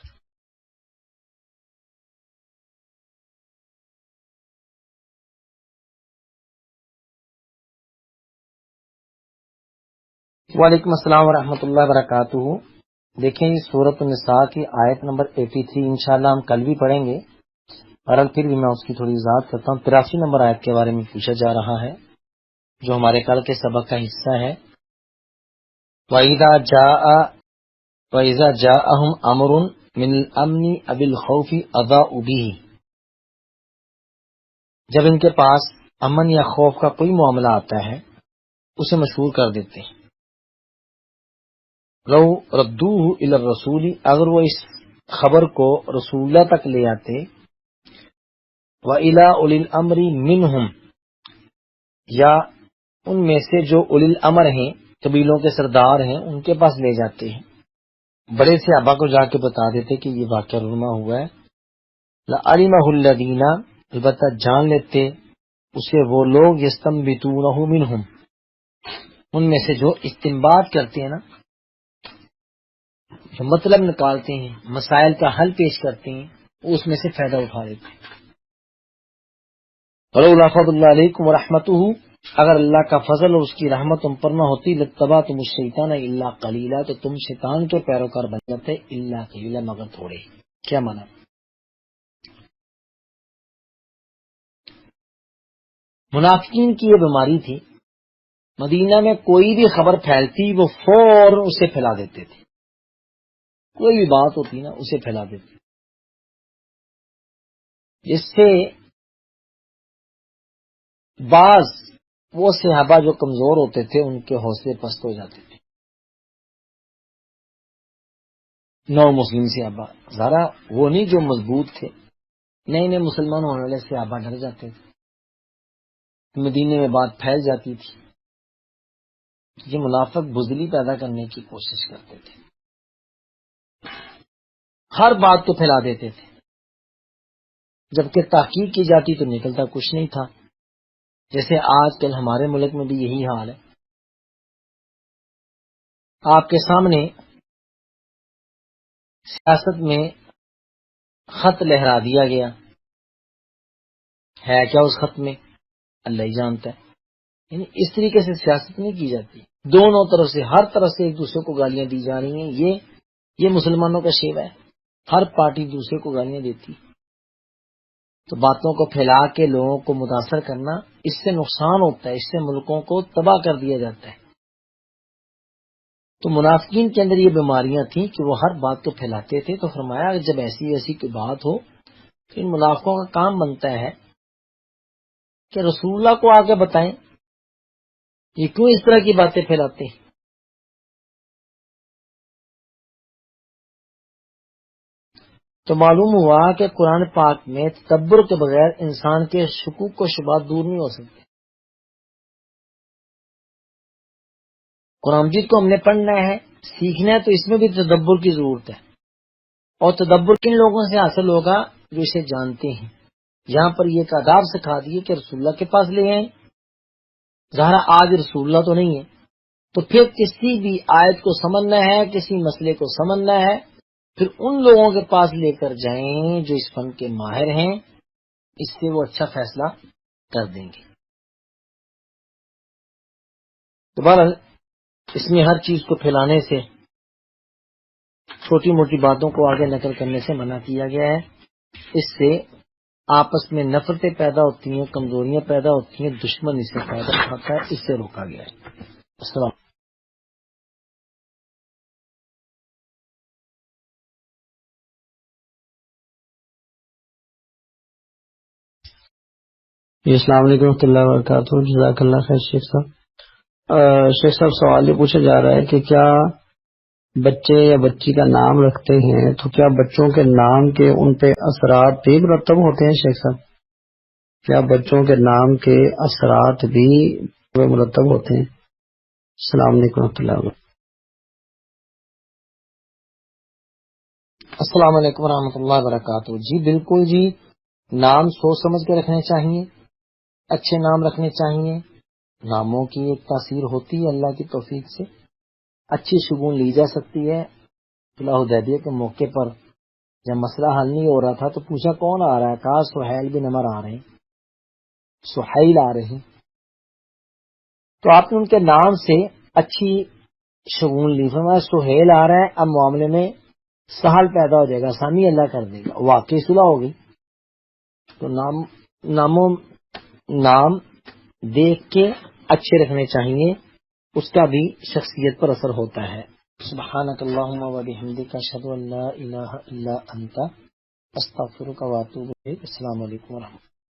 وعلیکم السلام ورحمۃ اللہ وبرکاتہ۔ دیکھیں یہ سورۃ النساء کی آیت نمبر 83 انشاءاللہ ہم کل بھی پڑھیں گے، اور پھر بھی میں اس کی تھوڑی وضاحت کرتا ہوں۔ 83 نمبر آیت کے بارے میں پوچھا جا رہا ہے جو ہمارے کل کے سبق کا حصہ ہے۔ وَإِذَا جَاءَهُمْ أَمْرٌ مِّنَ الْأَمْنِ أَوِ الْخَوْفِ أَذَاعُوا بِهِ، جب ان کے پاس امن یا خوف کا کوئی معاملہ آتا ہے اسے مشہور کر دیتے ہیں۔ لو ردوہ الی الرسول، اگر وہ اس خبر کو رسول اللہ تک لے آتے، وَإِلَىٰ أُولِي الْأَمْرِ مِنْهُمْ، یا ان میں سے جو اولی الامر ہیں، قبیلوں کے سردار ہیں، ان کے پاس لے جاتے ہیں، بڑے صحابہ کو جا کے بتا دیتے کہ یہ واقعہ رونما ہوا ہے، لَعَلِمَهُ الَّذِينَ، البتہ جان لیتے اسے وہ لوگ یستنبطونہ منہم، ان میں سے جو استنباط کرتے ہیں نا، جو مطلب نکالتے ہیں، مسائل کا حل پیش کرتے ہیں، وہ اس میں سے فائدہ اٹھا لیتے ہیں۔ وَلَوْلَا فَضْلُ اللَّهِ عَلَيْكُمْ وَرَحْمَتُهُ، اگر اللہ کا فضل اور اس کی رحمت تم پر نہ ہوتی، لَاتَّبَعْتُمُ الشَّيْطَانَ إِلَّا قَلِيلًا، تو تم شیطان کے پیروکار بن جاتے، إِلَّا قَلِيلًا، مگر تھوڑے۔ کیا مانا؟ منافقین کی یہ بیماری تھی، مدینہ میں کوئی بھی خبر پھیلتی وہ فوراً اسے پھیلا دیتے تھے، کوئی بھی بات ہوتی نا اسے پھیلا دیتے، جس سے بعض وہ صحابہ جو کمزور ہوتے تھے ان کے حوصلے پست ہو جاتے تھے۔ نو مسلم صحابہ ذرا وہ نہیں جو مضبوط تھے، نئے نئے مسلمان ہونے والے صحابہ ڈر جاتے تھے، مدینے میں بات پھیل جاتی تھی، یہ منافق بزدلی پیدا کرنے کی کوشش کرتے تھے، ہر بات کو پھیلا دیتے تھے، جبکہ تحقیق کی جاتی تو نکلتا کچھ نہیں تھا، جیسے آج کل ہمارے ملک میں بھی یہی حال ہے۔ آپ کے سامنے سیاست میں خط لہرا دیا گیا ہے، کیا اس خط میں اللہ ہی جانتا ہے، یعنی اس طریقے سے سیاست نہیں کی جاتی، دونوں طرف سے ہر طرف سے ایک دوسرے کو گالیاں دی جا رہی ہیں، یہ مسلمانوں کا شیوا ہے، ہر پارٹی دوسرے کو گالیاں دیتی، تو باتوں کو پھیلا کے لوگوں کو متاثر کرنا، اس سے نقصان ہوتا ہے، اس سے ملکوں کو تباہ کر دیا جاتا ہے۔ تو منافقین کے اندر یہ بیماریاں تھیں کہ وہ ہر بات کو پھیلاتے تھے، تو فرمایا کہ جب ایسی ویسی کوئی بات ہو تو ان منافقوں کا کام بنتا ہے کہ رسول اللہ کو آ کے بتائیں یہ کیوں اس طرح کی باتیں پھیلاتے ہیں۔ تو معلوم ہوا کہ قرآن پاک میں تدبر کے بغیر انسان کے شکوک و شبہات دور نہیں ہو سکتے۔ قرآن مجید کو ہم نے پڑھنا ہے، سیکھنا ہے، تو اس میں بھی تدبر کی ضرورت ہے، اور تدبر کن لوگوں سے حاصل ہوگا جو اسے جانتے ہیں۔ یہاں پر یہ ایک آداب سکھا دیے کہ رسول اللہ کے پاس لے آئیں، ظاہر آج رسول اللہ تو نہیں ہے، تو پھر کسی بھی آیت کو سمجھنا ہے، کسی مسئلے کو سمجھنا ہے، پھر ان لوگوں کے پاس لے کر جائیں جو اس فن کے ماہر ہیں، اس سے وہ اچھا فیصلہ کر دیں گے۔ تو بہرحال اس میں ہر چیز کو پھیلانے سے، چھوٹی موٹی باتوں کو آگے نقل کرنے سے منع کیا گیا ہے۔ اس سے آپس میں نفرتیں پیدا ہوتی ہیں، کمزوریاں پیدا ہوتی ہیں، دشمن اس سے فائدہ اٹھاتا ہے، اس سے روکا گیا ہے۔ السلام۔ جی السلام علیکم و رحمۃ اللہ وبرکاتہ، جزاک اللہ خیر شیخ صاحب۔ شیخ صاحب سوال یہ پوچھا جا رہا ہے کہ کیا بچے یا بچی کا نام رکھتے ہیں تو کیا بچوں کے نام کے ان پہ اثرات بھی مرتب ہوتے ہیں شیخ صاحب؟ کیا بچوں کے نام کے اثرات بھی مرتب ہوتے ہیں؟ السلام علیکم و رحمۃ اللہ وبرکاتہ۔ السلام علیکم ورحمۃ اللہ وبرکاتہ۔ جی بالکل جی، نام سوچ سمجھ کے رکھنے چاہیے، اچھے نام رکھنے چاہیے۔ ناموں کی ایک تاثیر ہوتی ہے اللہ کی توفیق سے، اچھی شگون لی جا سکتی ہے۔ صلح حدیبیہ کے موقع پر جب مسئلہ حل نہیں ہو رہا تھا تو پوچھا کون آ رہا ہے، کہا سہیل بن عمر آ رہے ہیں، سہیل آ رہے ہیں، تو آپ نے ان کے نام سے اچھی شگون لی، فرمایا سہیل آ رہا ہے، اب معاملے میں سہل پیدا ہو جائے گا، آسانی اللہ کر دے گا، واقعی صلح ہو گئی۔ تو نام دیکھ کے اچھے رکھنے چاہیے، اس کا بھی شخصیت پر اثر ہوتا ہے۔ سبحانک اللہم و بحمدک، اشہد ان لا الہ الا انت، استغفرک و اتوب الیک۔ السلام علیکم و رحمۃ اللہ۔